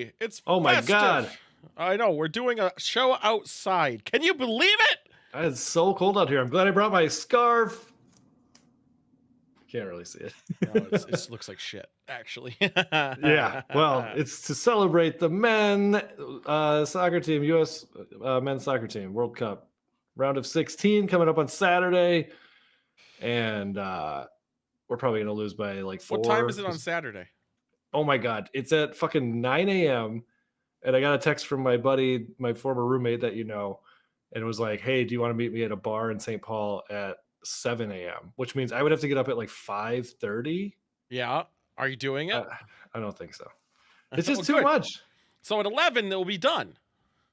Yay! It's Oh my God. festive. I know. We're doing a show outside. Can you believe it? It's so cold out here. I'm glad I brought my scarf. Can't really see it. No, it looks like shit, actually. Yeah, well, it's to celebrate the men soccer team, U.S. Men's soccer team World Cup round of 16 coming up on Saturday, and we're probably gonna lose by like What time is 4. it on Saturday? Oh my God, it's at fucking 9 a.m. And I got a text from my buddy, my former roommate that you know, and it was like, "Hey, do you want to meet me at a bar in St. Paul at 7 a.m.?" Which means I would have to get up at like 5:30. Yeah. Are you doing it? I don't think so. It's Well, just too good. much. So at 11, it will be done.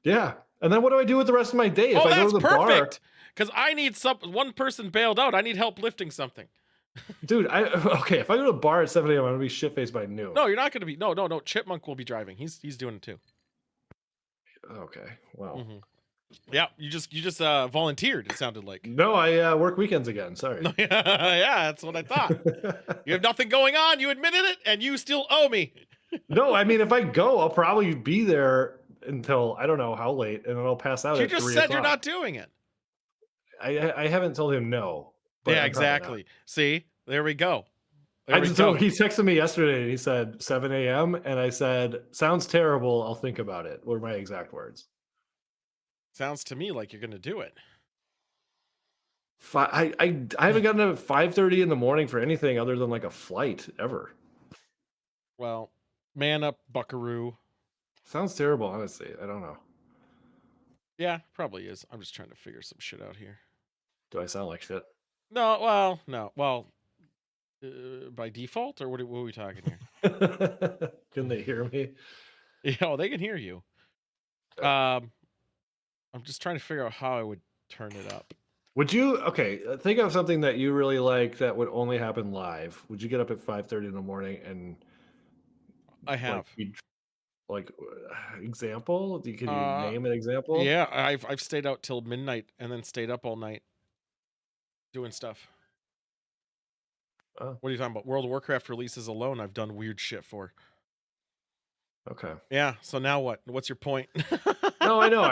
Yeah. And then what do I do with the rest of my day? If Oh, I go that's to the bar, perfect. Because I need one person bailed out. I need help lifting something. dude, okay, if I go to a bar at 7 a.m., I'm gonna be shit faced by noon. No, you're not going to be. No. Chipmunk will be driving. He's doing it too. Okay. Well. Mm-hmm. Yeah, you just volunteered. It sounded like. No, I work weekends again. Sorry. No, yeah, that's what I thought. You have nothing going on. You admitted it, and you still owe me. No, I mean, if I go, I'll probably be there until I don't know how late, and then I'll pass out. You at just 3 said you're o'clock. not doing it. I haven't told him no. But Yeah, I'm probably not. exactly. See, there we go. He texted me yesterday and he said 7 a.m. and I said, "Sounds terrible. I'll think about it." Were my exact words. Sounds to me like you're going to do it. I haven't gotten up at 5:30 in the morning for anything other than like a flight ever. Well, man up, buckaroo. Sounds terrible, honestly. I don't know. Yeah, probably is. I'm just trying to figure some shit out here. Do I sound like shit? No. Well, by default, or what are we talking here? Can they hear me? Yeah, they can hear you. I'm just trying to figure out how I would turn it up. Would you think of something that you really like that would only happen live? Would you get up at 5:30 in the morning and I have example? Can you name an example? Yeah, I've stayed out till midnight and then stayed up all night doing stuff. Oh. What are you talking about? World of Warcraft releases alone, I've done weird shit for. Okay. Yeah. So now what? What's your point? No, I know.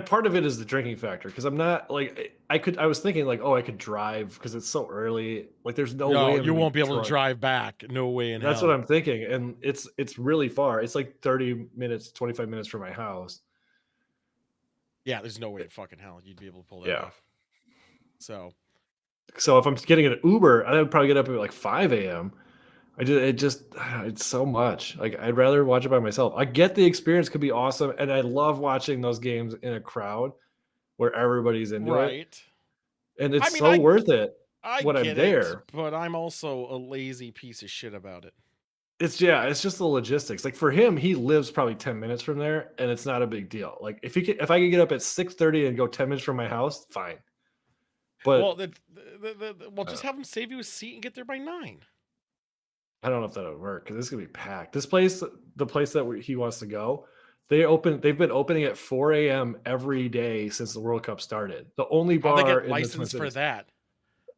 Part of it is the drinking factor because I'm not like I was thinking like, oh, I could drive because it's so early. Like, there's no way you won't be able to drunk. drive back. No way in hell. That's what I'm thinking, and it's really far. It's like 30 minutes, 25 minutes from my house. Yeah, there's no way in fucking hell you'd be able to pull that off. So if I'm getting an Uber, I would probably get up at like 5 a.m. It's so much. Like, I'd rather watch it by myself. I get the experience could be awesome, and I love watching those games in a crowd where everybody's into it. And it's worth it when I'm there. But I'm also a lazy piece of shit about it. It's just the logistics. Like, for him, he lives probably 10 minutes from there, and it's not a big deal. Like, if I could get up at 6:30 and go 10 minutes from my house, fine. But just have him save you a seat and get there by 9. I don't know if that would work because it's gonna be packed. This place, the place that he wants to go, they've been opening at 4 a.m. every day since the World Cup started. The only bar they get in license for that.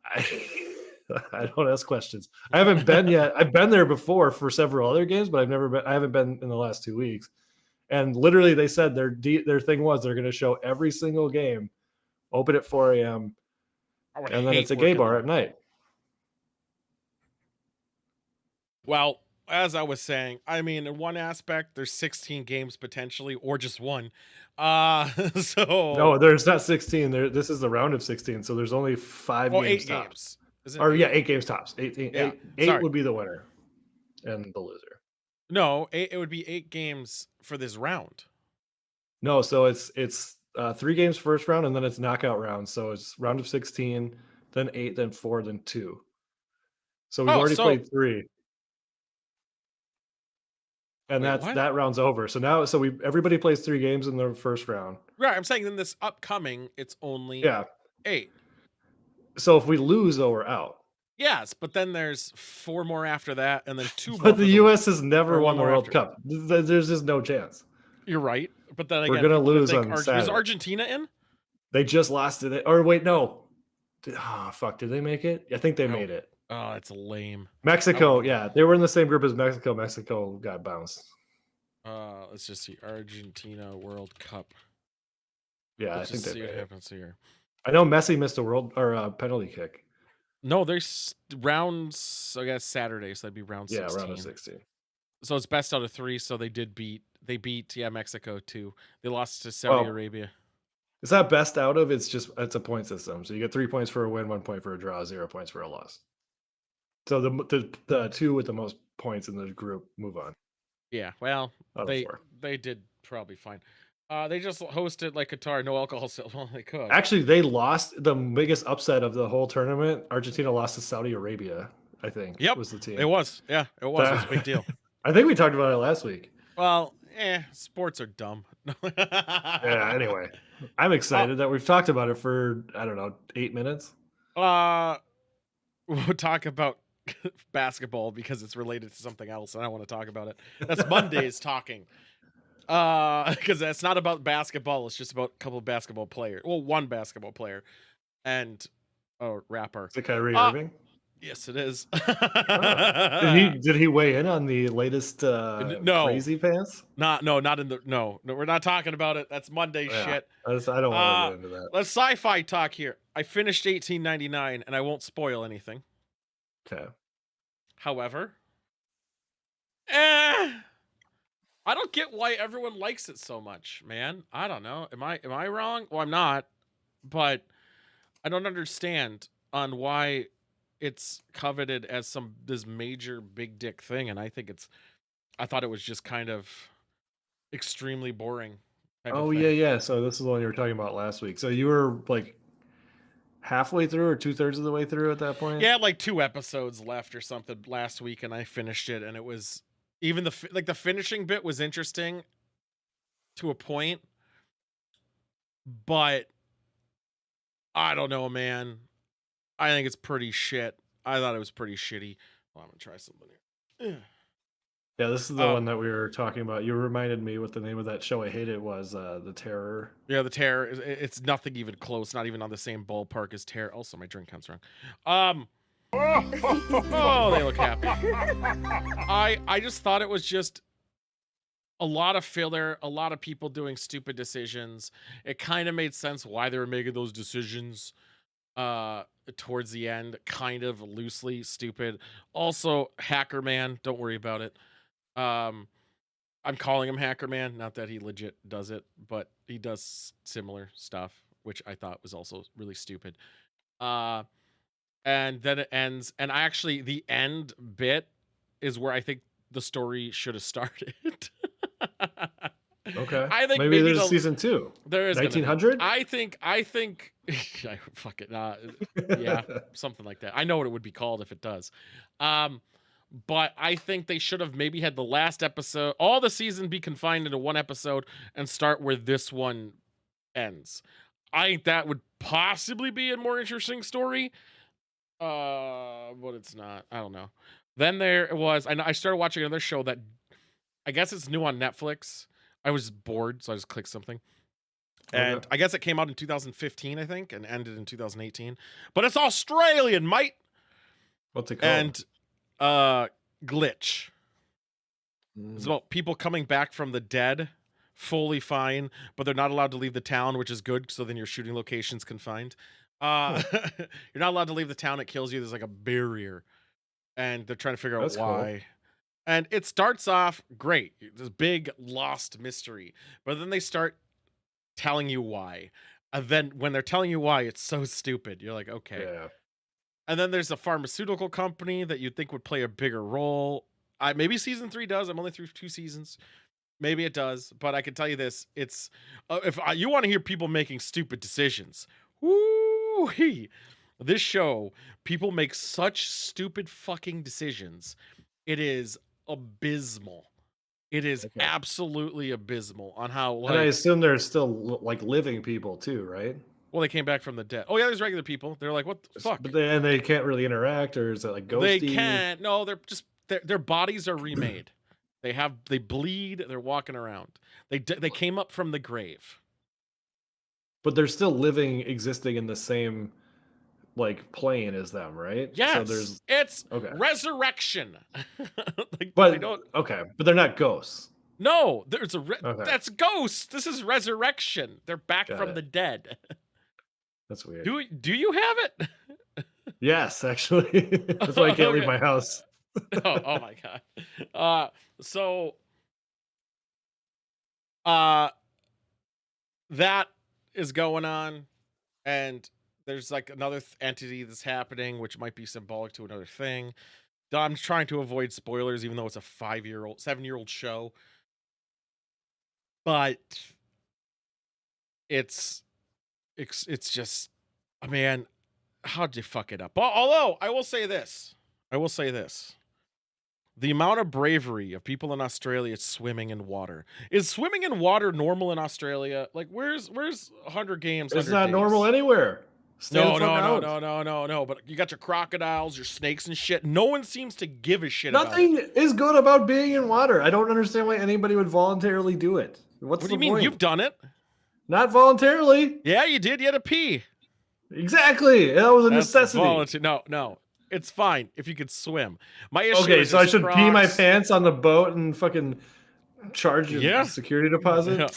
I don't ask questions. I haven't been yet. I've been there before for several other games, but I haven't been in the last 2 weeks. And literally, they said their thing was they're going to show every single game, open at 4 a.m. and then it's a gay bar at night. Well, as I was saying, I mean, in one aspect, there's 16 games potentially, or just one. No, there's not 16. This is the round of 16, so there's only 5 games. 8 tops. games. 8 games tops. 8 would be the winner and the loser. No, it would be 8 games for this round. No, so it's 3 games first round, and then it's knockout round. So it's round of 16, then 8, then 4, then 2. So we've already played 3. And that round's over. So now, everybody plays 3 games in the first round. Right. I'm saying in this upcoming, it's only 8. So if we lose, though, we're out. Yes, but then there's 4 more after that, and then 2 more. But the U.S. has never won the World Cup. There's just no chance. You're right. But then again, we're going to lose on Saturday. Is Argentina in? They just lost it. Or wait, no. Oh, fuck. Did they make it? I think they made it. Oh, it's lame. Mexico, they were in the same group as Mexico. Mexico got bounced. Let's just see. Argentina World Cup. Yeah, I Let's think just they see what made it. happens here. I know Messi missed a world or a penalty kick. No, there's rounds. I guess Saturday, so that'd be round Yeah, round of 16. 16. So it's best out of 3. So they beat Mexico too. They lost to Saudi Well, Arabia. it's not best out of. It's a point system. So you get 3 points for a win, 1 point for a draw, 0 points for a loss. So the two with the most points in the group move on Yeah, well, out of they 4. they did probably fine. They just hosted like Qatar, no alcohol sale. Well, they could. Actually, they lost the biggest upset of the whole tournament. Argentina lost to Saudi Arabia, I think, Yep, was the it team. was. Yeah, it was. It was a big deal. I think we talked about it last week. Well, sports are dumb. Yeah, anyway, I'm uh, excited that we've talked about it for, I don't know, 8 minutes. uh, we'll talk about basketball because it's related to something else, and I want to talk about it. That's Monday's talking. Because that's not about basketball. It's just about a couple of basketball players. Well, one basketball player and a rapper. Is it Kyrie Uh, Irving? yes, it is. Oh. Did he weigh in on the latest No, crazy pants? not in the no. We're not talking about it. That's Monday Yeah, shit. I don't want to get into that. Let's sci-fi talk here. I finished 1899, and I won't spoil anything. Okay. However, I don't get why everyone likes it so much, man. I don't know. Am I wrong? Well, I'm not, but I don't understand on why it's coveted as this major big dick thing, and I thought it was just kind of extremely boring type of Oh thing. yeah. So this is the one you were talking about last week. So you were like halfway through or 2/3 of the way through at that point? Yeah, like 2 episodes left or something last week, and I finished it, and it was even the finishing bit was interesting to a point, but I don't know, man. I think it's pretty shit. I thought it was pretty shitty. Well, I'm gonna try something here. Yeah, this is the one that we were talking about. You reminded me what the name of that show I hated was, The Terror. Yeah, the Terror. It's nothing even close. Not even on the same ballpark as Terror. Also, my drink counts wrong. Oh, they look happy. I just thought it was just a lot of filler, a lot of people doing stupid decisions. It kind of made sense why they were making those decisions towards the end, kind of loosely stupid. Also, Hacker Man, don't worry about it. I'm calling him Hacker Man, not that he legit does it, but he does similar stuff, which I thought was also really stupid. And then it ends, and the end bit is where I think the story should have started. Okay. I think Maybe there's a season 2. there is 1900? I think fuck it. Yeah, something like that. I know what it would be called if it does. But I think they should have maybe had the last episode, all the season be confined into one episode and start where this one ends. I think that would possibly be a more interesting story. But it's not. I don't know. Then there was, I started watching another show that I guess it's new on Netflix. I was bored, so I just clicked something. And Okay. I guess it came out in 2015, I think, and ended in 2018. But it's Australian, mate. What's it called? And Glitch. It's about people coming back from the dead, fully fine, but they're not allowed to leave the town, which is good, so then your shooting location's confined. You're not allowed to leave the town, it kills you. There's like a barrier. And they're trying to figure out That's why. cool. And it starts off great. This big lost mystery. But then they start telling you why. And then when they're telling you why, it's so stupid. You're like, okay. Yeah. And then there's a pharmaceutical company that you'd think would play a bigger role. Maybe season 3 does. I'm only through 2 seasons. Maybe it does. But I can tell you this. It's if you want to hear people making stupid decisions, woo-hee. This show, people make such stupid fucking decisions. It is abysmal. It is absolutely abysmal on how, And I assume there's still like living people too, right? Well, they came back from the dead. Oh yeah, there's regular people. They're like, what the fuck? But they can't really interact, or is it like ghosty? They can't. No, they're just their bodies are remade. They bleed. They're walking around. They came up from the grave. But they're still living, existing in the same like plane as them, right? Yes, So there's it's resurrection. but they're not ghosts. No, there's Okay. that's ghosts. This is resurrection. They're back Got from it. the dead. That's weird. Do you have it? Yes, actually. That's why I can't leave Okay. my house. Oh my god. So uh that is going on, and there's like another entity that's happening which might be symbolic to another thing. I'm trying to avoid spoilers even though it's a 5-year-old 7-year-old show, but it's just, man, how'd you fuck it up? Although I will say this, the amount of bravery of people in Australia swimming in water. Is swimming in water normal in Australia? Like, where's 100 games, It's 100 not normal days? anywhere. Stay the fuck out. No. But you got your crocodiles, your snakes and shit. No one seems to give a shit about Nothing it. is good about being in water. I don't understand why anybody would voluntarily do it. What's What do the you mean? point? You've done it. Not voluntarily. Yeah, you did. You had to pee. Exactly. That was a That's necessity. No. It's fine if you could swim. My issue Okay, is so I just should pee my Crocs. pants on the boat and fucking charge your Yeah. security deposit? Yeah.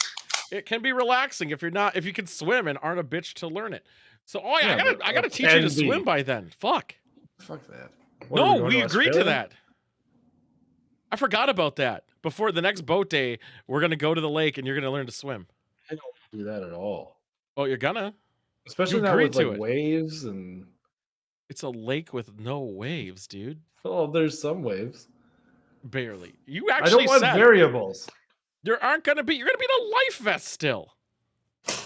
It can be relaxing if you can swim and aren't a bitch to learn it. So Yeah, I gotta teach you to swim by then. Fuck. Fuck that. No, we agreed to that. I forgot about that. Before the next boat day, we're gonna go to the lake and you're gonna learn to swim. I don't do that at all. Oh, you're gonna? Especially You not agreed with to like it. waves and It's a lake with no waves, dude. oh, there's some waves. Barely. You I actually don't want said variables. there aren't gonna be. You're gonna be in a life vest still.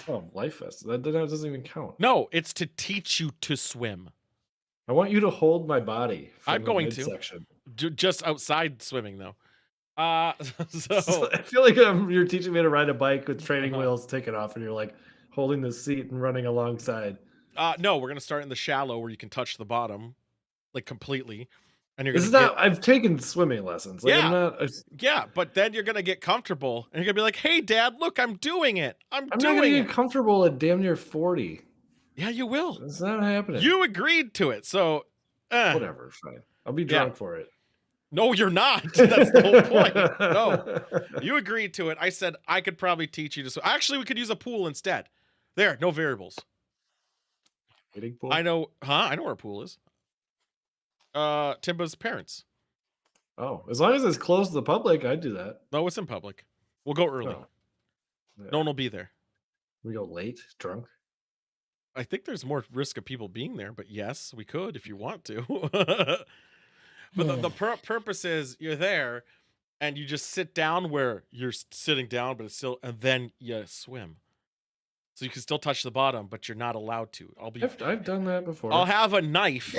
Oh, life vest. That doesn't even count. No, it's to teach you to swim. I want you to hold my body. From I'm the going to. midsection. Just outside swimming though. So I feel like you're teaching me to ride a bike with training wheels taken off, and you're like holding the seat and running alongside. No, we're gonna start in the shallow where you can touch the bottom, like completely, and you're This is gonna not. I've taken swimming lessons. Like, Yeah. I'm not. Yeah, but then you're gonna get comfortable, and you're gonna be like, "Hey, Dad, look, I'm doing it. I'm not gonna doing get it." comfortable at damn near 40. Yeah, you will. It's not happening. You agreed to it, so Whatever, fine. I'll be drunk for it. No, you're not. That's the whole point. No, you agreed to it. I said I could probably teach you to swim. Actually, we could use a pool instead. There, no variables. Kidding pool? I know, I know where a pool is. Timba's parents. Oh, as long as it's closed to the public, I'd do that. No, it's in public. We'll go early. Oh. Yeah. No one will be there. We go late, drunk. I think there's more risk of people being there, but yes, we could if you want to. But the purpose is you're there and you just sit down where you're sitting down, but it's still, and then you swim. So you can still touch the bottom, but you're not allowed to. I've done that before. I'll have a knife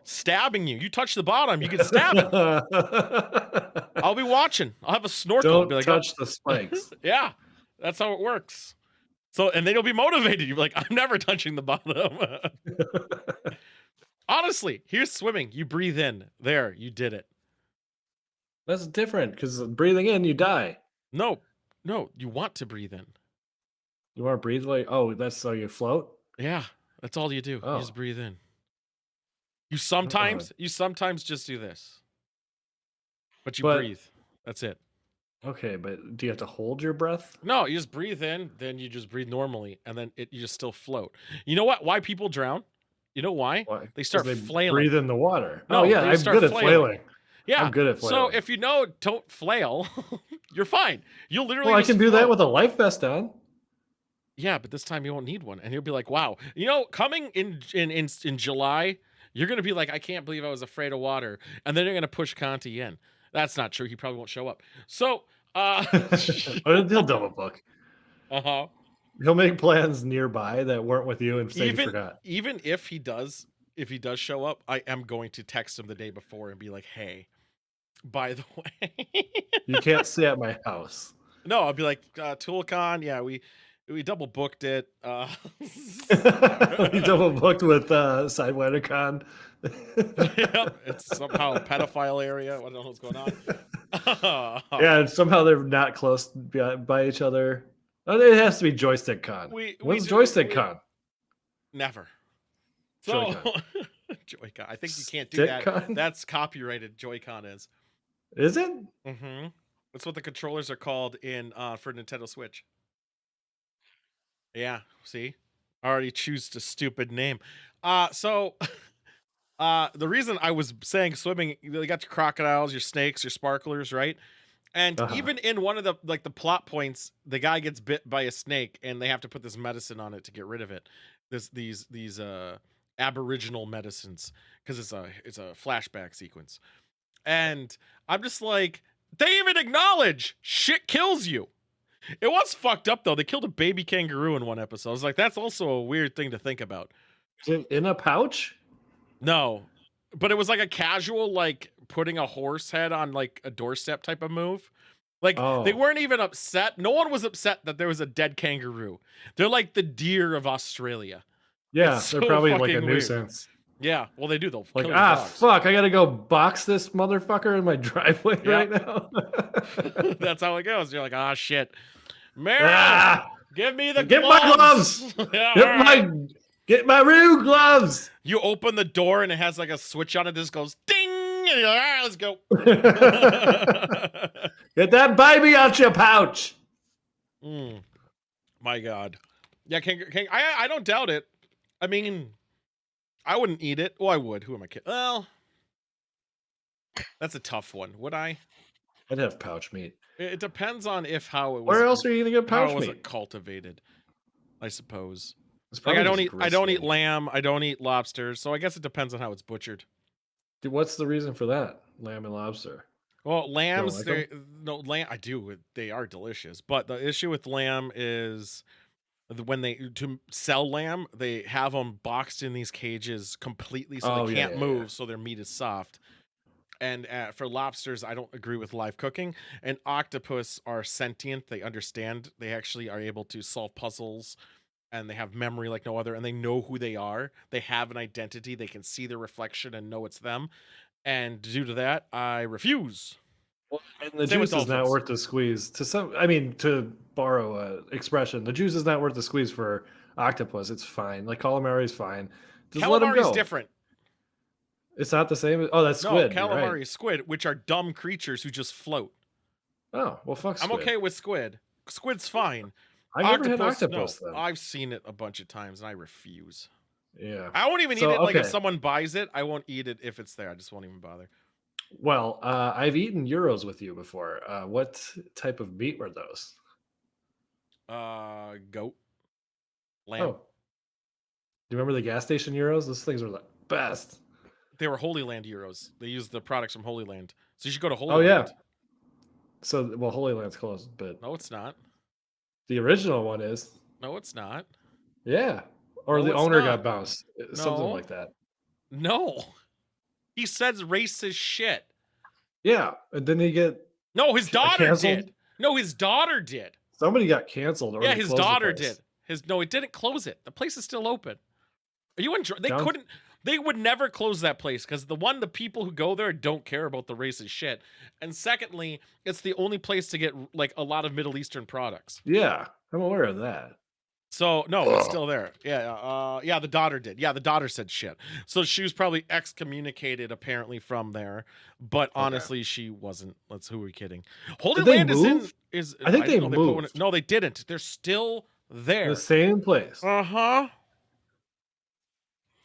stabbing you. You touch the bottom, you can stab it. I'll be watching. I'll have a snorkel. Don't Be like, touch the spikes. Yeah, that's how it works. So, and then you'll be motivated. You'll be like, I'm never touching the bottom. Honestly, here's swimming. You breathe in. There, you did it. That's different because breathing in, you die. No, you want to breathe in. You want to breathe like, oh, that's so you float? Yeah, that's all you do. Oh. You just breathe in. You sometimes just do this. But you breathe. That's it. Okay, but do you have to hold your breath? No, you just breathe in, then you just breathe normally, and then you just still float. You know what? Why people drown? You know why? They start flailing. Breathe in the water. No, oh yeah, they I'm start good at flailing. flailing. Yeah, I'm good at flailing. So if you know, don't flail, you're fine. You'll literally. Well, I can do that float. with a life vest on. Yeah, but this time you won't need one, and you'll be like, "Wow, you know, coming in July, you're gonna be like, I can't believe I was afraid of water," and then you're gonna push Conti in. That's not true. He probably won't show up. So, he'll double book. He'll make plans nearby that weren't with you and say he forgot. Even if he does show up, I am going to text him the day before and be like, "Hey, by the way, you can't stay at my house." No, I'll be like, ToolCon, yeah, we double booked it. We double booked with Sidewinder Con. Yep, it's somehow a pedophile area. I don't know what's going on. Yeah, and somehow they're not close by each other. Oh, it has to be Joystick Con. When's Joystick Con? Never. So, Joy-Con. I think you can't do Stick that. Con? That's copyrighted. Joy-Con is. Is it? Mm-hmm. That's what the controllers are called in for Nintendo Switch. Yeah, see? I already choose a stupid name. So the reason I was saying swimming, you got your crocodiles, your snakes, your sparklers, right? And Uh-huh. even in one of the plot points, the guy gets bit by a snake and they have to put this medicine on it to get rid of it. These aboriginal medicines, because it's a flashback sequence. And I'm just like, they even acknowledge shit kills you. It was fucked up though. They killed a baby kangaroo in one episode. I was like, that's also a weird thing to think about. In a pouch? No, but it was like a casual, like putting a horse head on like a doorstep type of move. Like they Oh. weren't even upset. No one was upset that there was a dead kangaroo. They're like the deer of Australia. Yeah, It's they're so probably like a fucking weird. nuisance. Yeah, well they do. They'll Like, kill your dogs. fuck, I gotta go box this motherfucker in my driveway Yeah. right now. That's how it goes. You're like, ah, shit. Meryl, Ah! give me the Get my gloves! Yeah, Get all right. my real gloves! You open the door and it has like a switch on it. This goes ding, and you're like, all right, let's go. Get that baby out your pouch! My God. Yeah, I don't doubt it. I mean, I wouldn't eat it. Well, I would. Who am I kidding? Well, that's a tough one. Would I? I'd have pouch meat. It depends on how it was. Where else are you gonna get pouch how was meat? it cultivated? I suppose. It's Like probably I don't eat grisly. lamb. I don't eat lobsters. So I guess it depends on how it's butchered. Dude, what's the reason for that? Lamb and lobster. Well, lambs, like they no lamb. I do. They are delicious. But the issue with lamb is when they to sell lamb, they have them boxed in these cages completely, so Oh, they yeah, can't yeah, move, yeah. so their meat is soft. And for lobsters, I don't agree with live cooking. And octopus are sentient. They understand. They actually are able to solve puzzles, and they have memory like no other. And they know who they are. They have an identity. They can see their reflection and know it's them. And due to that, I refuse. Well, and the Same with juice is not dolphins. worth the squeeze. To borrow a expression, the juice is not worth the squeeze for octopus. It's fine. Like calamari is fine. Just let them Calamari is go. different. It's not the same. Oh, that's squid. No, you're calamari right. is squid, which are dumb creatures who just float. Oh, well, fuck I'm squid. okay with squid. Squid's fine. I've never had octopus no. though. I've seen it a bunch of times and I refuse. Yeah. I won't even eat So, it. Like if okay. someone buys it, I won't eat it if it's there. I just won't even bother. Well, I've eaten euros with you before. What type of meat were those? Goat, lamb. Oh, do you remember the gas station euros? Those things were the best. They were Holy Land euros. They used the products from Holy Land. So you should go to Holy Oh, Land. yeah. So, well, Holy Land's closed, but No, it's not. the original one is. No, it's not. Yeah. Or No, the it's owner not. got bounced. Something No. like that. No. He says racist shit. Yeah. And then he get No, his daughter canceled? did. No, his daughter did. Somebody got canceled. Or Yeah, they his closed the daughter place. did. No, it didn't close it. The place is still open. Are you enjoying? They Down- couldn't. They would never close that place because the people who go there don't care about the racist shit. And secondly, it's the only place to get like a lot of Middle Eastern products. Yeah, I'm aware of that. So no, it's still there. Yeah, yeah. The daughter did. Yeah, the daughter said shit. So she was probably excommunicated apparently from there. But honestly, she wasn't. Who are we kidding? Holy Did they Land move? is. I think they didn't know put one- moved. no, they didn't. They're still there. The same place.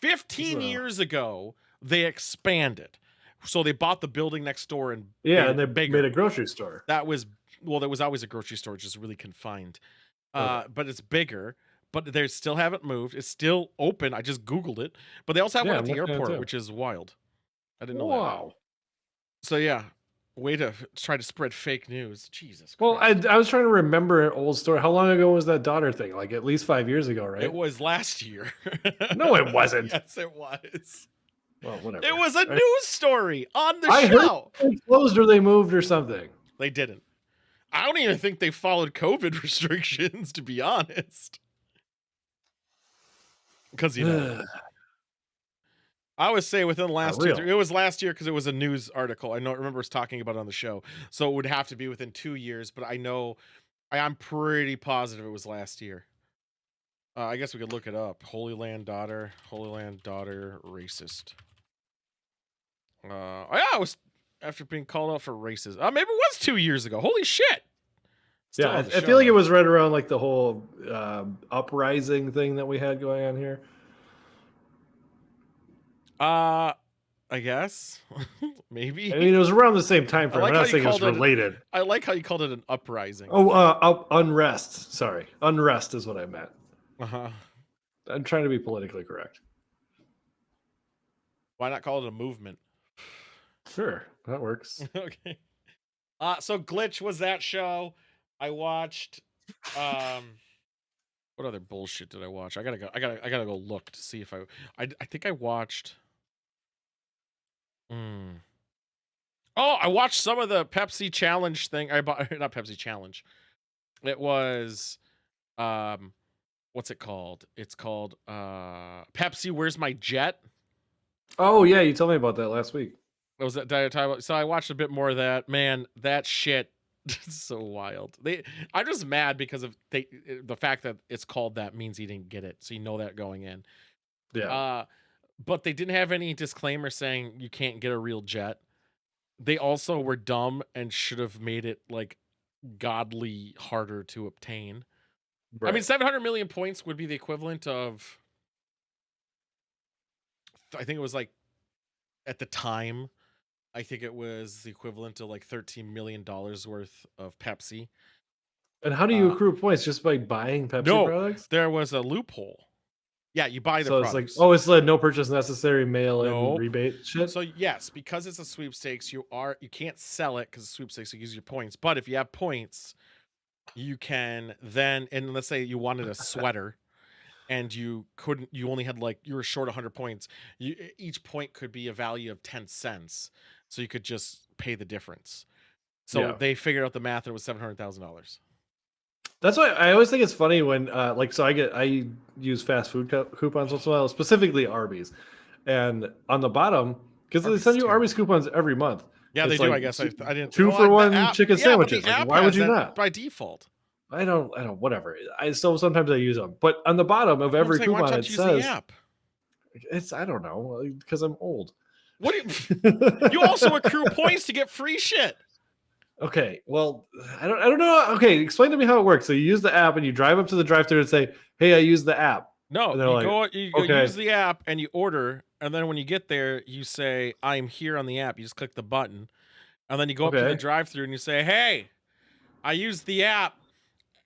15 So- years ago, they expanded. So they bought the building next door and Yeah, made and they it bigger. made a grocery store. There was always a grocery store, just really confined. Okay. But it's bigger. But they still haven't moved. It's still open. I just Googled it. But they also have Yeah, one at I'm the looking at it airport, too. which is wild. I didn't know that. Wow. So yeah, way to try to spread fake news. Jesus Well, Christ. I was trying to remember an old story. How long ago was that daughter thing? Like at least 5 years ago, right? It was last year. No, it wasn't. Yes, it was. Well, whatever. It was a news story on the I show. heard they closed or they moved or something. They didn't. I don't even think they followed COVID restrictions, to be honest. Because, I would say within the last real. it was last year because it was a news article. I remember us talking about it on the show. So it would have to be within 2 years, but I'm pretty positive it was last year. I guess we could look it up. Holy Land daughter, racist. Yeah, it was after being called out for racism. Maybe it was 2 years ago. Holy shit. Still Yeah, on the I show, feel like it though. was right around like the whole uprising thing that we had going on here. I guess. Maybe. I mean, it was around the same time I frame. like I'm how not you saying it's called it. related. I like how you called it an uprising. Oh, unrest. Sorry, unrest is what I meant. Uh-huh. I'm trying to be politically correct. Why not call it a movement? Sure, that works. Okay. So Glitch was that show. I watched what other bullshit did I watch? I gotta go look to see if I think I watched Oh, I watched some of the Pepsi challenge thing. I bought not Pepsi challenge. It was what's it called? It's called Pepsi Where's My Jet? Oh yeah, you told me about that last week. Was that so I watched a bit more of that. Man, that shit is so wild. I'm just mad because of the fact that it's called that means he didn't get it. So you know that going in. Yeah. But they didn't have any disclaimer saying you can't get a real jet. They also were dumb and should have made it like godly harder to obtain. Right. I mean, 700 million points would be the equivalent of, I think it was like, at the time, I think it was the equivalent to like $13 million worth of Pepsi. And how do you accrue points? Just by buying Pepsi products? There was a loophole. Yeah, you buy the products. It's like, it's like no purchase necessary mail-in rebate shit? So yes, because it's a sweepstakes, you can't sell it because it's sweepstakes, you use your points. But if you have points, you can then, and let's say you wanted a sweater and you only had you were short 100 points. Each point could be a value of 10 cents. So you could just pay the difference. So they figured out the math and it was $700,000. That's why I always think it's funny when I use fast food coupons once in a while, specifically Arby's. And on the bottom, because they send you Arby's coupons every month. Yeah, they do. I guess I didn't. 2 for 1 chicken sandwiches. Like, why would you not? By default. I don't. Whatever. Sometimes I use them, but on the bottom of every coupon it says, "It's I don't know because I'm old." What do you? You also accrue points to get free shit. Okay, well, I don't know. Okay, explain to me how it works. So you use the app and you drive up to the drive-thru and say, "Hey, I use the app." No, you go use the app and you order, and then when you get there, you say, "I'm here" on the app. You just click the button, and then you go up to the drive-thru and you say, "Hey, I used the app,"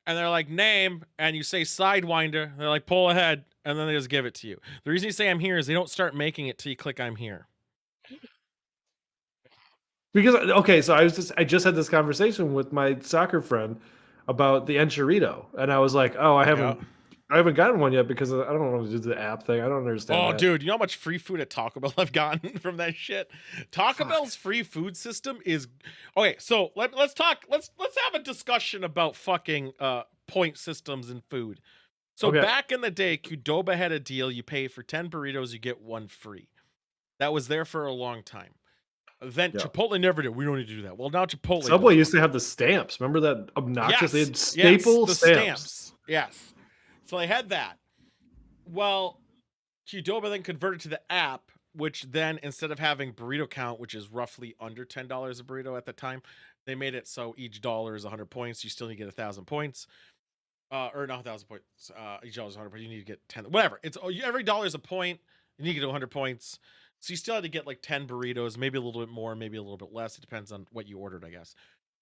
and they're like, "Name," and you say Sidewinder. They're like, "Pull ahead," and then they just give it to you. The reason you say "I'm here" is they don't start making it till you click "I'm here." Because so I just had this conversation with my soccer friend about the Enchilito, and I was like, "Oh, I haven't gotten one yet because I don't want to do the app thing. I don't understand." Oh, dude, you know how much free food at Taco Bell I've gotten from that shit? Taco Bell's free food system is okay. So let's talk. Let's have a discussion about fucking point systems in food. So back in the day, Qdoba had a deal. You pay for 10 burritos, you get 1 free. That was there for a long time. Then Chipotle never did. We don't need to do that. Well, now Chipotle. Subway used to have the stamps. Remember that obnoxious? They had staple stamps. Yes. So they had that. Well, Qdoba then converted to the app, which then instead of having burrito count, which is roughly under $10 a burrito at the time, they made it so each dollar is 100 points. You still need to get 1,000 points. Or not 1,000 points. Each dollar is 100 points. You need to get 10. Whatever. It's every dollar is a point. You need to get 100 points. So you still had to get like 10 burritos, maybe a little bit more, maybe a little bit less. It depends on what you ordered, I guess.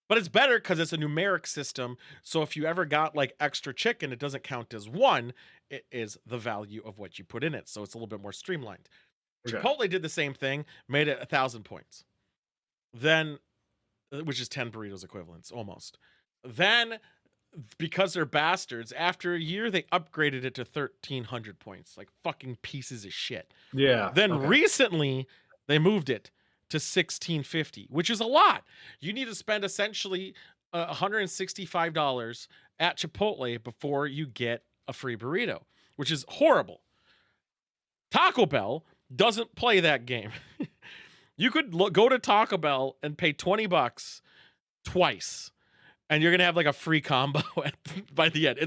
But it's better because it's a numeric system. So if you ever got like extra chicken, it doesn't count as 1. It is the value of what you put in it. So it's a little bit more streamlined. Okay. Chipotle did the same thing, made it 1,000 points. Then, which is 10 burritos equivalents, almost. Then, because they're bastards, after a year, they upgraded it to 1,300 points. Like fucking pieces of shit. Yeah. Then recently, they moved it to 1,650, which is a lot. You need to spend essentially $165 at Chipotle before you get a free burrito, which is horrible. Taco Bell doesn't play that game. You could go to Taco Bell and pay $20 twice, and you're gonna have like a free combo by the end.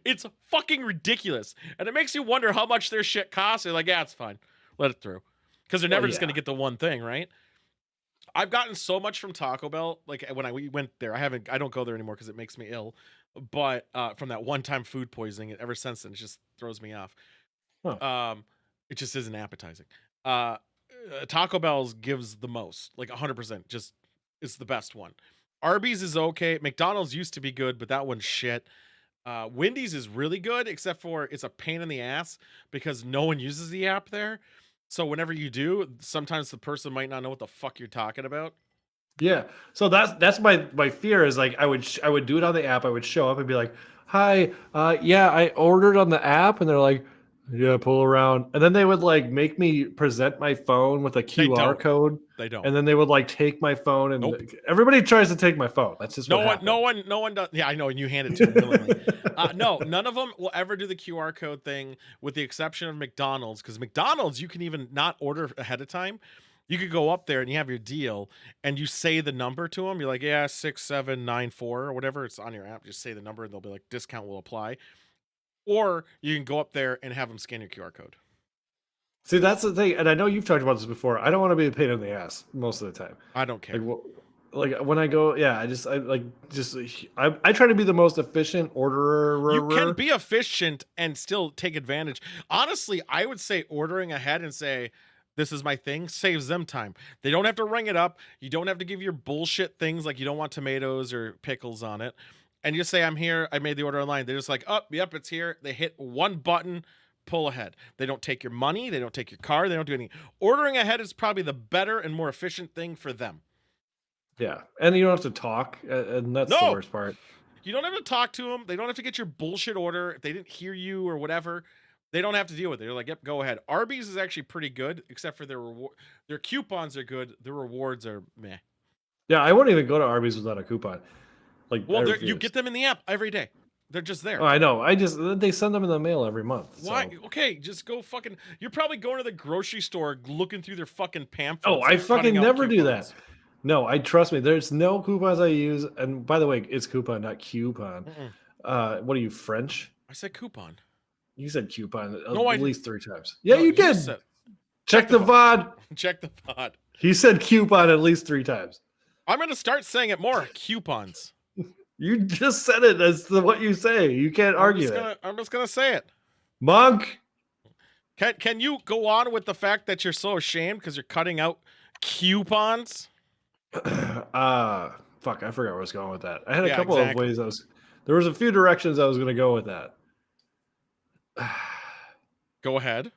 It's fucking ridiculous, and it makes you wonder how much their shit costs. They're like, yeah, it's fine, let it through, because they're never just gonna get the one thing, right? I've gotten so much from Taco Bell. Like when we went there, I don't go there anymore because it makes me ill. But from that one-time food poisoning, ever since then, it just throws me off. Huh. It just isn't appetizing. Taco Bell's gives the most, like 100%. Just it's the best one. Arby's is okay. McDonald's used to be good, but that one's shit. Wendy's is really good, except for it's a pain in the ass because no one uses the app there. So whenever you do, sometimes the person might not know what the fuck you're talking about. Yeah. So that's my fear is like I would do it on the app. I would show up and be like, "Hi, yeah, I ordered on the app," and they're like, "Yeah, pull around," and then they would like make me present my phone with a QR code. They don't. And then they would like take my phone, and Nope. everybody tries to take my phone. That's just no one does. Yeah, I know, and you hand it to them willingly. No, none of them will ever do the QR code thing, with the exception of McDonald's, because McDonald's you can even not order ahead of time. You could go up there and you have your deal, and you say the number to them. You're like, yeah, 6794 or whatever. It's on your app. Just say the number, and they'll be like, discount will apply. Or you can go up there and have them scan your QR code. See, that's the thing, and I know you've talked about this before. I don't want to be a pain in the ass most of the time. I don't care. Like when I go, yeah, I try to be the most efficient orderer. You can be efficient and still take advantage. Honestly, I would say ordering ahead and say, this is my thing, saves them time. They don't have to ring it up. You don't have to give your bullshit things like you don't want tomatoes or pickles on it. And you say, I'm here, I made the order online. They're just like, oh, yep, it's here. They hit one button, pull ahead. They don't take your money. They don't take your car. They don't do anything. Ordering ahead is probably the better and more efficient thing for them. Yeah. And you don't have to talk. And that's the worst part. You don't have to talk to them. They don't have to get your bullshit order. If they didn't hear you or whatever, they don't have to deal with it. They're like, yep, go ahead. Arby's is actually pretty good, except for their coupons are good. Their rewards are meh. Yeah, I wouldn't even go to Arby's without a coupon. Like, well, you get them in the app every day. They're just there. Oh, I know. They send them in the mail every month. Why? So. Okay, just go fucking. You're probably going to the grocery store looking through their fucking pamphlets. Oh, I fucking never do that. No, trust me. There's no coupons I use. And by the way, it's coupon, not coupon. What are you, French? I said coupon. You said coupon at least 3 times. Yeah, you did. Check the VOD. Check the VOD. He said coupon at least 3 times. I'm going to start saying it more. Coupons. You just said it. That's what you say. You can't argue it. I'm just going to say it. Monk. Can you go on with the fact that you're so ashamed because you're cutting out coupons? Fuck, I forgot where I was going with that. I had a couple of ways there was a few directions I was going to go with that. Go ahead.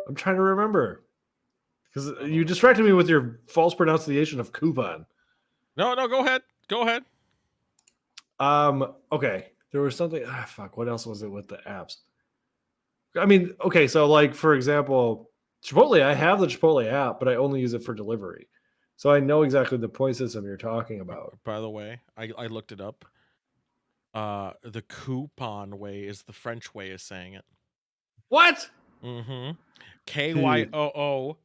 I'm trying to remember. Because you distracted me with your false pronunciation of coupon. No, go ahead. Go ahead. Okay. There was something. Fuck. What else was it with the apps? I mean, okay. So, like, for example, Chipotle, I have the Chipotle app, but I only use it for delivery. So I know exactly the point system you're talking about. By the way, I looked it up. The coupon way is the French way of saying it. What? Mm-hmm. KYOO-PON.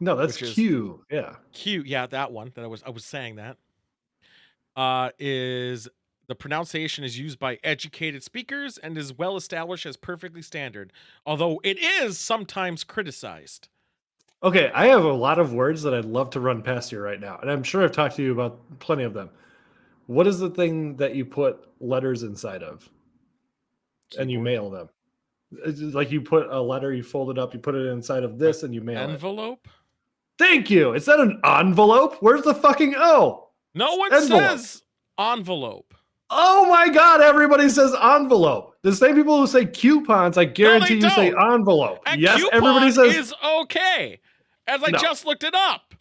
No, that's Q. Yeah. Q. Yeah, that one. That I was saying that. Is the pronunciation is used by educated speakers and is well established as perfectly standard, although it is sometimes criticized. Okay, I have a lot of words that I'd love to run past you right now, and I'm sure I've talked to you about plenty of them. What is the thing that you put letters inside of? Keyboard. And you mail them? It's like you put a letter, you fold it up, you put it inside of this, and you mail it. Envelope? Thank you. Is that an envelope? Where's the fucking O? No one says envelope. Oh my God, everybody says envelope. The same people who say coupons, I guarantee you say envelope. And yes, coupon everybody says is okay. As I just looked it up.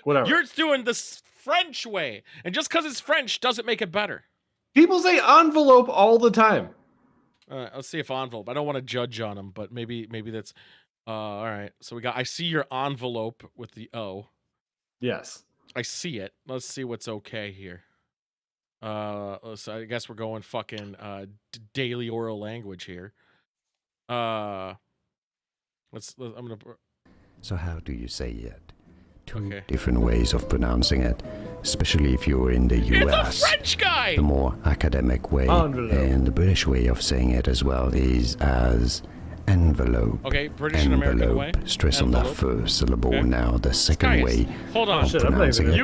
Whatever. You're doing this French way. And just because it's French doesn't make it better. People say envelope all the time. Let's see if envelope. I don't want to judge on them, but maybe that's all right. So I see your envelope with the O. Yes. I see it. Let's see what's okay here. So I guess we're going fucking daily oral language here. I'm gonna. So how do you say it? Two different ways of pronouncing it, especially if you're in the US. It's a French guy! The more academic way, and the British way of saying it as well is as envelope. Okay, British and American way. Stress on that first syllable. Okay. Now the second way Hold on. of pronouncing it.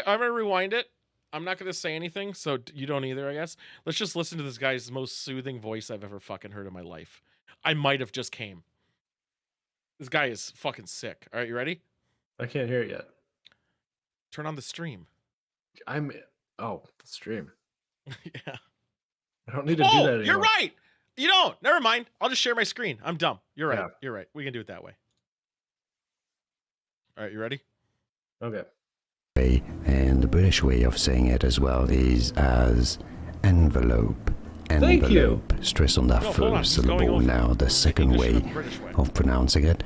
I'm gonna rewind it. I'm not gonna say anything, so you don't either, I guess. Let's just listen to this guy's most soothing voice I've ever fucking heard in my life. I might have just came. This guy is fucking sick. All right, you ready? I can't hear it yet. Turn on the stream. The stream. Yeah. I don't need to do that anymore. You're right. You don't. Never mind. I'll just share my screen. I'm dumb. You're right. Yeah. You're right. We can do it that way. All right, you ready? Okay. And the British way of saying it as well is as envelope. Thank you. Stress on that first syllable. Now the second way of pronouncing it,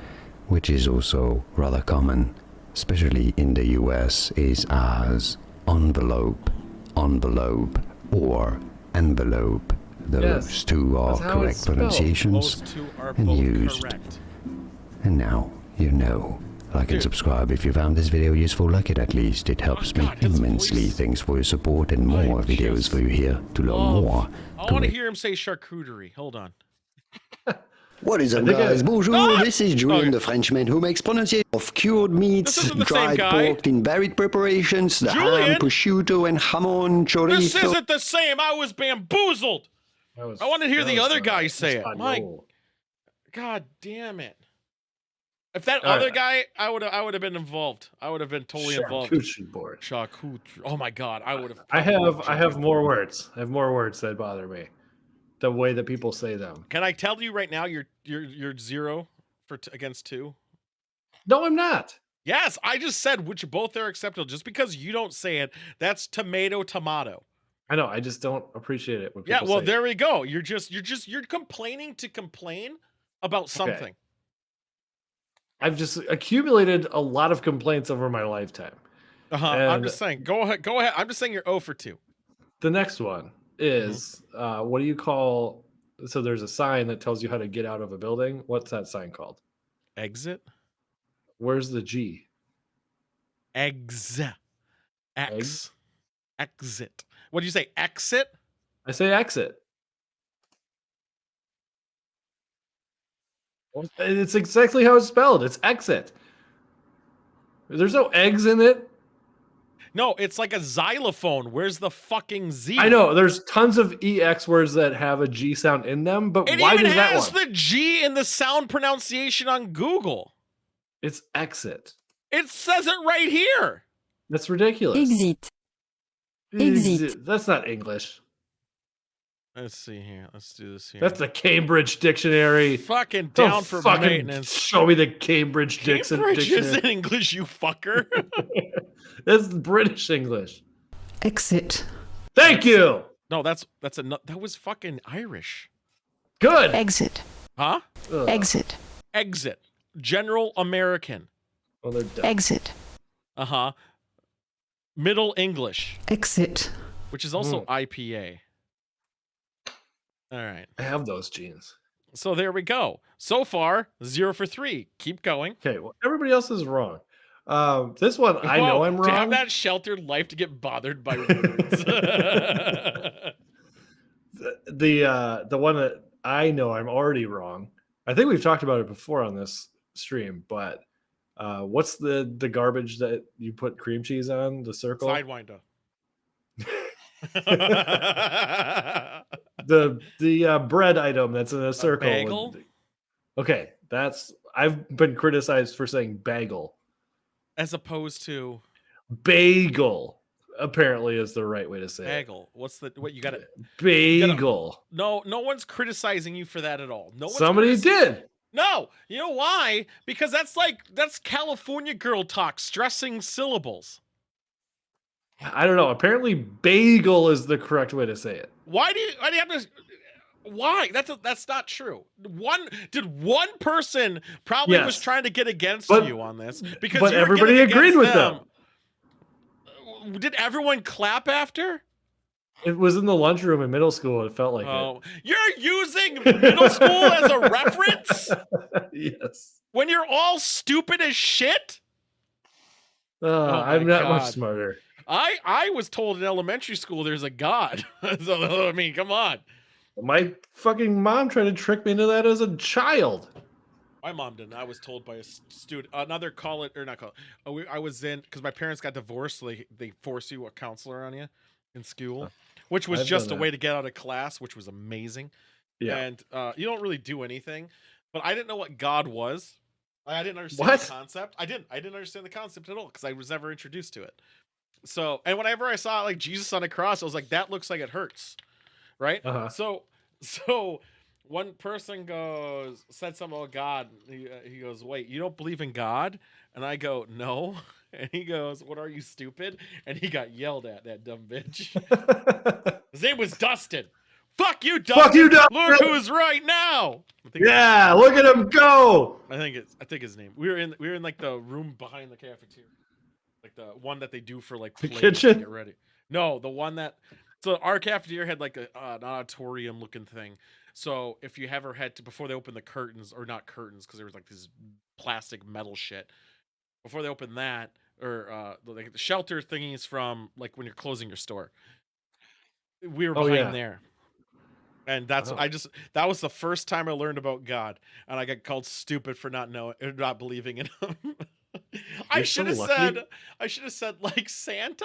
which is also rather common, especially in the US, is as envelope, or envelope. Those two are correct pronunciations and used. Correct. And now you know. Like and subscribe if you found this video useful. Like it at least. It helps me immensely. Thanks for your support and more videos for you here to learn more. I want to hear him say charcuterie. Hold on. What is up, guys? Bonjour, this is Julian, the Frenchman, who makes pronunciation of cured meats, dried pork in varied preparations, the ham, prosciutto, and jamon, chorizo. This isn't the same. I was bamboozled. I want to hear the other guy say it. My God damn it. If that other guy, I would have been involved. I would have been totally involved. Charcuterie board. Charcuterie. Oh my God, I would have. I have more words. I have more words that bother me. The way that people say them. Can I tell you right now? You're 0 for against 2. No, I'm not. Yes, I just said which both are acceptable. Just because you don't say it, that's tomato. I know. I just don't appreciate it when people Yeah, well, say there we go. You're complaining to complain about something. Okay. I've just accumulated a lot of complaints over my lifetime. I'm just saying. Go ahead. I'm just saying you're 0 for 2. The next one is what do you call? So there's a sign that tells you how to get out of a building. What's that sign called? Exit. Where's the G? Exit. Exit. What do you say? Exit? I say exit. It's exactly how it's spelled. It's exit. There's no eggs in it. No, it's like a xylophone. Where's the fucking Z? I know. There's tons of EX words that have a G sound in them, but why does that one? It even has the G in the sound pronunciation on Google. It's exit. It says it right here. That's ridiculous. Exit. That's not English. Let's see here. Let's do this here. That's the Cambridge Dictionary. Fucking down for maintenance. Show me the Cambridge Dictionary. Cambridge isn't English, you fucker. That's British English. Exit. Thank you. No, that was fucking Irish. Good. Exit. Huh? Exit. Exit. General American. Well, they're dumb. Exit. Middle English. Exit. Which is also IPA. All right. I have those genes. So there we go. So far, 0 for 3. Keep going. Okay. Well, everybody else is wrong. This one, I know I'm wrong. To have that sheltered life to get bothered by words. the one that I know I'm already wrong. I think we've talked about it before on this stream, but what's the garbage that you put cream cheese on? The circle? Sidewinder. the bread item that's in a circle. Bagel? Okay, I've been criticized for saying bagel. As opposed to bagel, apparently is the right way to say bagel. What you got it? Bagel. No one's criticizing you for that at all. Somebody did. No, you know why? Because that's California girl talk, stressing syllables. I don't know. Apparently, bagel is the correct way to say it. Why do you have to? Why? That's not true. One person probably was trying to get against you on this because everybody agreed with them. Did everyone clap after? It was in the lunchroom in middle school. It felt like it. You're using middle school as a reference? Yes. When you're all stupid as shit? I'm not much smarter. I was told in elementary school there's a God. So, I mean, come on. My fucking mom tried to trick me into that as a child. My mom didn't. I was told by a student, another college or not college. I was in because my parents got divorced, so they force you a counselor on you in school, which was I've just done a that. way to get out of class, which was amazing. Yeah. And you don't really do anything, but I didn't know what God was. I didn't understand What? the concept. I didn't understand the concept at all because I was never introduced to it. So, and whenever I saw like Jesus on a cross, I was like, that looks like it hurts, right? Uh-huh. So one person said something about God. He goes, wait, you don't believe in God? And I go, no. And he goes, what are you, stupid? And he got yelled at, that dumb bitch. His name was Dustin. Fuck you, Dustin. Fuck you, Dustin. Look who's right now. Yeah, look at him go. I think his name. We were in like the room behind the cafeteria. Like the one that they do for like The plays kitchen? to get ready. No, the one that. So our cafeteria had like an auditorium looking thing. So if you ever had to, before they opened the curtains, or not curtains, because there was like this plastic metal shit. Before they opened that, or like the shelter thingies from like when you're closing your store. We were behind there. And that's that was the first time I learned about God, and I got called stupid for not believing in him. I should have said like Santa.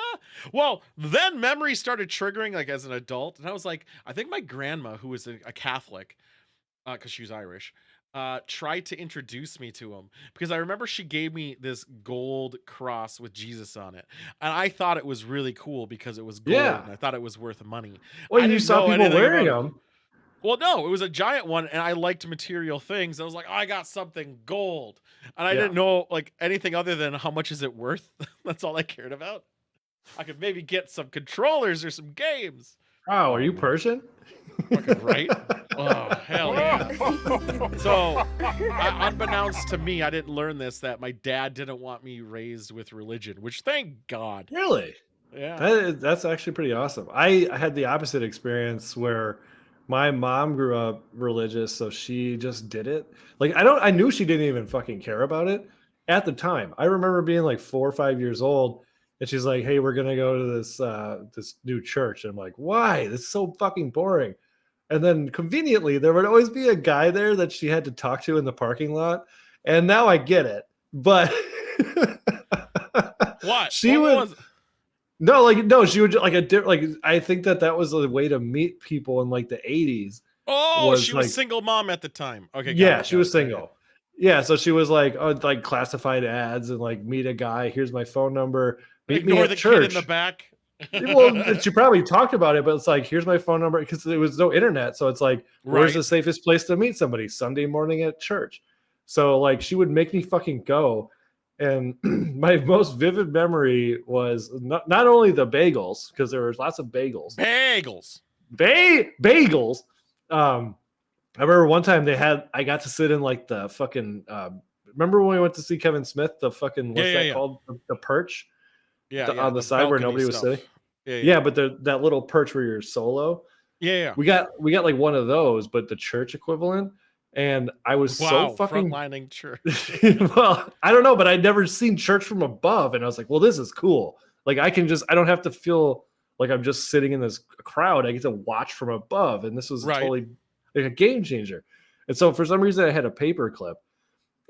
Well, then memory started triggering like as an adult, and I was like, I think my grandma, who was a Catholic, because she was Irish, tried to introduce me to him because I remember she gave me this gold cross with Jesus on it, and I thought it was really cool because it was gold, and I thought it was worth money. Well, you saw people wearing them. Well, no, it was a giant one, and I liked material things. I was like, oh, I got something gold, and I didn't know like anything other than how much is it worth. That's all I cared about. I could maybe get some controllers or some games. Oh, are you Persian? Fucking right. Oh, hell yeah. So, unbeknownst to me, I didn't learn this, that my dad didn't want me raised with religion, which thank God. Really? Yeah. That's actually pretty awesome. I had the opposite experience where my mom grew up religious, so she just did it. Like I knew she didn't even fucking care about it at the time. I remember being like 4 or 5 years old, and she's like, "Hey, we're gonna go to this new church." And I'm like, "Why? This is so fucking boring." And then conveniently, there would always be a guy there that she had to talk to in the parking lot. And now I get it, but what she would. No, she would like I think that was a way to meet people in like the 80s. Oh, she was single mom at the time. Okay, yeah, she was single. Yeah, so she was like like classified ads and like meet a guy. Here's my phone number. Meet me at church. Kid in the back. Well, she probably talked about it, but it's like, here's my phone number, because there was no internet. So it's like, where's the safest place to meet somebody? Sunday morning at church. So like, she would make me fucking go. And my most vivid memory was not only the bagels, because there was lots of bagels. Bagels. I remember one time I got to sit in like the fucking, remember when we went to see Kevin Smith, the fucking, what's that called? The perch? On the side where nobody was sitting. Yeah, but that little perch where you're solo. Yeah. We got like one of those, but the church equivalent. And I was so fucking frontlining church. Well, I don't know, but I'd never seen church from above, and I was like, well, this is cool. Like I don't have to feel like I'm just sitting in this crowd. I get to watch from above, and this was totally like a game changer. And so for some reason, I had a paper clip.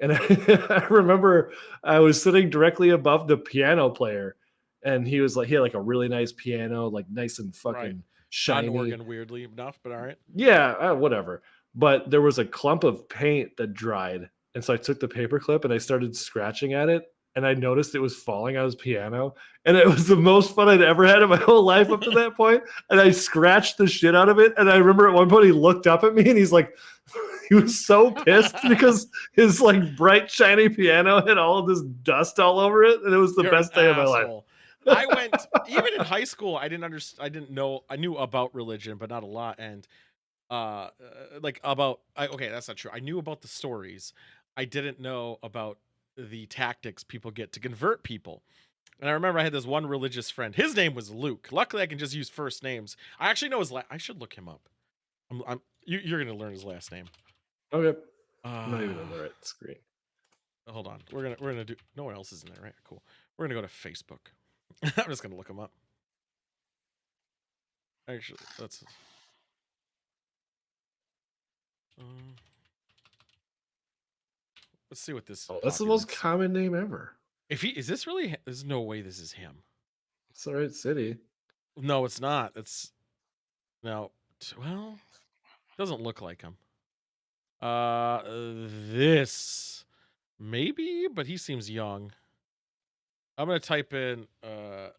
And I remember I was sitting directly above the piano player, and he had like a really nice piano, like nice and fucking shiny. Not an organ, weirdly enough, but all right. Yeah, whatever. But there was a clump of paint that dried, and so I took the paper clip and I started scratching at it, and I noticed it was falling on his piano, and it was the most fun I'd ever had in my whole life up to that point. And I scratched the shit out of it, and I remember at one point he looked up at me and he's like, he was so pissed because his like bright shiny piano had all of this dust all over it, and it was the best day of my life. I went even in high school. I didn't know. I knew about religion, but not a lot. And okay, that's not true. I knew about the stories. I didn't know about the tactics people get to convert people. And I remember I had this one religious friend. His name was Luke. Luckily, I can just use first names. I actually know his I should look him up. You're gonna learn his last name. Okay. I'm not even on the right screen. Hold on. We're gonna do. No one else is in there, right? Cool. We're gonna go to Facebook. I'm just gonna look him up. Actually, Let's see what this. Oh, that's the most populates. common name ever. If he is this really? There's no way this is him. It's the right city. No, it's not. It's no. Well, doesn't look like him. This maybe, but he seems young. I'm gonna type in the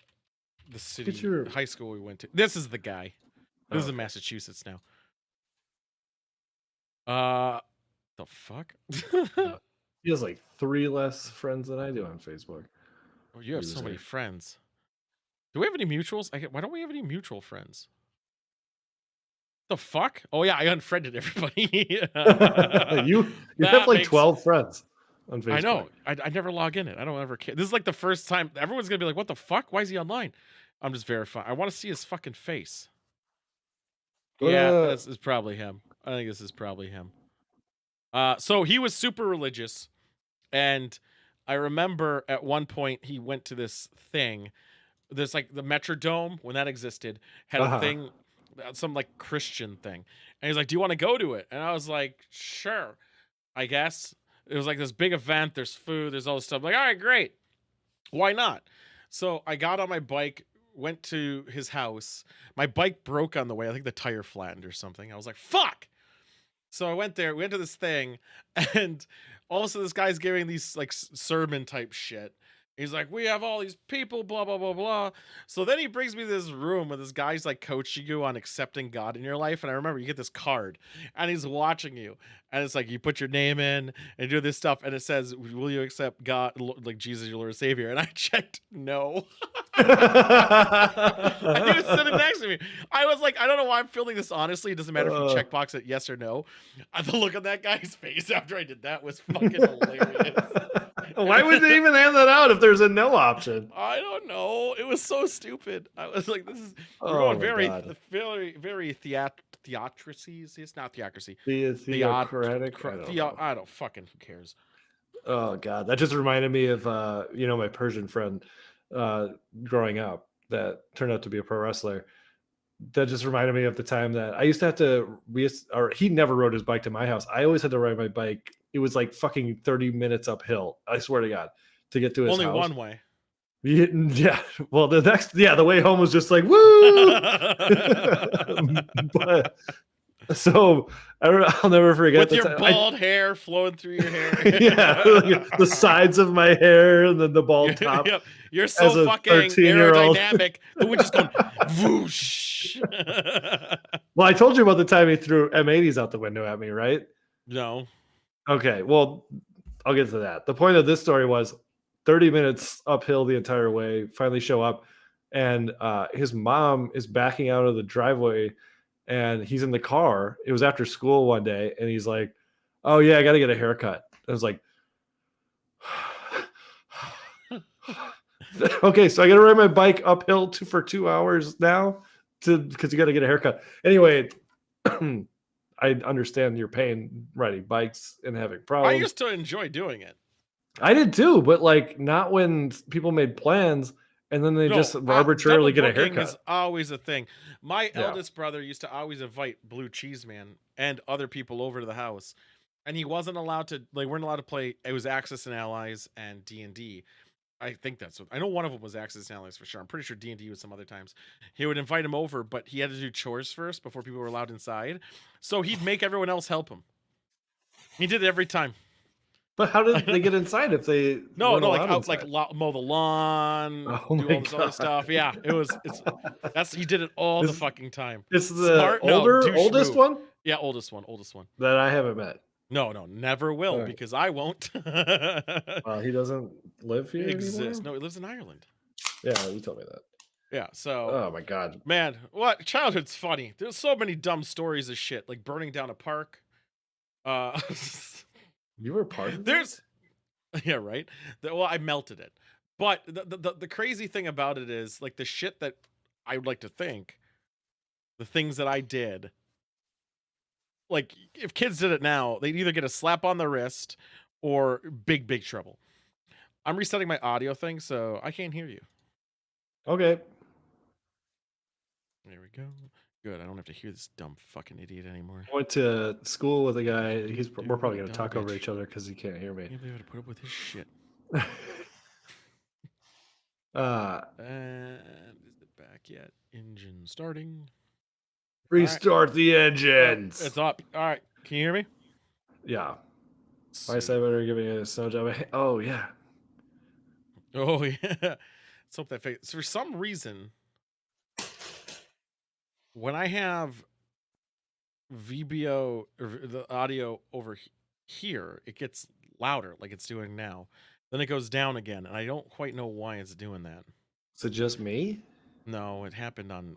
city high school we went to. This is the guy. This is in Massachusetts now. The fuck? He has like 3 less friends than I do on Facebook. Oh, you have so many friends. Do we have any mutuals? Why don't we have any mutual friends? The fuck? Oh yeah, I unfriended everybody. you have like 12 friends on Facebook. I know. I never log in it. I don't ever care. This is like the first time everyone's gonna be like, "What the fuck? Why is he online?" I'm just verifying. I want to see his fucking face. Yeah, this is probably him. I think this is probably him. So he was super religious, and I remember at one point he went to this thing. There's like the Metrodome when that existed had a thing, some like Christian thing, and he's like, "Do you want to go to it?" And I was like, "Sure, I guess." It was like this big event. There's food. There's all this stuff. I'm like, all right, great. Why not? So I got on my bike, went to his house. My bike broke on the way. I think the tire flattened or something. I was like, fuck. So I went there. We went to this thing, and also this guy's giving these like sermon type shit. He's like, we have all these people, blah, blah, blah, blah. So then he brings me to this room where this guy's like coaching you on accepting God in your life. And I remember you get this card and he's watching you. And it's like, you put your name in and do this stuff. And it says, will you accept God, like Jesus, your Lord and Savior? And I checked no. And he was sitting next to me. I was like, I don't know why I'm feeling this honestly. It doesn't matter if you checkbox it yes or no. The look on that guy's face after I did that was fucking hilarious. Why would they even hand that out if there's a no option? I don't know. It was so stupid. I was like, this is we're going very theocracies. It's not theocracy. Theocratic. I don't fucking who cares. Oh god, that just reminded me of my Persian friend growing up that turned out to be a pro wrestler. That just reminded me of the time that I used to have to he never rode his bike to my house. I always had to ride my bike. It was like fucking 30 minutes uphill. I swear to God, to get to his house. Only one way. Yeah. Well, the way home was just like, woo! But so I'll never forget. With your bald hair flowing through your hair. Yeah. The sides of my hair and then the bald top. Yep. You're so fucking aerodynamic that we're just going whoosh. Well, I told you about the time he threw M80s out the window at me, right? No. Okay, well, I'll get to that. The point of this story was 30 minutes uphill the entire way, finally show up, and his mom is backing out of the driveway, and he's in the car. It was after school one day, and he's like, oh, yeah, I got to get a haircut. I was like, okay, so I got to ride my bike uphill for 2 hours now because you got to get a haircut. Anyway, I understand your pain riding bikes and having problems. I used to enjoy doing it. I did too, but like not when people made plans and then they just arbitrarily get a haircut. Is always a thing. My eldest brother used to always invite Blue Cheese Man and other people over to the house, and he wasn't allowed to. Like, weren't allowed to play. It was Axis and Allies and D&D. I think that's what I know. One of them was Axis and Allies for sure. I'm pretty sure D&D was some other times. He would invite him over, but he had to do chores first before people were allowed inside. So he'd make everyone else help him. He did it every time. But how did they get inside if they no like mow the lawn, do all this other stuff? Yeah, he did it all the fucking time. It's the oldest one. Yeah, oldest one that I haven't met. No, never will because I won't. He doesn't live here. Exists. No, he lives in Ireland. Yeah, you told me that. Yeah, so. Oh my god, man, what childhood's funny. There's so many dumb stories of shit like burning down a park. You were part of this? Yeah, right. Well, I melted it, but the crazy thing about it is like the shit that I would like to think, the things that I did. Like, if kids did it now, they'd either get a slap on the wrist or big trouble. I'm resetting my audio thing, so I can't hear you. Okay. There we go. Good. I don't have to hear this dumb fucking idiot anymore. I went to school with a guy. We're probably going to dumb talk over bitch. each other because he can't hear me. I can't believe I had to put up with his shit. Is it back yet? Engine starting. Restart the engines. It's up. All right. Can you hear me? Yeah. Sweet. Why is better giving you a snow job? Oh, yeah. Oh, yeah. Let's hope that fixes. For some reason, when I have VBO or the audio over here, it gets louder like it's doing now. Then it goes down again, and I don't quite know why it's doing that. Is it just me? No, it happened on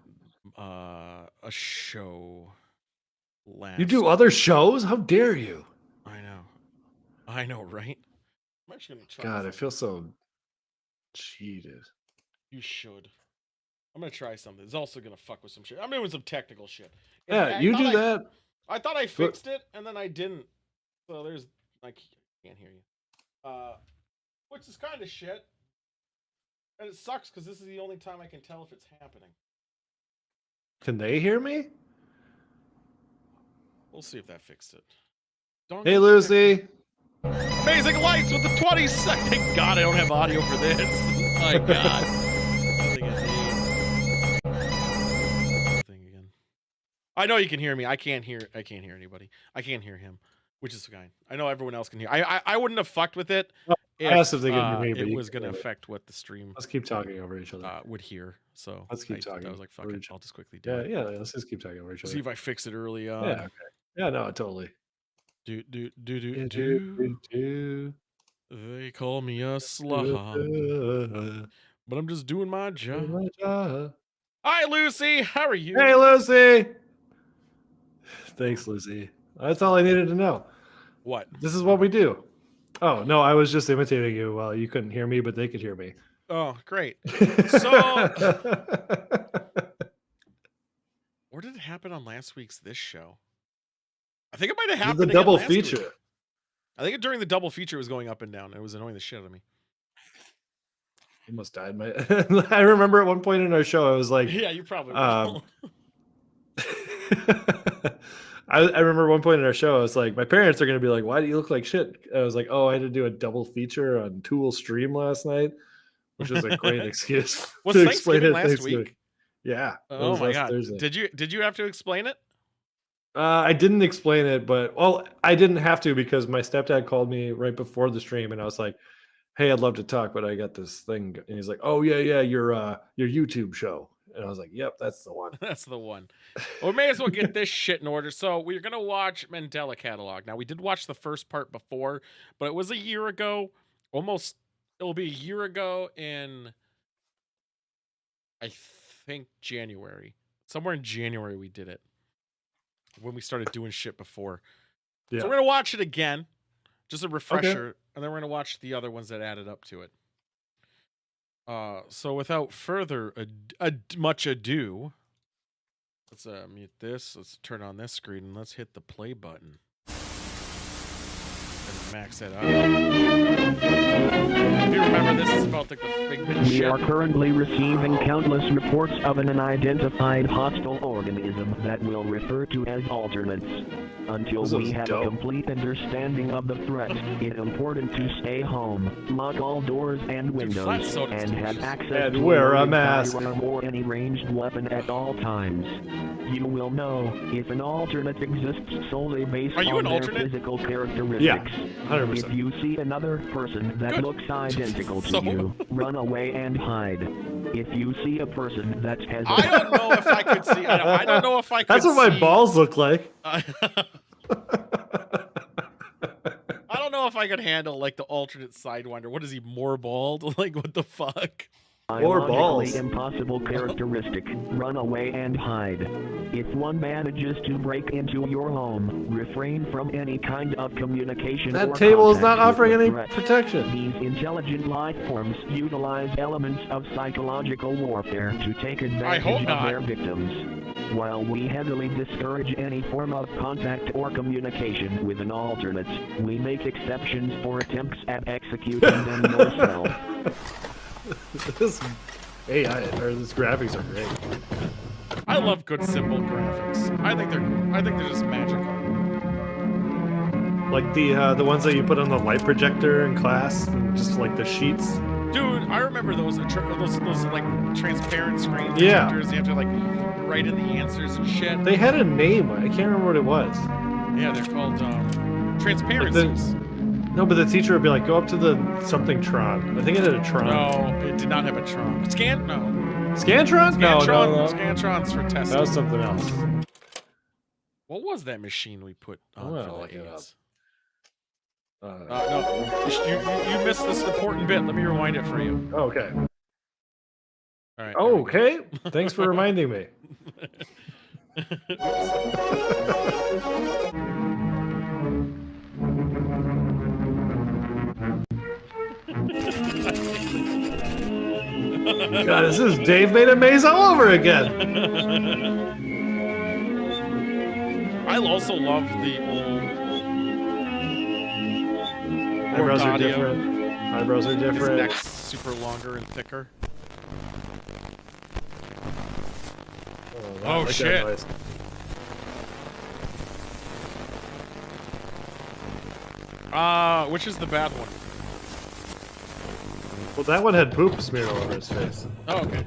a show last. You do other shows? How dare you? I know, right? I'm actually gonna try. God, I feel so cheated. You should. I'm gonna try something. It's also gonna fuck with some shit. I'm doing some technical shit. Yeah, you do that. I thought I fixed it, and then I didn't. So there's, I can't hear you. Which is kind of shit. And it sucks because this is the only time I can tell if it's happening. Can they hear me? We'll see if that fixed it. Hey, Lucy. Amazing lights with the 20 seconds. Thank God I don't have audio for this. My God. Thing again. I know you can hear me. I can't hear anybody. I can't hear him, which is fine. I know everyone else can hear. I wouldn't have fucked with it. I asked if they could hear me, but it was going to affect what the stream. Let's keep talking over each other. Would hear. So let's keep talking. I was like, fuck it. I'll just quickly do it. Yeah. Let's just keep talking over each other. See if I fix it early on. Yeah. Okay. Yeah. No. Totally. Do. Do. They call me a slob, but I'm just doing my job. Hi, Lucy. How are you? Hey, Lucy. Thanks, Lucy. That's all I needed to know. What? This is what we do. Oh, no, I was just imitating you. Well, you couldn't hear me, but they could hear me. Oh, great. So, where did it happen on last week's This Show? I think it might have happened the double last feature. week. I think during the double feature it was going up and down. It was annoying the shit out of me. Almost died. I remember at one point in our show, I was like, yeah, you probably will. I remember one point in our show, I was like, my parents are going to be like, why do you look like shit? I was like, oh, I had to do a double feature on Tool Stream last night, which is a great excuse Was to Thanksgiving explain it last week? Yeah. Oh my God. Thursday. Did you have to explain it? I didn't explain it, but I didn't have to because my stepdad called me right before the stream and I was like, hey, I'd love to talk, but I got this thing. And he's like, oh yeah, your YouTube show. And I was like, yep, that's the one. That's the one. Well, we may as well get this shit in order. So we're going to watch Mandela Catalog. Now, we did watch the first part before, but it was a year ago. It'll be a year ago in, I think, January. Somewhere in January we did it. When we started doing shit before. Yeah. So we're going to watch it again. Just a refresher. Okay. And then we're going to watch the other ones that added up to it. So without further much ado, let's mute this. Let's turn on this screen and let's hit the play button. And max that out. If you remember, this is about the Figment ship. We are currently receiving countless reports of an unidentified hostile organism that we'll refer to as alternates. Until we have a complete understanding of the threat, it's important to stay home, lock all doors and windows, and have access to wear a mask or any ranged weapon at all times. You will know if an alternate exists solely based on their physical characteristics. Yeah, 100%. If you see another person that looks identical to you, run away and hide. If you see a person that has I don't know if I could see. I don't know if I could That's what my balls look like. I don't know if I could handle like the alternate Sidewinder. What is he, more bald? Like what the fuck? Or balls. Impossible characteristic. Run away and hide. If one manages to break into your home, refrain from any kind of communication. That table is not offering any protection. These intelligent life forms utilize elements of psychological warfare to take advantage of their victims. While we heavily discourage any form of contact or communication with an alternate, we make exceptions for attempts at executing them yourself. This AI or this graphics are great. I love good symbol graphics. I think they're just magical. Like the ones that you put on the light projector in class, just like the sheets. Dude, I remember those like transparent screen Yeah. projectors. You have to like write in the answers and shit. They had a name. I can't remember what it was. Yeah, they're called transparencies. No, but the teacher would be like, go up to the something Tron. I think it had a Tron. No, it did not have a Tron. Scantron? No. Scantron's for testing. That was something else. What was that machine we put on Well, for look the it up. aids? No, you missed this important bit. Let me rewind it for you. Okay. All right. Okay. Thanks for reminding me. God, this is Dave Made a Maze all over again. I also love the old Eyebrows are audio. different. Eyebrows are His different. neck's super longer and thicker. I Oh, like that shit. noise. Which is the bad one? Well, that one had poop smeared all over his face. Oh, okay.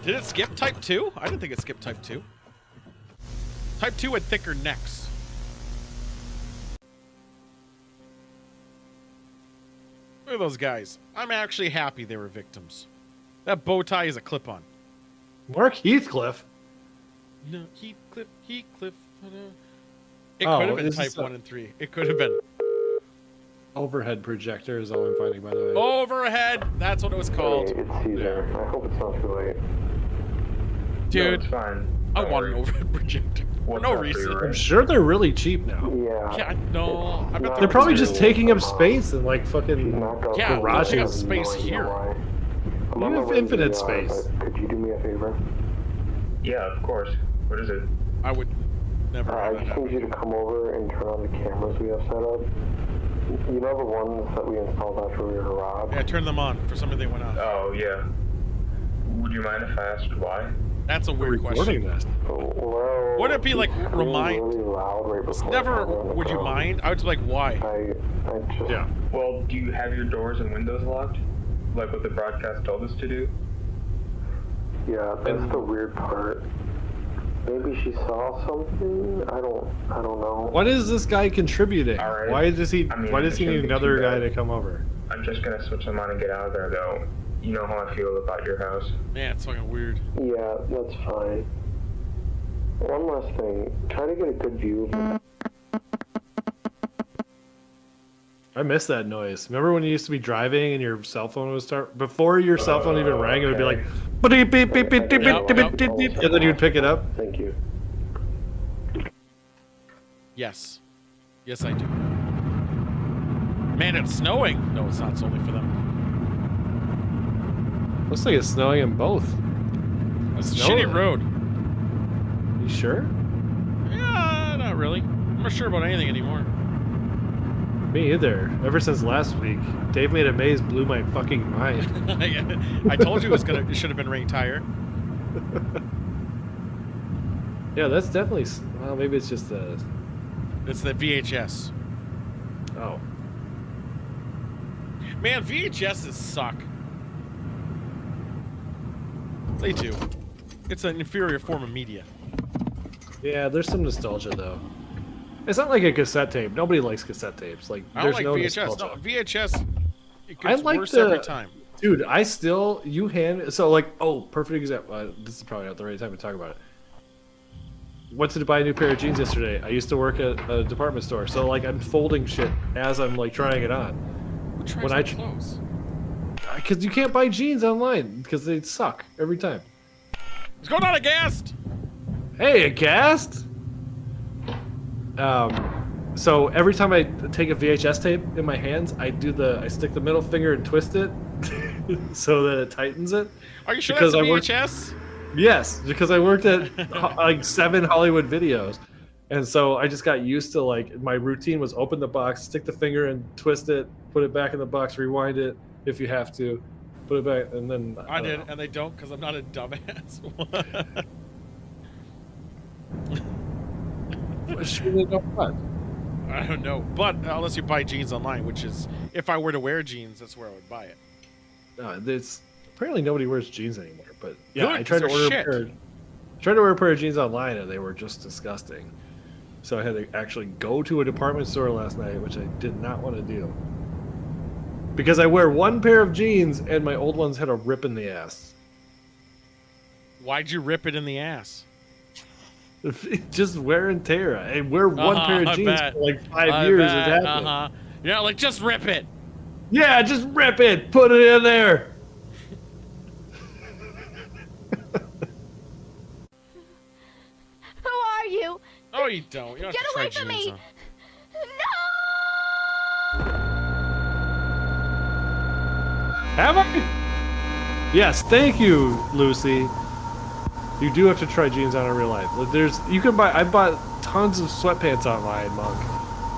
Did it skip Type 2? I didn't think it skipped Type 2. Type 2 had thicker necks. Look at those guys. I'm actually happy they were victims. That bow tie is a clip-on. Mark Heathcliff. No, Heathcliff. It Oh, could have been this Type is 1 and 3. It could have been. Overhead projector is all I'm finding, by the way. Overhead! That's what it was called. Hey, it's Caesar. I hope it's not too late. Dude, No, it's fine. I Don't want an worry. overhead projector. For What's no up for you, reason. Ray? I'm sure they're really cheap now. Yeah. Yeah, no. I bet They're probably just taking up space in like She's fucking. knocked out Yeah, the we're taking up garages. space No idea here. why. I'm You on my have way to infinite the ER, space. but could you do me a favor? Yeah, of course. What is it? I would never I have that just need you happen. to come over and turn on the cameras we have set up. You know the ones that we installed after we were robbed? Yeah, turn them on. For some reason they went on. Oh, yeah. Would you mind if I asked why? That's a weird Recording question. this. Well, Wouldn't it be like it's remind? really loud right It's before never I got on the would you phone. mind? I would be like, why? I just... Yeah. Well, do you have your doors and windows locked? Like what the broadcast told us to do? Yeah, that's the weird part. Maybe she saw something. I don't know. What is this guy contributing? All right. Why does he? I mean, why does it he need shouldn't be another too guy bad. to come over? I'm just gonna switch them on and get out of there, though. You know how I feel about your house. Man, it's fucking weird. Yeah, that's fine. One last thing. Try to get a good view of I miss that noise. Remember when you used to be driving and your cell phone would start before your cell phone even rang? It would be like, beep, beep, beep, beep, beep, beep, beep, beep, beep, and then you'd pick it up. Thank you. Yes. Yes, I do. Man, it's snowing. No, it's not. It's only for them. Looks like it's snowing in both. It's a Snowing. shitty road. You sure? Yeah, not really. I'm not sure about anything anymore. Me either. Ever since last week, Dave Made a Maze blew my fucking mind. I told you it should have been rain tire. Yeah, that's definitely. Well, maybe it's just the. It's the VHS. Oh. Man, VHSs suck. They do. It's an inferior form of media. Yeah, there's some nostalgia though. It's not like a cassette tape. Nobody likes cassette tapes. Like, I don't there's like no VHS. nostalgia. No, VHS. It I gets like worse the- every time. Dude, I still so like perfect example. This is probably not the right time to talk about it. Went to buy a new pair of jeans yesterday. I used to work at a department store, so like I'm folding shit as I'm like trying it on. Who tries when on I clothes? Because you can't buy jeans online because they suck every time. What's going on, Aghast? Hey, a cast. So every time I take a VHS tape in my hands, I stick the middle finger and twist it so that it tightens it. Are you sure Because that's a I worked- VHS? Yes, because I worked at like 7 Hollywood videos. And so I just got used to like my routine was open the box, stick the finger and twist it, put it back in the box, rewind it if you have to, put it back, and then I don't did, know. and they don't because I'm not a dumbass. Shoot it up front. I don't know, but unless you buy jeans online, which is if I were to wear jeans, that's where I would buy it. It's apparently nobody wears jeans anymore. But yeah, Good, I tried to 'cause they're order. shit. Tried to order a pair of jeans online, and they were just disgusting. So I had to actually go to a department store last night, which I did not want to do. Because I wear one pair of jeans, and my old ones had a rip in the ass. Why'd you rip it in the ass? Just wear and tear. I wear one pair of I jeans bet. for like 5 I years. bet. It's happening. You're not like, just rip it. Yeah, just rip it. Put it in there. Who are you? Oh, you don't. You don't Get have to away try from jeans me! on. Have I? Yes, thank you, Lucy. You do have to try jeans on in real life. You can buy. I bought tons of sweatpants online, Monk,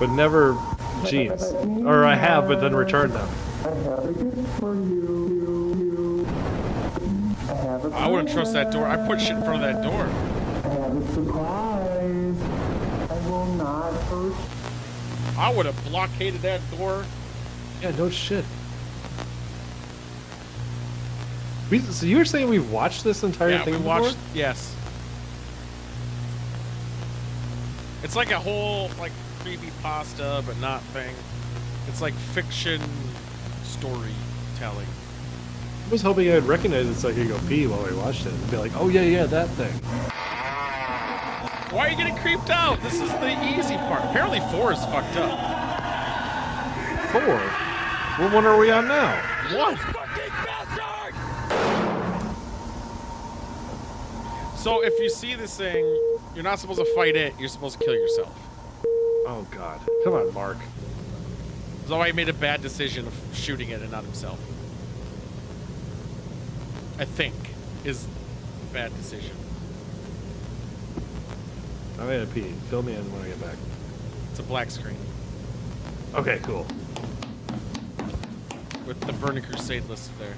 but never jeans. Or I have, but then returned them. I wouldn't trust that door. I put shit in front of that door. I would have blockaded that door. Yeah, no shit. So you were saying we've watched this entire Yeah, thing we before? watched. Yes. It's like a whole like creepypasta, but not thing. It's like fiction storytelling. I was hoping I'd recognize it so I could go pee while we watched it and be like, oh yeah, that thing. Why are you getting creeped out? This is the easy part. Apparently 4 is fucked up. 4? What one are we on now? What? So if you see this thing, you're not supposed to fight it. You're supposed to kill yourself. Oh god. Come on, Mark. So he made a bad decision of shooting it and not himself. I think is a bad decision. I'm gonna pee. Fill me in when I get back. It's a black screen Okay, cool. with the Burning Crusade listed there.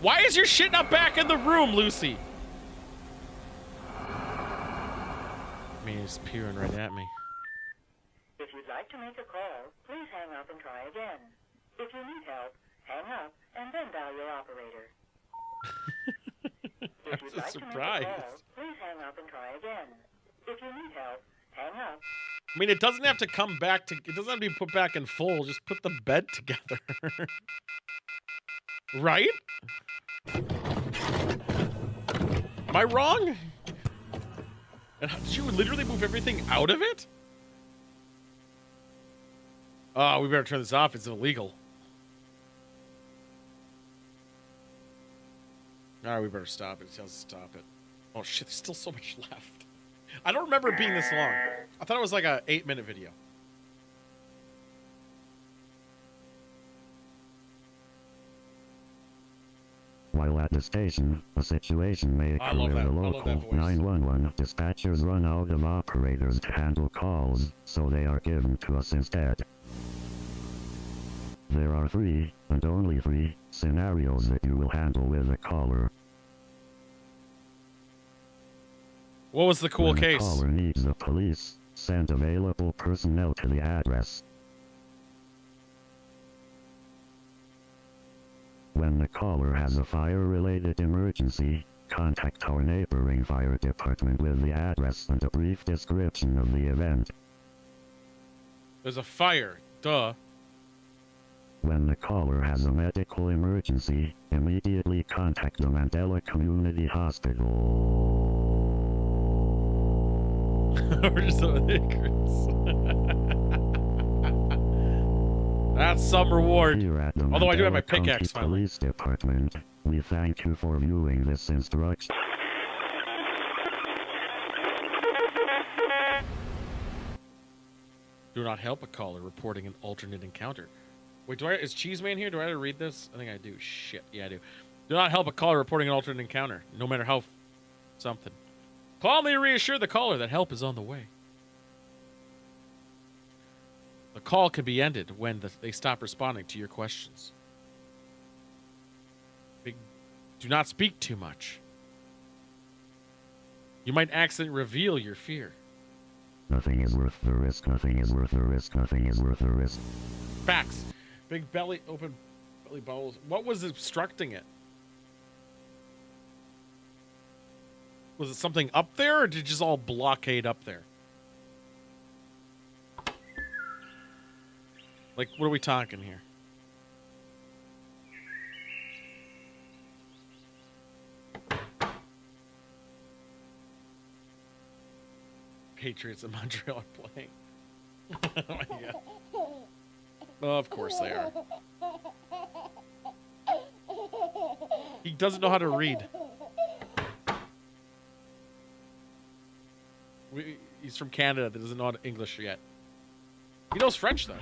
Why is your shit not back in the room, Lucy? I mean, he's peering right at me. If you'd like to make a call, please hang up and try again. If you need help, hang up and then dial your operator. If you'd I'm like to make a surprised. call, please hang up and try again. If you need help, hang up. I mean, it doesn't have to come back to. It doesn't have to be put back in full. Just put the bed together, right? Am I wrong? And did you literally move everything out of it? Oh, we better turn this off. It's illegal. All right, we better stop it. It tells us to stop it. Oh shit, there's still so much left. I don't remember it being this long. I thought it was like a 8-minute video. While at the station, a situation may I occur love where that. the I love local that voice. 911 dispatchers run out of operators to handle calls, so they are given to us instead. There are 3, and only 3, scenarios that you will handle with a caller. What was the cool When case? the caller needs the police, send available personnel to the address. When the caller has a fire-related emergency, contact our neighboring fire department with the address and a brief description of the event. There's a fire. Duh. When the caller has a medical emergency, immediately contact the Mandela Community Hospital. We're just over there, Chris. That's some reward. Here at the Although I do have my Mandela County pickaxe finally. Police Department, we thank you for viewing this instruction. Do not help a caller reporting an alternate encounter. Wait, is Cheeseman here? Do I have to read this? I think I do. Shit, yeah, I do. Do not help a caller reporting an alternate encounter, no matter how something. Calmly reassure the caller that help is on the way. The call can be ended when they stop responding to your questions. Do not speak too much. You might accidentally reveal your fear. Nothing is worth the risk. Nothing is worth the risk. Nothing is worth the risk. Facts. Big belly, open belly bowels. What was obstructing it? Was it something up there, or did it just all blockade up there? Like, what are we talking here? Patriots in Montreal are playing. Oh my God. Oh, of course they are. He doesn't know how to read. He's from Canada that doesn't know English yet. He knows French though.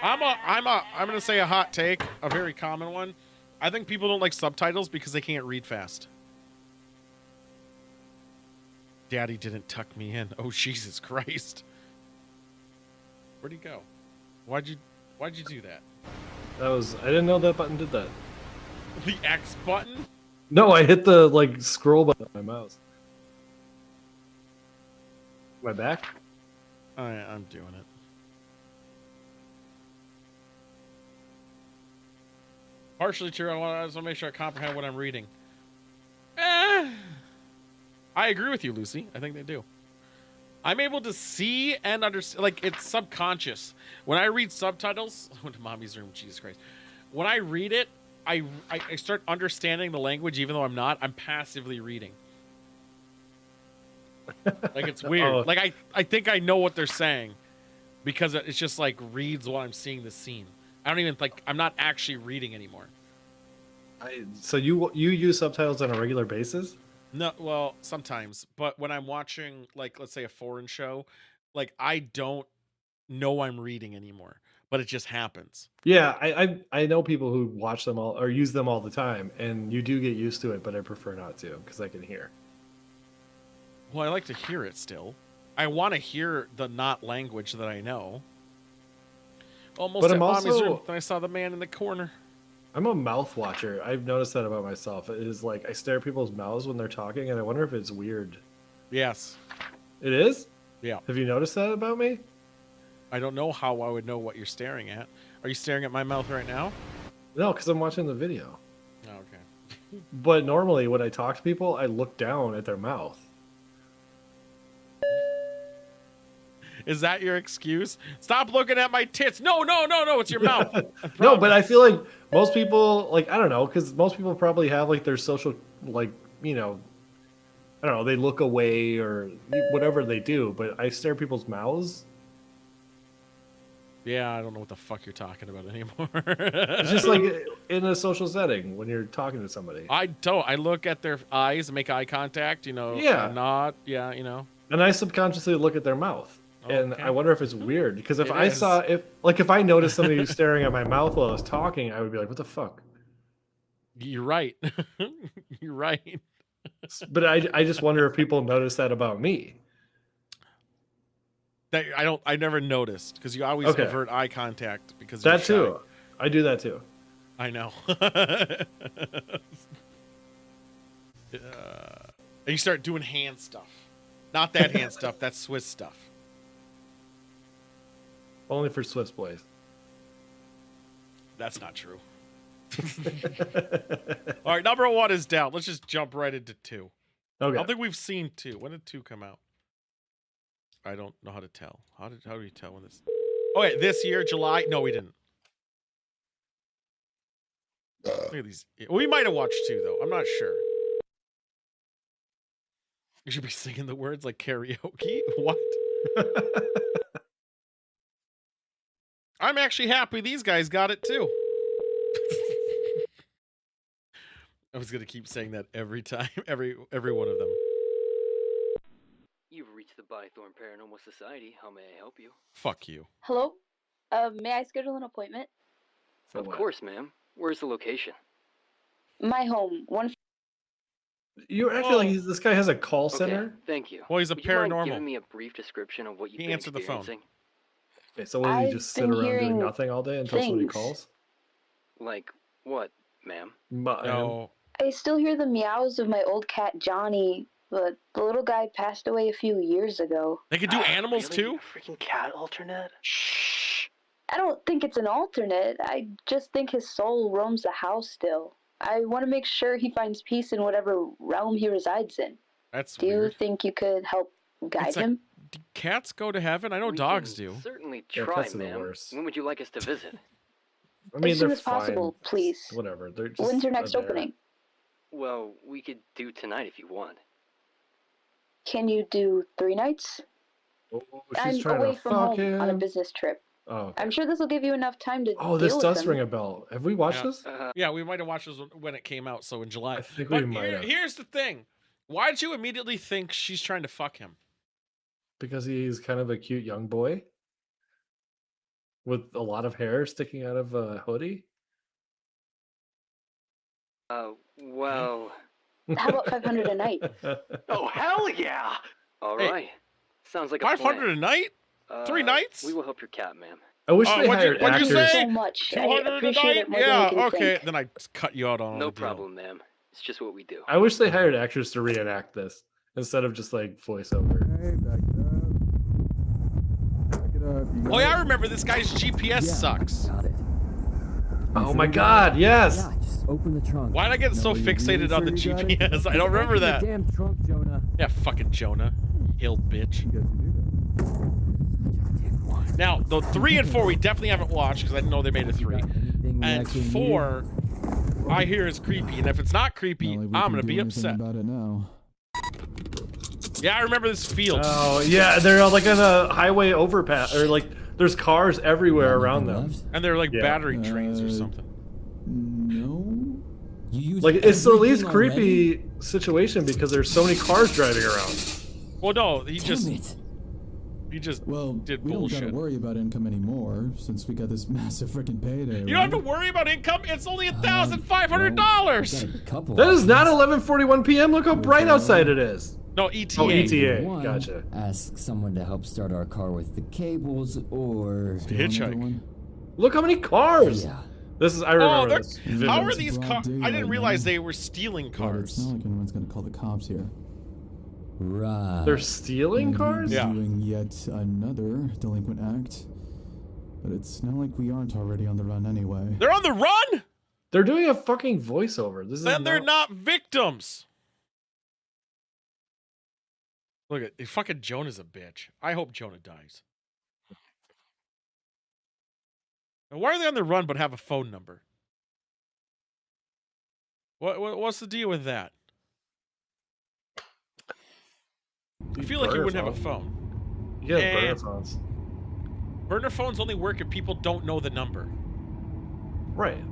I'm gonna say a hot take, a very common one. I think people don't like subtitles because they can't read fast. Daddy didn't tuck me in. Oh, Jesus Christ. Where'd he go? Why'd you do that? I didn't know that button did that. The X button? No, I hit the scroll button on my mouse. Am I back? I'm doing it. Partially true. I just want to make sure I comprehend what I'm reading. I agree with you, Lucy. I think they do. I'm able to see and understand. Like, it's subconscious. When I read subtitles, I went to mommy's room. Jesus Christ. When I read it, I start understanding the language, even though I'm not. I'm passively reading. Like, it's weird. Oh. Like, I think I know what they're saying because it's just like reads while I'm seeing the scene. I don't even I'm not actually reading anymore. So you use subtitles on a regular basis? No, well, sometimes. But when I'm watching, like, let's say a foreign show, like, I don't know I'm reading anymore, but it just happens. Yeah, I know people who watch them all or use them all the time, and you do get used to it, but I prefer not to because I can hear. Well, I like to hear it still. I want to hear the not language that I know. Almost at mommy's room, then I saw the man in the corner. I'm a mouth watcher. I've noticed that about myself. It is like I stare at people's mouths when they're talking, and I wonder if it's weird. Yes. It is? Yeah. Have you noticed that about me? I don't know how I would know what you're staring at. Are you staring at my mouth right now? No, because I'm watching the video. Oh, okay. But normally when I talk to people, I look down at their mouth. Is that your excuse? Stop looking at my tits. No, it's your mouth. No, but I feel like most people, I don't know, because most people probably have their social, I don't know, they look away or whatever they do, but I stare at people's mouths. Yeah, I don't know what the fuck you're talking about anymore. It's just like in a social setting when you're talking to somebody. I don't. I look at their eyes and make eye contact, Yeah. nod, And I subconsciously look at their mouth. And Okay. I wonder if it's weird because if It if I noticed somebody who's staring at my mouth while I was talking, I would be like, "What the fuck?" You're right. You're right. But I just wonder if people notice that about me. That I never noticed because you always Okay. avert eye contact because That you're too. I do that too. shy. I know. And you start doing hand stuff. Not that hand stuff. That's Swiss stuff. Only for Swiss boys. That's not true. All right, number 1 is down. Let's just jump right into 2. I Okay. don't think we've seen 2. When did 2 come out? I don't know how to tell. How do you tell when this? Okay, this year, July. No, we didn't. Look at these. We might have watched 2 though. I'm not sure. You should be singing the words like karaoke. What? I'm actually happy these guys got it too. I was gonna keep saying that every time, every one of them. You've reached the Bythorn Paranormal Society. How may I help you? Fuck you. Hello? May I schedule an appointment? Of course, ma'am. Where's the location? My home. You're acting like this guy has a call Okay, center. thank you. Well, he's a Would you mind paranormal. giving me a brief description of what you've He been answered the phone. experiencing? Okay, so what, do you I've just sit been around doing hearing nothing all day until somebody things. calls? Like what, ma'am? No. I still hear the meows of my old cat Johnny, but the little guy passed away a few years ago. They could do animals Really? too? A freaking cat alternate? Shh. I don't think it's an alternate. I just think his soul roams the house still. I want to make sure he finds peace in whatever realm he resides in. That's Do weird. you think you could help guide It's like, him? do cats go to heaven? I know dogs do. Certainly Yeah, try, cats are the ma'am. worst. When would you like us to visit? I mean, As soon they're as possible, fine. please. Whatever. They're just When's your next there. opening? Well, we could do tonight if you want. Can you do 3 nights? Oh, I'm she's trying away to from fuck home on a him. business trip. Oh, okay. I'm sure this will give you enough time to Oh, this deal does with him. ring a bell. Have we watched this? Yeah, we might have watched this when it came out, so in July. I think But we might have. here's the thing. Why'd you immediately think she's trying to fuck him? Because he's kind of a cute young boy with a lot of hair sticking out of a hoodie. Well... How about 500 a night? Oh, hell yeah! All Hey, right. Sounds like a 500 plan. a night? 3 nights? We will help your cat, ma'am. I wish Oh, they what'd you- hired what'd you actors. say? So much. I 200 a appreciate night? it more Yeah, than you can okay. think. Then I cut you out on No the deal. problem, ma'am. It's just what we do. I wish they hired actors to reenact this instead of just like voiceover. Hey, back it up. Back it up. You Oh got yeah, I it? remember this guy's GPS sucks. Got it. Oh my god, yes! Yeah, just open the trunk. Why did I get so No, you fixated really on the sure you got it? GPS? I don't remember Open that. the damn trunk, Jonah. Yeah, fucking Jonah. Hill bitch. Now, the 3 and 4 we definitely haven't watched because I didn't know they made a 3. Anything we And actually 4, I hear is creepy, and if it's not creepy, Not like we I'm can gonna do be anything upset. about it now. Yeah, I remember this field. Oh yeah, they're like on a highway overpass, or like there's cars everywhere around them. And they're like Yeah. battery trains or something. No. You used Like it's the least everything already? creepy situation because there's so many cars driving around. Well, no, he Damn just it. Well, did we don't bullshit. gotta worry about income anymore since we got this massive freaking payday. You don't have to worry about income. It's only $1,500. Got a couple That is not options. 11:41 p.m. Look how bright outside it is. No, ETA. Oh, ETA. One, Gotcha. ask someone to help start our car with the cables, or Hitchhike. Look how many cars. yeah. This is I Oh, remember they're, this. how vividly. are these Broad cars? I daylight, didn't realize man. they were stealing But it's cars. not like anyone's gonna call the cops here. Right. They're stealing And cars? we'd be Yeah. Doing yet another delinquent act. But it's not like we aren't already on the run anyway. They're on the run. They're doing a fucking voiceover. This is Then they're not victims. Look at fucking Jonah's a bitch. I hope Jonah dies. And why are they on the run but have a phone number? What's the deal with that? I feel like you burner wouldn't have a phone. phone. You get Eh. burner phones. Burner phones only work if people don't know the number. Right.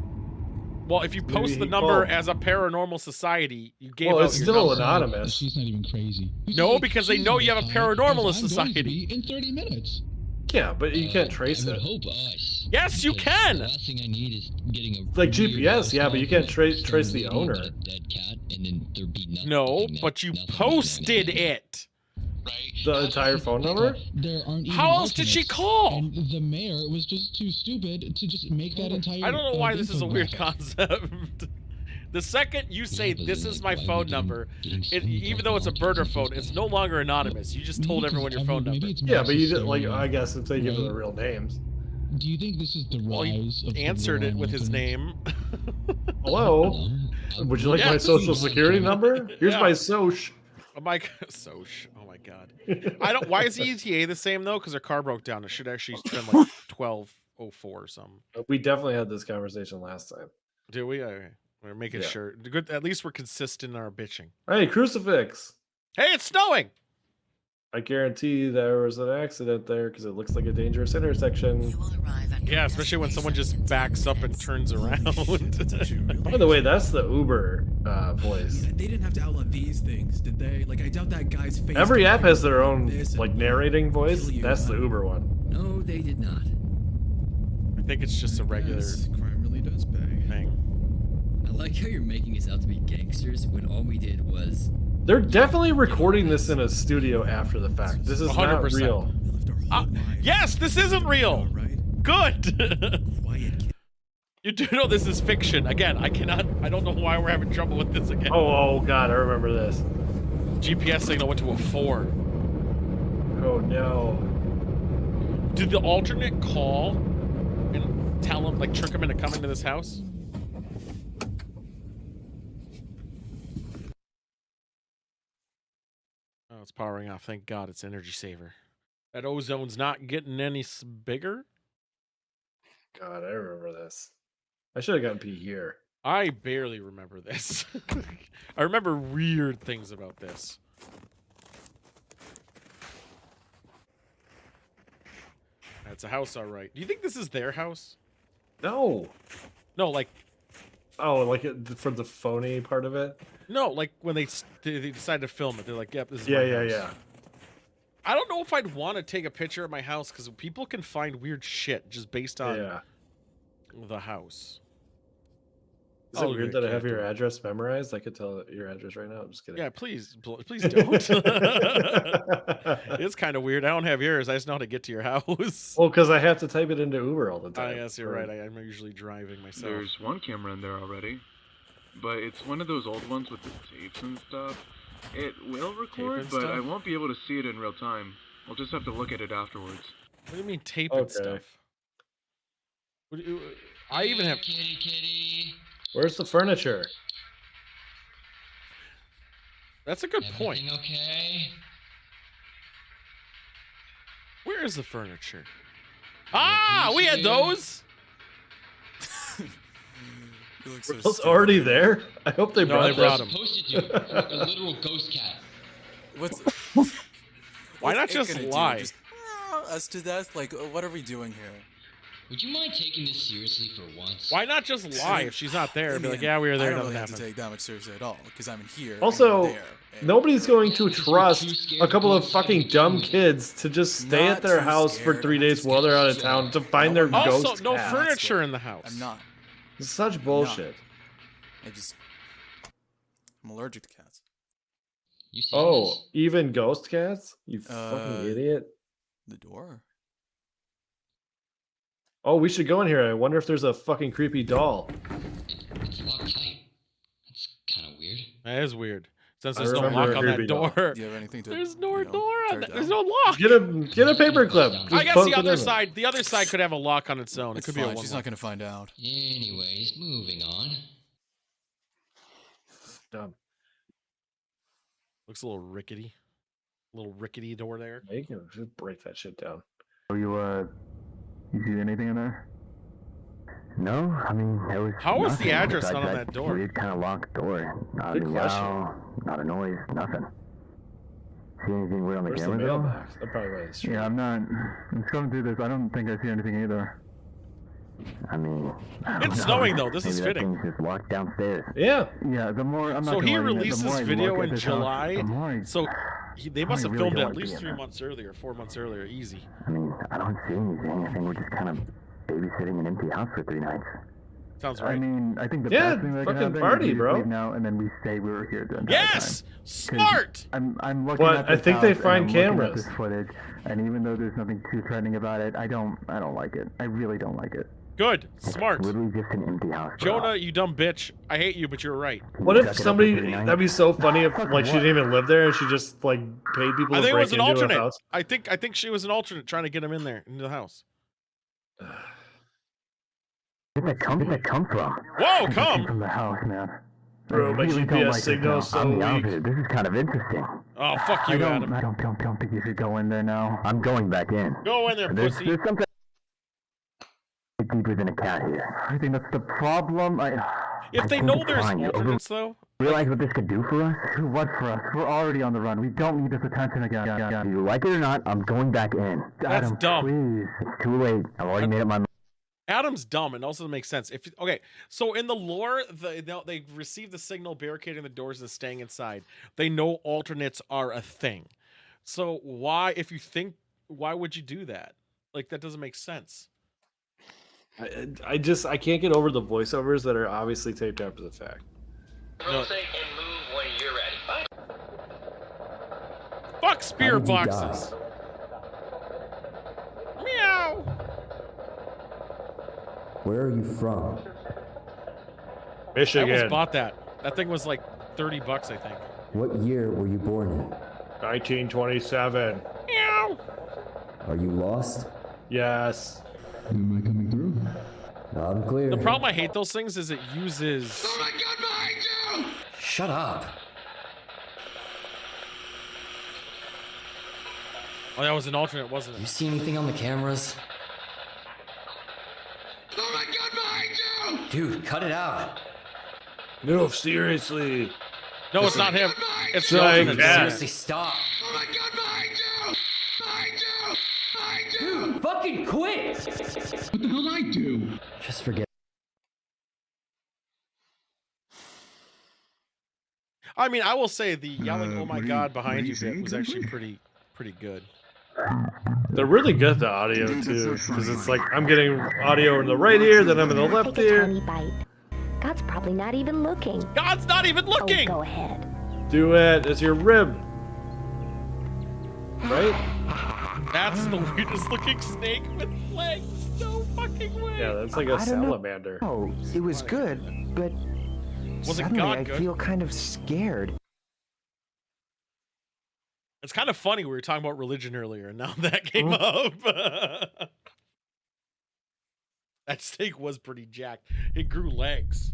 Well, if you Maybe post the he number called. as a paranormal society, you gave Well, out it's your still number. anonymous. She's not even crazy. No, because they know you have a paranormal society. In 30 minutes. Yeah, but you can't trace I would it. hope us. Yes, you because can. The last thing I need is getting a Like weird GPS, yeah, but you can't trace the phone owner. with a dead cat, and then there'd be nothing. No, nothing but you nothing posted nothing. it. Right? The entire phone number? There aren't even How else did she alternates. call? And the mayor was just too stupid to just make that entire. I don't know why this is a infographic. weird concept. The second you say but this then, is like, my why are we phone getting- number, getting phone even calls though it's a from burner alternate phone, first it's no longer anonymous. You just told Maybe everyone your it's- phone maybe number. it's Yeah, but you did like necessary, I guess if they give them the right? real names. Do you think this is the rise Well, he of the answered it war with on his internet? name. Hello? Would you like my Yes. social security number? Here's Yeah. my soc. Oh my oh my god. I don't. Why is the ETA the same though? Because her car broke down. It should actually been like 12:04 or something. We definitely had this conversation last time. Do we? Okay. We're making Yeah. sure. Good. At least we're consistent in our bitching. Hey, crucifix! Hey, it's snowing. I guarantee there was an accident there because it looks like a dangerous intersection. Yeah, especially when someone just backs up and turns around. By the way, that's the Uber voice. They didn't have to outlaw these things, did they? Like, I doubt that guy's face. Every app has their own This and like narrating voice. That's the Uber one. No, they did not. I think it's just a regular Yes, crime really does pay. thing. I like how you're making us out to be gangsters when all we did was... They're definitely recording this in a studio after the fact. This is 100%. Not real. Yes, this isn't real. Good. You do know this is fiction. Again, I don't know why we're having trouble with this again. Oh God, I remember this. GPS signal went to a 4. Oh no. Did the alternate call and tell him, like, trick him into coming to this house? Oh, it's powering off. Thank God it's energy saver. That ozone's not getting any bigger? God, I remember this. I should have gotten P here. I barely remember this. I remember weird things about this. That's a house, all right. Do you think this is their house? No. No, like... Oh, like for the phony part of it? No, like when they decide to film it, they're like, "Yep, this is my house." Yeah. I don't know if I'd want to take a picture of my house because people can find weird shit just based on the house. Is it weird that I have your address memorized? I could tell your address right now. I'm just kidding. Yeah, please don't. It's kind of weird. I don't have yours. I just know how to get to your house. Well, because I have to type it into Uber all the time. I guess you're right. I'm usually driving myself. There's one camera in there already, but it's one of those old ones with the tapes and stuff. It will record, but I won't be able to see it in real time. I'll just have to look at it afterwards. What do you mean tape and stuff? I even have... Kitty. Where's the furniture? That's a good point. Okay. Where is the furniture? Ah, we had those. Were those already there? I hope they brought them. Posted a literal ghost cat. Why not just lie? As to that, like, what are we doing here? Would you mind taking this seriously for once? Why not just lie if she's not there? Be like, yeah, we were there. I don't Nothing really have to happened. take that much seriously at all because I'm in here. Also, and there, nobody's going to trust a couple of fucking dumb kids to just stay at their house for 3 days while they're out of town to find their ghost. Also, no cat. furniture in the house. I'm not. It's such bullshit. I'm allergic to cats. You Oh, even ghost cats? You fucking idiot. The door. Oh, we should go in here. I wonder if there's a fucking creepy doll. It's locked tight. That's kind of weird. That is weird. Since there's no lock on that door. Do you have anything to? There's no door on that. There's no lock. Get a paper clip. I guess the other side could have a lock on its own. It could be a one. She's not gonna find out. Anyways, moving on. Dumb. Looks a little rickety. Little rickety door there. Yeah, you can just break that shit down. You see anything in there? No, I mean, there was. How was the nothing address besides not on that that door? Weird kind of locked door. Not Good a question. yell, not a noise, nothing. See anything weird on the Where's the camera though? mailbox? That probably why it's Yeah, I'm scrolling through this. I don't think I see anything either. I mean, It's snowing though. This is maybe that fitting. thing's just locked downstairs. Yeah. Yeah, the more I'm not. So gonna he lie, released the more this I video look at in this house, July. the more I- So they must have really filmed it don't at like least being 3 there. months earlier, 4 months earlier, easy. I mean, I don't see anything. I think we're just kind of babysitting an empty house for 3 nights. Sounds right. I mean, I think the Yeah, best thing that can fucking happen party, is we bro. leave now and then we say we were here the entire Yes, time. 'Cause smart. I'm looking But at I this think they house and find I'm looking at cameras. this footage, and even though there's nothing too threatening about it, I don't like it. I really don't like it. Good, smart. Literally just an empty house. bro. Jonah, you dumb bitch. I hate you, but you're right. What if Suck it up for somebody? 3 nights. That'd be so funny if like she what? didn't even live there and she just like paid people I to think it break was an into a alternate. house. I think she was an alternate trying to get him in there into the house. Where did that come from? Whoa, It came come! from the house, man. Bro, I my really don't GPS like this signal house. is so I'm the weak. opposite. This is kind of interesting. Oh, fuck you, Adam. I don't think you should go in there now. I'm going back in. Go in there, There's pussy. something deeper than a cat here. I think that's the problem. If they know there's alternates, though. Realize what this could do for us? What for us? We're already on the run. We don't need this attention again. Do you like it or not? I'm going back in. That's Adam, dumb. please. It's too late. I've already made up my mind. Adam's dumb, and also makes sense. Okay, so in the lore, they receive the signal barricading the doors and staying inside. They know alternates are a thing. So why would you do that? Like, that doesn't make sense. I can't get over the voiceovers that are obviously taped after the fact. No. Fuck spirit boxes. Meow. Where are you from? Michigan. I almost bought that. That thing was like $30, I think. What year were you born in? 1927. Meow. Are you lost? Yes. Am I coming through? I'm clear. The problem I hate those things is it uses. Oh my God, behind you! Shut up. Oh, that was an alternate, wasn't it? You see anything on the cameras? Oh my God, behind you! Dude, cut it out. No, seriously. No, it's not him. It's the like alternate. that. Seriously, stop. Oh my God, behind you! Behind you! Behind you! Dude, fucking quit! What the hell did I do? Just forget. I mean, I will say the yelling "Oh my God" behind you bit was actually pretty good. They're really good, the audio too, because it's like I'm getting audio in the right ear, then I'm in the left Take a ear. tiny bite. God's probably not even looking. God's not even looking. Oh, go ahead. Do it. It's your rib. Right? That's the weirdest looking snake with legs. No fucking way. Yeah, that's like a salamander. Oh, it was good, but Was it suddenly God I good? feel kind of scared. It's kind of funny. We were talking about religion earlier, and now that came up. That snake was pretty jacked. It grew legs.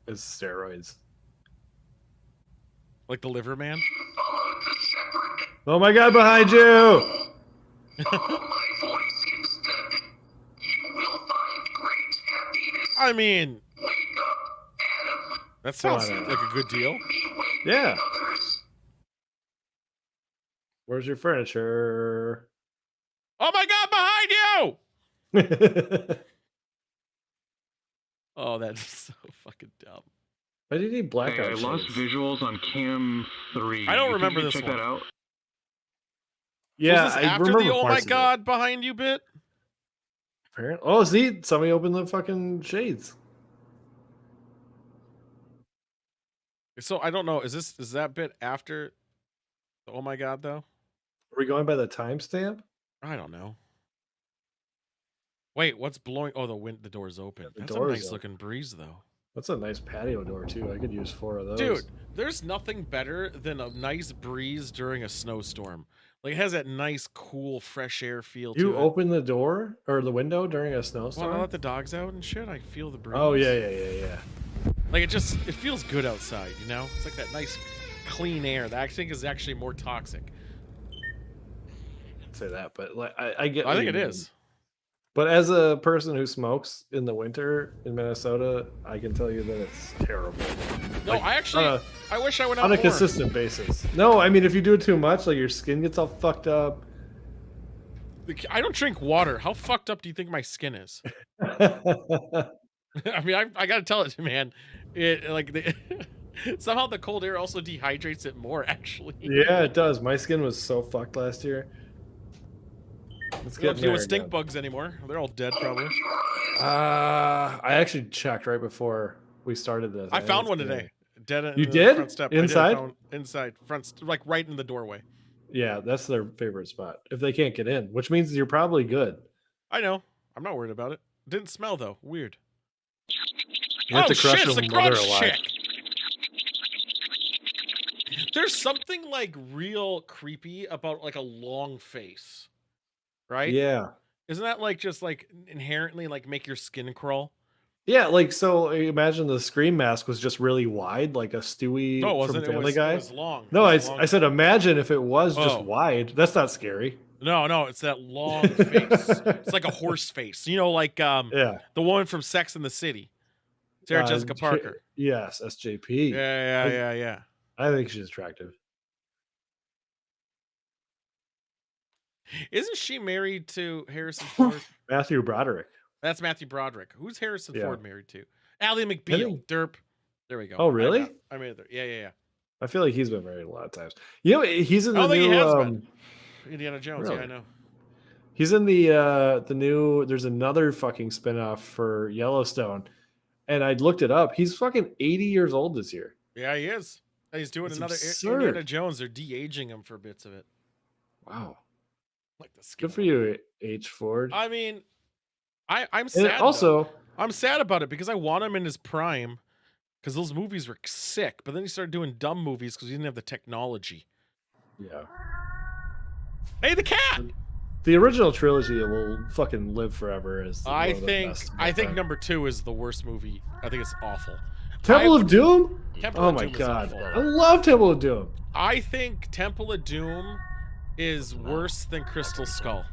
It's steroids. Like the liver man? Oh my God, behind you! I mean, that sounds like a good deal. Yeah. Where's your furniture? Oh my God, behind you! Oh, that's so fucking dumb. Why did you need blackout? Hey, I lost shades? visuals on cam 3. I don't You think remember you this check one. that out. Yeah, Was this I after remember the "Oh my parts of it. God" behind you bit? Apparently. Oh, see, somebody opened the fucking shades. So I don't know. Is that bit after the "Oh my God" though? Are we going by the timestamp? I don't know. Wait, what's blowing? Oh, the door's open. The That's a door's nice open. looking breeze though. That's a nice patio door too. I could use 4 of those. Dude, there's nothing better than a nice breeze during a snowstorm. Like it has that nice, cool, fresh air feel to You it. open the door or the window during a Well, snowstorm? I let the dogs out and shit. I feel the breeze. Oh yeah. Like it feels good outside, you know? It's like that nice, clean air that I think is actually more toxic. I'd say that, but like I get. I what think you it mean. is. But as a person who smokes in the winter in Minnesota, I can tell you that it's terrible. No, Like, I actually, I wish I went out on a more. consistent basis. No, I mean if you do it too much, like your skin gets all fucked up. I don't drink water. How fucked up do you think my skin is? I mean, I gotta tell it, man. It like somehow the cold air also dehydrates it more. Actually, Yeah, it does. My skin was so fucked last year. Let's We don't get deal there with stink again. bugs anymore. They're all dead, probably. I actually checked right before we started this. I think found it's one good. today. Dead in You the did? front step. Inside? I did. I found inside, like right in the doorway. Yeah, that's their favorite spot if they can't get in, which means you're probably good. I know. I'm not worried about it. Didn't smell though. Weird. You have Oh to crush shit! It's your a mother crunch alive. chick. There's something like real creepy about like a long face, right? Yeah. Isn't that like just like inherently like make your skin crawl? Yeah, like so imagine the scream mask was just really wide, like a Stewie No, it from wasn't. Family It Guy. was long. No, It I, was long. I said imagine if it was just Oh. wide. That's not scary. No, it's that long face. It's like a horse face. You know, like Yeah. the woman from Sex and the City. Sarah Jessica Parker. Yes, SJP. Yeah. I think she's attractive. Isn't she married to Harrison Ford? Matthew Broderick. That's Matthew Broderick. Who's Harrison Yeah. Ford married to? Ally I McBeal. think- Derp. There we go. Oh, really? I made it there. Yeah. I feel like he's been married a lot of times. You know, he's in I the don't think new. he has been. Indiana Jones. Yeah, really? I know. He's in the new. There's another fucking spinoff for Yellowstone, and I looked it up. He's fucking 80 years old this year. Yeah, he is. He's doing It's another absurd. Indiana Jones. They're de-aging him for bits of it. Wow. Like the skin. Good for you, H. Ford. I mean, I'm And sad. also, I'm sad about it because I want him in his prime because those movies were sick. But then he started doing dumb movies because he didn't have the technology. yeah. Hey, the cat. The original trilogy will fucking live forever. As one I of the think best of all time. number 2 is the worst movie. I think it's awful. Temple of Doom. Temple Oh of my Doom is god, awful. I love Temple of Doom. I think Temple of Doom is worse than Crystal Skull.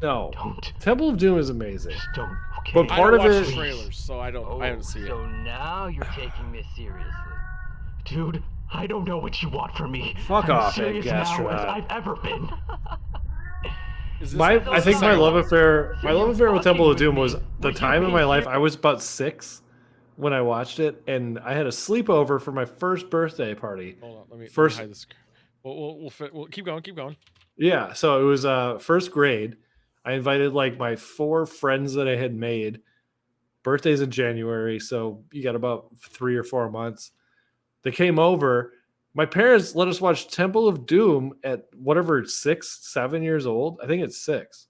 No, Temple of Doom is amazing. Don't. Okay. But part of it, trailers, so I don't see it. So now you're taking this seriously, dude. I don't know what you want from me. Fuck I'm off, serious Ed now Gastronaut. as I've ever been. I think my love affair with Temple of Doom was the time in my life. I was about 6 when I watched it, and I had a sleepover for my first birthday party. Hold on, let me First, hide this. We'll keep going. yeah. So it was first grade. I invited like my 4 friends that I had made. Birthday's in January, so you got about 3 or 4 months. They came over. My parents let us watch Temple of Doom at whatever 6, 7 years old. I think it's 6.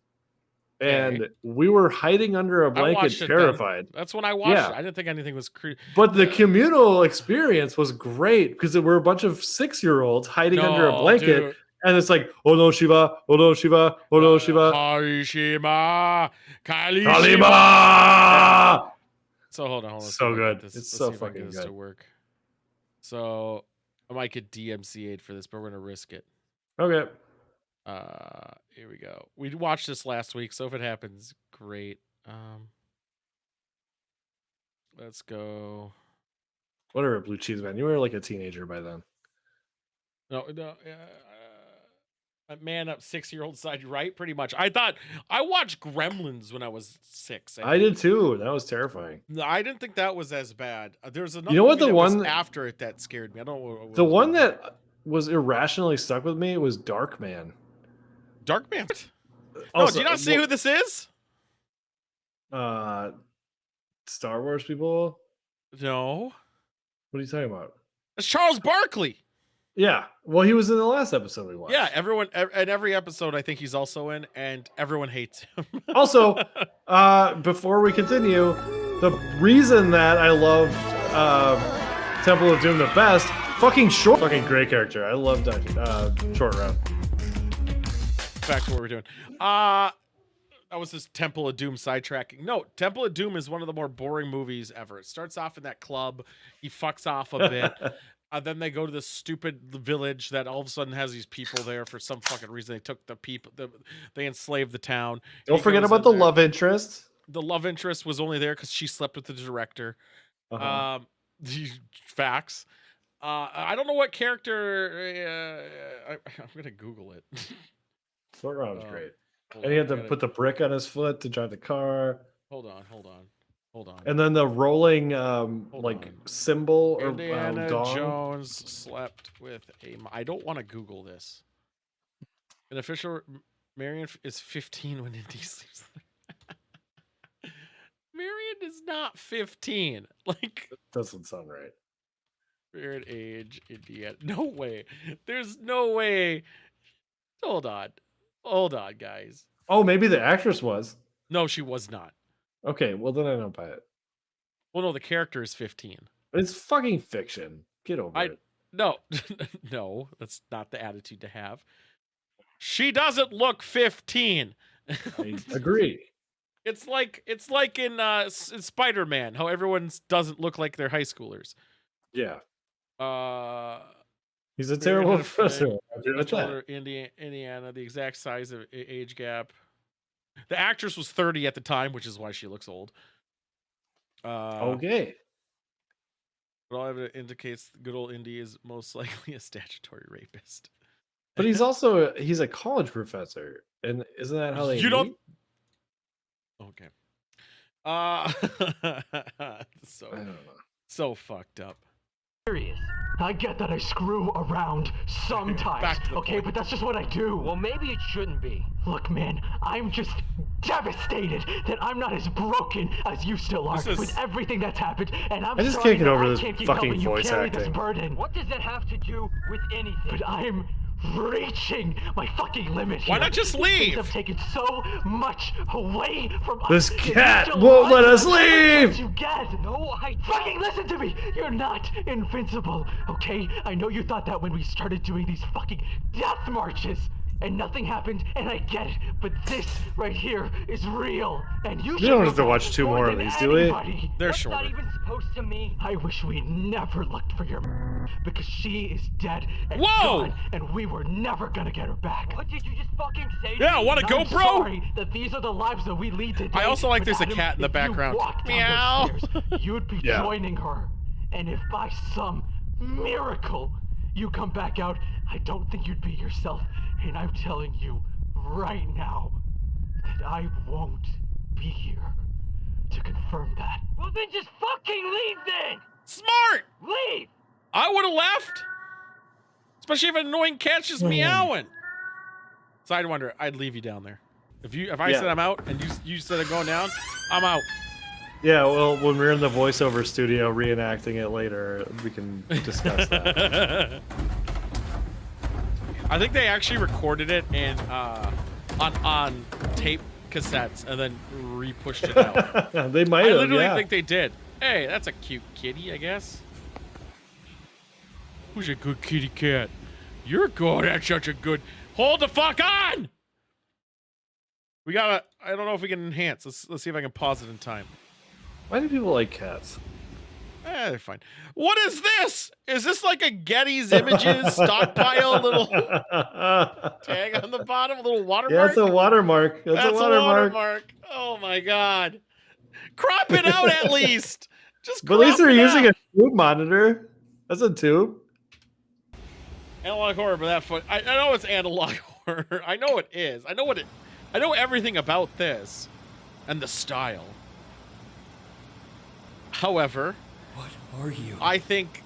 And we were hiding under a blanket, terrified. That's when I watched Yeah. it. I didn't think anything was creepy. But the communal experience was great because there were a bunch of 6-year-olds hiding under a blanket. Dude. And it's like, oh no, Shiva, oh no, Shiva, oh no, Shiva. Kalishima. Kalima! So hold on. So good. Let's It's see so if I can fucking get this to good. work. So I might get DMCA'd for this, but we're gonna risk it. Okay. Here we go. We watched this last week, so if it happens, great. Let's go. Whatever, Blue Cheese Man. You were like a teenager by then. No. Man up 6-year-old side, right? Pretty much. I watched Gremlins when I was 6. I did too. That was terrifying. No, I didn't think that was as bad. There's another. You know what movie the that was one after it that scared me. I don't know. What the was one that was irrationally stuck with me was Darkman. Darkman. Also, do you not see who this is? Star Wars people? No. What are you talking about? It's Charles Barkley. Yeah. Well, he was in the last episode we watched. Yeah, everyone in every episode I think he's also in, and everyone hates him. Also, before we continue, the reason that I loved Temple of Doom the best, fucking great character. I loved Short Round. Back to what we're doing. That was this Temple of Doom sidetracking. No, Temple of Doom is one of the more boring movies ever. It starts off in that club. He fucks off a bit. Then they go to this stupid village that all of a sudden has these people there for some fucking reason. They took the people, they enslaved the town. Don't forget about the love interest. The love interest was only there because she slept with the director. Facts. I don't know what character. I'm gonna Google it. Short Round was great. And he had to put the brick on his foot to drive the car. Hold on. And then the rolling symbol or Indiana dong. Jones slept with a. I don't want to Google this. An official Marion is 15 when Indy sleeps. Marion is not 15. Like doesn't sound right. Weird age, Indiana. No way. There's no way. Hold on, guys. Oh, maybe the actress was. No, she was not. Okay, well then I don't buy it. Well, no, the character is 15. It's fucking fiction. Get over it. No, no, that's not the attitude to have. She doesn't look 15. I agree. It's like in Spider-Man, how everyone doesn't look like they're high schoolers. Yeah. He's a terrible professor. Indiana, the exact size of age gap. The actress was 30 at the time, which is why she looks old. Okay. But all evidence indicates good old Indy is most likely a statutory rapist. But he's a college professor, and isn't that how they? You don't. Okay. I don't know. So fucked up. serious. I get that I screw around sometimes, okay? But that's just what I do. Well, maybe it shouldn't be. Look, man, I'm just devastated that I'm not as broken as you still are with everything that's happened, and I'm I just sorry can't get that over I this can't keep fucking helping you voice carry acting. this burden. What does that have to do with anything? But I'm reaching my fucking limit here. Why not just These leave? things have taken so much away from us. This that you cat still won't want let us every leave! chance You get. No, I fucking listen to me. You're not invincible, okay? I know you thought that when we started doing these fucking death marches. And nothing happened, and I get it, but this right here is real, and you We should don't know have to that watch 2 more of than these, do we? anybody. They're What's shorter. that even supposed to mean? I wish we never looked for your because she is dead and Whoa! gone, and we were never gonna get her back. What did you just fucking say? Yeah, to me? wanna go, I'm bro? Sorry that these are the lives that we lead today. I also like but there's a Adam, cat in the if background. You walked down Meow. those stairs, you'd be Yeah. joining her, and if by some miracle you come back out, I don't think you'd be yourself, and I'm telling you right now that I won't be here to confirm that. Well, then just fucking leave then! Smart! Leave! I would have left. Especially if an annoying cat's just meowing. Sidewinder, I'd leave you down there. If I said I'm out and you said I'm going down, I'm out. Yeah, well, when we're in the voiceover studio reenacting it later, we can discuss that. I think they actually recorded it in on tape cassettes and then re-pushed it out. They might I have, literally yeah. think they did. Hey, that's a cute kitty, I guess. Who's a good kitty cat? You're good. That's such a good. Hold the fuck on! We gotta. I don't know if we can enhance. Let's see if I can pause it in time. Why do people like cats? They're fine. What is this? Is this like a Getty's Images stockpile little tag on the bottom? A little watermark? Yeah, it's a watermark. That's a watermark. Oh my god. Crop it out at least. Just But at least crop they're it using out. a tube monitor. That's a tube. Analog horror, but that foot. I know it's analog horror. I know it is. I know everything about this and the style. However, What are you? I think,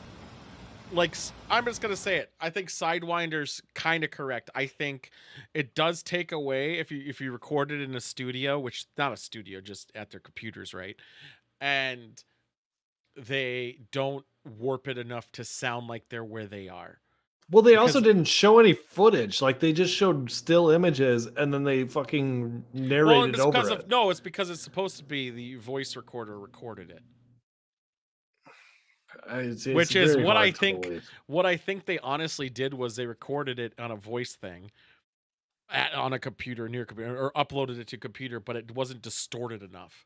like, I'm just gonna say it. I think Sidewinder's kind of correct. I think it does take away if you record it in a studio, which not a studio, just at their computers, right? And they don't warp it enough to sound like they're where they are. Well, they also didn't show any footage. Like, they just showed still images and then they fucking narrated over it. No, it's because it's supposed to be the voice recorder recorded it. It's Which is very what I hard to think. believe. What I think they honestly did was they recorded it on a voice thing, on a computer, near a computer, or uploaded it to a computer, but it wasn't distorted enough.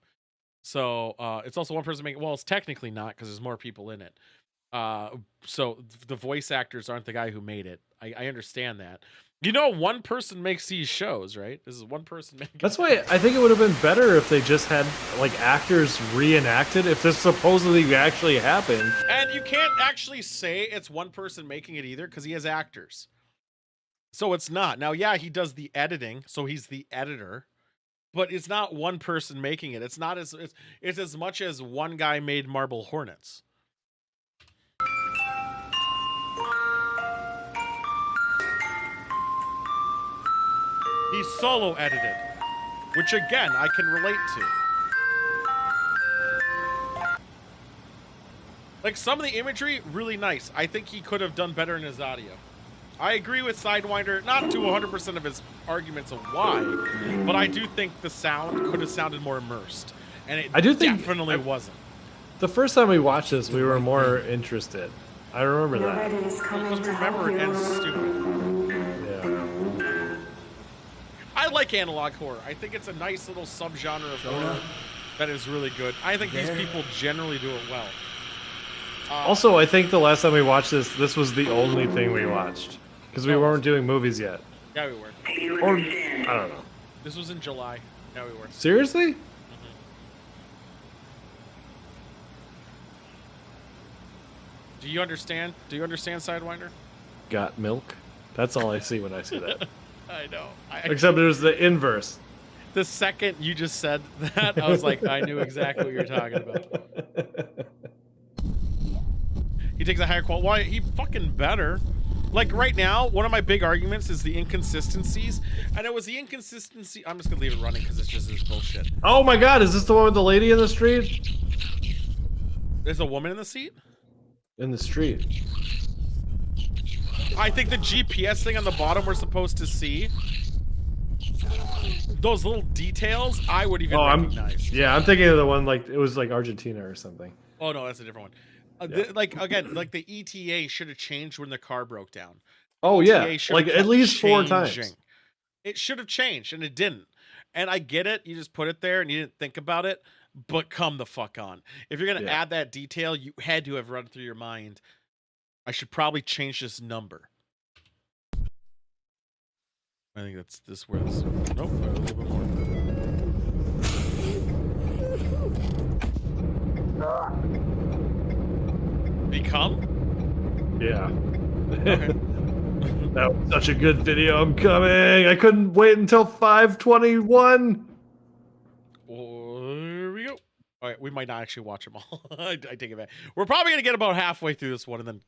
So it's also one person making. Well, it's technically not because there's more people in it. So the voice actors aren't the guy who made it. I understand that. You know, one person makes these shows, right? This is one person making. That's why I think it would have been better if they just had like actors reenacted if this supposedly actually happened. And you can't actually say it's one person making it either because he has actors. So it's not. Now, yeah, he does the editing, so he's the editor, but it's not one person making it. It's not as it's as much as one guy made Marble Hornets. He's solo edited, which again, I can relate to. Like, some of the imagery, really nice. I think he could have done better in his audio. I agree with Sidewinder, not to 100% of his arguments of why, but I do think the sound could have sounded more immersed. And it definitely wasn't. The first time we watched this, we were more interested. I remember that. Because we remember it ends stupid. Yeah. I like analog horror. I think it's a nice little subgenre of horror that is really good. I think these people generally do it well. Also, I think the last time we watched this was the only thing we watched. Because we weren't doing movies yet. Yeah, we were. Or, I don't know. This was in July. Yeah, we were. Seriously? Do you understand? Do you understand, Sidewinder? Got milk? That's all I see when I see that. I know. Except there's the inverse. The second you just said that, I was like, I knew exactly what you're talking about. He takes a higher quality. Why? He fucking better. Like right now, one of my big arguments is the inconsistencies, and it was the inconsistency. I'm just gonna leave it running because it's just this bullshit. Oh my god, is this the one with the lady in the street? There's a woman in the seat? In the street. I think the GPS thing on the bottom we're supposed to see. Those little details I would even recognize. I'm thinking of the one like it was like Argentina or something. Oh no, that's a different one. Like again, like the ETA should have changed when the car broke down. Oh ETA yeah, should like have at kept least 4 changing. times. It should have changed, and it didn't. And I get it. You just put it there, and you didn't think about it. But come the fuck on. If you're gonna add that detail, you had to have run through your mind. I should probably change this number. I think that's this where this. Nope, a little bit more. Become? Yeah. Okay. That was such a good video. I'm coming. I couldn't wait until 5:21. Here we go. All right, we might not actually watch them all. I take it back. We're probably gonna get about halfway through this one and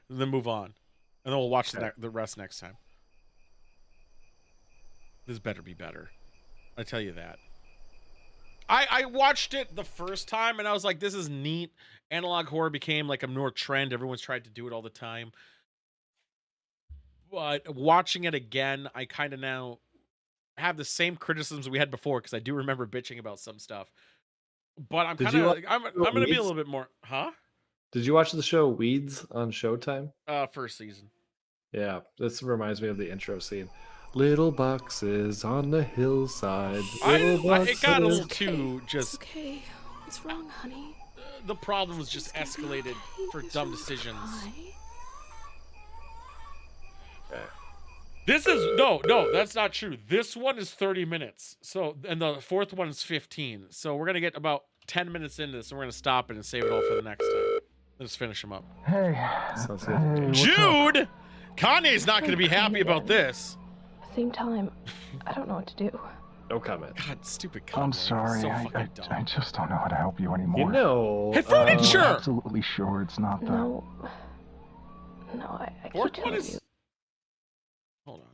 then move on, and then we'll watch the rest next time. This better be better. I tell you that. I watched it the first time and I was like, this is neat. Analog horror became like a more trend. Everyone's tried to do it all the time. But watching it again, I kind of now have the same criticisms we had before because I do remember bitching about some stuff. But I'm kind of I'm gonna be a little bit more, huh? Did you watch the show Weeds on Showtime? First season. Yeah, this reminds me of the intro scene. Little boxes on the hillside. It got a little too just. It's okay. What's wrong, honey? The problem was just escalated for dumb decisions. Okay. This is no, that's not true. This one is 30 minutes. So, and the fourth one is 15. So we're gonna get about 10 minutes into this, and we're gonna stop it and save it all for the next time. Let's finish them up. Hey. Jude, Kanye's not gonna be happy about this. Same time, I don't know what to do. No comment. God, stupid Kanye. I'm sorry. So I just don't know how to help you anymore. You know. Hey, furniture! I'm absolutely sure it's not the. No, I keep telling you. Hold on.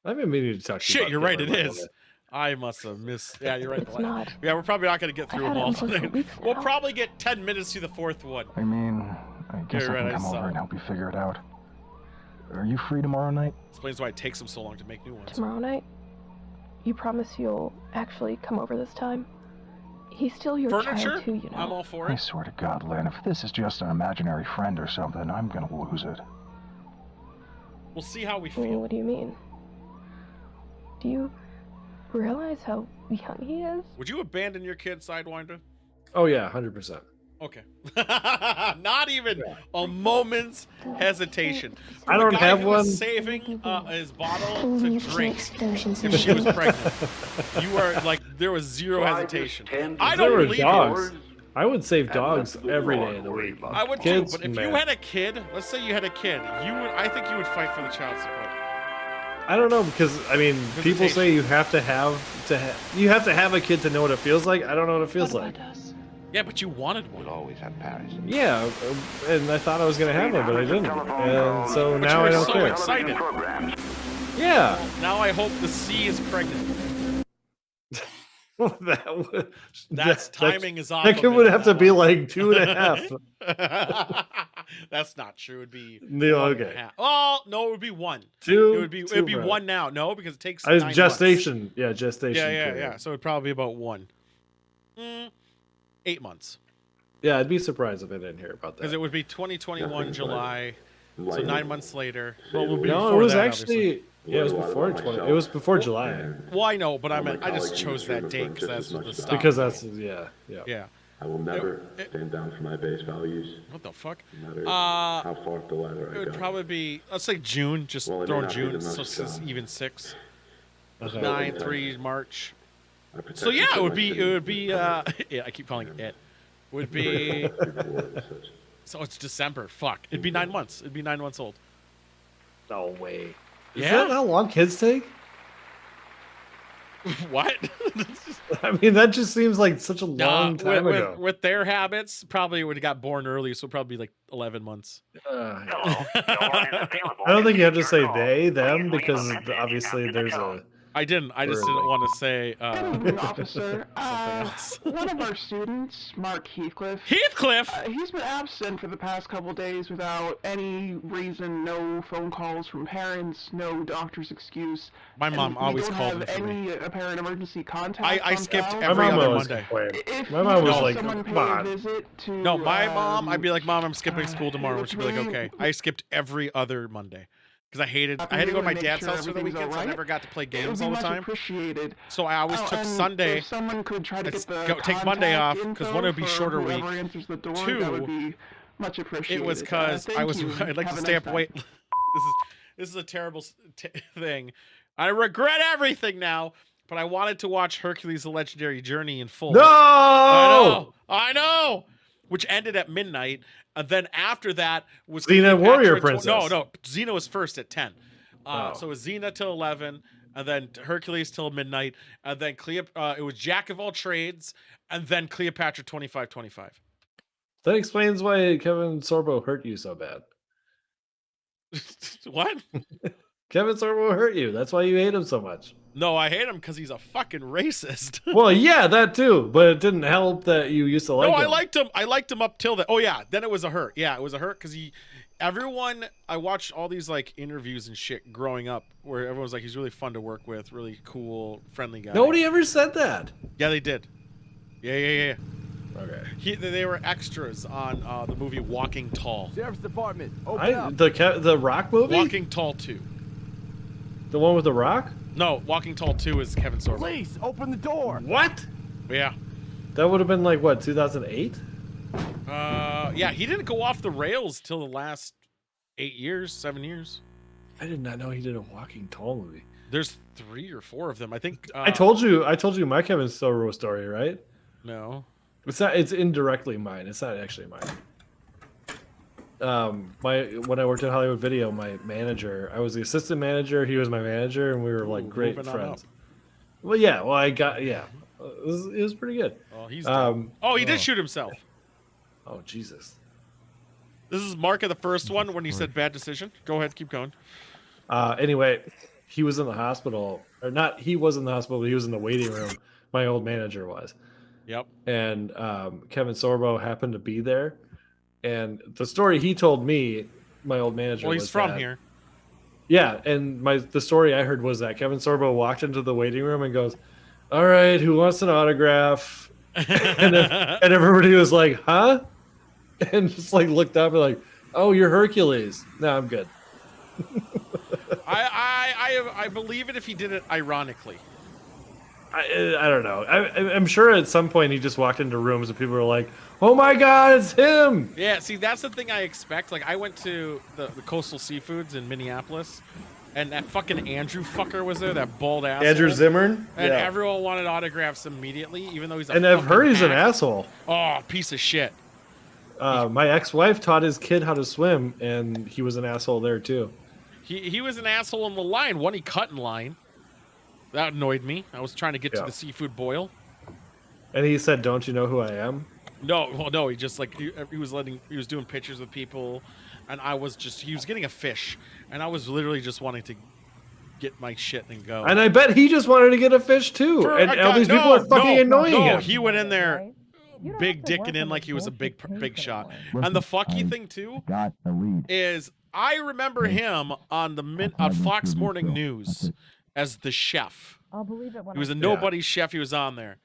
I've been meaning to talk to you. Shit, you're right. It is. I must have missed. Yeah, you're right. It's not. Yeah, we're probably not gonna get through them all tonight. We'll probably get 10 minutes through the fourth one. I mean, I guess I can come over and help you figure it out. Are you free tomorrow night? Explains why it takes them so long to make new ones. Tomorrow night? You promise you'll actually come over this time? He's still your Furniture? child too, you know. I'm all for it. I swear to God, Lynn, if this is just an imaginary friend or something, I'm gonna lose it. We'll see how we feel. What do you mean? Do you realize how young he is? Would you abandon your kid, Sidewinder? Oh yeah, 100%. Okay. Not even a moment's hesitation. I don't have one. Saving his bottle to drink if she was pregnant. You are like, there was zero hesitation. I don't believe dogs. it. I would save dogs every day of the week. I would Kids, too, but if man. you had a kid, let's say you had a kid, I think you would fight for the child support. I don't know because I mean, people say you have to have a kid to know what it feels like. I don't know what it feels like. Yeah, but you wanted one. We'll always have Paris. Yeah, and I thought I was gonna have one, but I didn't, and so But now you I were don't so care. excited. Yeah. Well, now I hope the C is pregnant. That's timing is off. That kid would have to be like 2.5. That's not true. It'd be No, 1.5. okay. Oh no, it would be 1. 2. It would be. It'd be 1 now. No, because it takes. I was 9 gestation. months. Yeah, gestation. Yeah. period. So it'd probably be about 1. 8 months. Yeah, I'd be surprised if I didn't hear about that. Because it would be 2021 July. So 9 months later. Well, we'll be no, before it was that, actually. obviously. Yeah, it was before 20. It was before July. Well, I know, but I just chose that date because that's the stop. Because that's yeah. I will never stand down for my base values. What the fuck? No matter how far up the ladder I It would go. probably be, let's say June, just Well, it may throw in not be June, the so most, it's even 6. Okay. 9, 3, March. protect So yeah, you it would from be, my yeah, I keep calling it. Would be, so it's December, fuck. It'd be 9 months. It'd be 9 months old. No way. Is Yeah? that how long kids take? What? I mean, that just seems like such a long time ago. With their habits, probably would have got born early, so probably like 11 months. I don't think you have to say they, them, because obviously there's a... I didn't. I just didn't want to say. Good evening, officer. else. One of our students, Mark Heathcliff. Heathcliff! He's been absent for the past couple days without any reason. No phone calls from parents. No doctor's excuse. My mom always called me. We don't have any apparent emergency contact. I skipped every other Monday. My mom was like, "Come on." No, my mom. I'd be like, Mom, I'm skipping school tomorrow. And she'd be like, okay. I skipped every other Monday. Because I had to go to my dad's house for the weekend, so I never got to play games all the time. So I always took Sunday. Someone could try to take Monday off, because one would be shorter week. Two, that would be much appreciated. It was because I'd like to stay up late. This is a terrible thing. I regret everything now, but I wanted to watch Hercules: The Legendary Journey in full. No! I know! Which ended at midnight. And then after that was Xena Warrior Princess. No, Xena was first at 10. So it was Xena till 11, and then Hercules till midnight, and then it was Jack of all trades, and then Cleopatra 25-25. That explains why Kevin Sorbo hurt you so bad. What? Kevin Sorbo hurt you. That's why you hate him so much. No, I hate him because he's a fucking racist. Well, yeah, that too, but it didn't help that you used to like him. No, I liked him. I liked him up till that. Oh yeah, then it was a hurt. Yeah, it was a hurt because I watched all these like interviews and shit growing up where everyone's like, he's really fun to work with, really cool, friendly guy. Nobody ever said that. Yeah, they did. Yeah. Okay. They were extras on the movie Walking Tall. Sheriff's Department, open up. The Rock movie? Walking Tall 2. The one with The Rock? No, Walking Tall 2 is Kevin Sorbo. Police, open the door. What? Yeah. That would have been like, what, 2008? Yeah, he didn't go off the rails till the last 7 years. I did not know he did a Walking Tall movie. There's 3 or 4 of them. I think. I told you my Kevin Sorbo story, right? No. It's not. It's indirectly mine. It's not actually mine. When I worked at Hollywood Video, my manager, I was the assistant manager. He was my manager, and we were like great friends. Well, yeah. Well, it was pretty good. Oh, he's. He did shoot himself. Oh, Jesus. This is Mark of the first one when he said bad decision. Go ahead, keep going. Anyway, he was in the hospital, or not? He was in the hospital, but he was in the waiting room. My old manager was. Yep. And Kevin Sorbo happened to be there. And the story he told me, my old manager. Well, he's from here. Yeah, and the story I heard was that Kevin Sorbo walked into the waiting room and goes, "All right, who wants an autograph?" and everybody was like, "Huh?" And just like looked up and like, "Oh, you're Hercules." No, I'm good. I believe it if he did it ironically. I don't know. I'm sure at some point he just walked into rooms and people were like, "Oh my God, it's him!" Yeah, see, that's the thing I expect. Like, I went to the Coastal Seafoods in Minneapolis, and that fucking Andrew fucker was there, that bald ass. Andrew Zimmern? And yeah. Everyone wanted autographs immediately, even though he's a And I've heard he's an asshole. Oh, piece of shit. My ex-wife taught his kid how to swim, and he was an asshole there, too. He was an asshole in the line. One he cut in line. That annoyed me. I was trying to get to the seafood boil. And he said, "Don't you know who I am?" No. He just like he was doing pictures with people, and he was getting a fish, and I was literally just wanting to get my shit and go. And I bet he just wanted to get a fish too. All these people are fucking annoying him. He went in there, big dicking in like he was a big shot. And the fucky thing too is I remember him on Fox Morning News as the chef. I'll believe it when he was a nobody chef. He was on there.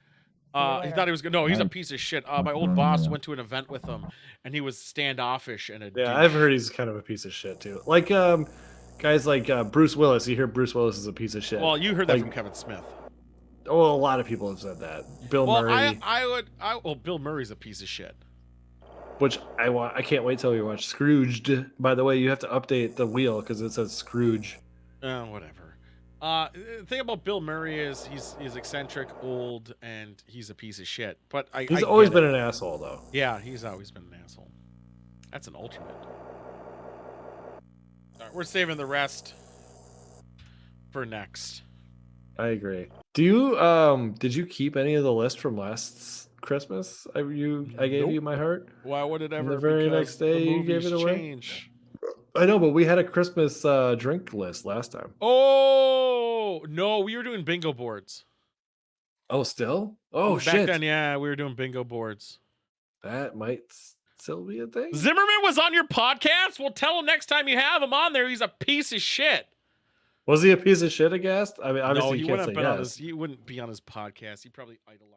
He thought he was good. No, he's a piece of shit. My old boss went to an event with him, and he was standoffish and I've heard he's kind of a piece of shit too. Like guys like Bruce Willis. You hear Bruce Willis is a piece of shit. Well, you heard that from Kevin Smith. Oh, a lot of people have said that. Bill Murray. Well, Bill Murray's a piece of shit. Which I can't wait till we watch Scrooged. By the way, you have to update the wheel because it says Scrooge. Whatever. The thing about Bill Murray is he's eccentric, old, and he's a piece of shit. But he's always been an asshole, though. Yeah, he's always been an asshole. That's an alternate. All right, we're saving the rest for next. I agree. Do you did you keep any of the list from last Christmas? I gave Nope. you my heart. Why would it And ever? the very Because next day the you gave movies it away. change. I know, but we had a Christmas drink list last time. Oh no, we were doing bingo boards. Oh, still? Oh Back shit! then, yeah, we were doing bingo boards. That might still be a thing. Zimmerman was on your podcast. Well, tell him next time you have him on there, he's a piece of shit. Was he a piece of shit, a guest? I mean, obviously No, you he can't wouldn't say have been on yes. his. He wouldn't be on his podcast. He probably idolized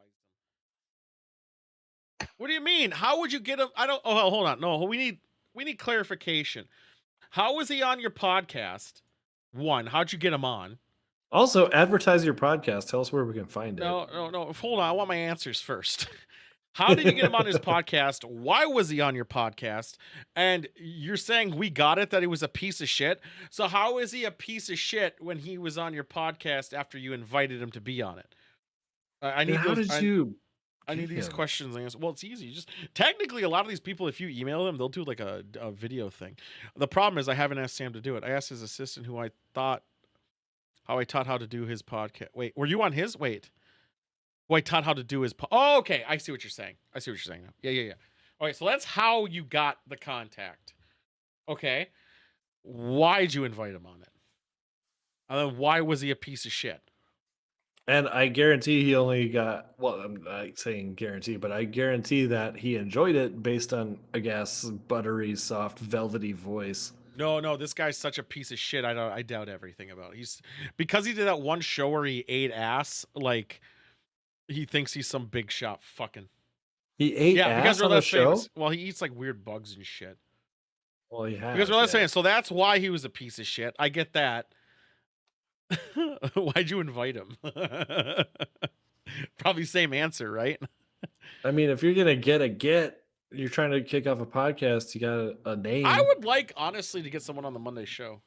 him. What do you mean? How would you get him? I don't. Oh, hold on. No, we need clarification. How was he on your podcast? One, how'd you get him on? Also, advertise your podcast. Tell us where we can find it. No. Hold on. I want my answers first. How did you get him on his podcast? Why was he on your podcast? And you're saying we got it that he was a piece of shit. So how is he a piece of shit when he was on your podcast after you invited him to be on it? I need How those, did you? I need these him? questions answered. Well, it's easy. Just technically, a lot of these people, if you email them, they'll do like a video thing. The problem is I haven't asked Sam to do it. I asked his assistant, who I taught how to do his podcast. Wait, were you on his? Wait. Well, I taught how to do his. Oh, okay. I see what you're saying. I see what you're saying now. Yeah. All right, so that's how you got the contact. Okay. Why'd you invite him on it? And then why was he a piece of shit? And I guarantee he only got. Well, I'm not saying guarantee, but I guarantee that he enjoyed it based on a guess buttery, soft, velvety voice. No, this guy's such a piece of shit. I doubt everything about it. He's because he did that one show where he ate ass. Like he thinks he's some big shot fucking. He ate ass we're on the less show. famous. Well, he eats like weird bugs and shit. Well, he has. Because we're less famous, so that's why he was a piece of shit. I get that. Why'd you invite him? Probably same answer, right? I mean, if you're gonna you're trying to kick off a podcast. You got a name. I would like honestly to get someone on the Monday show.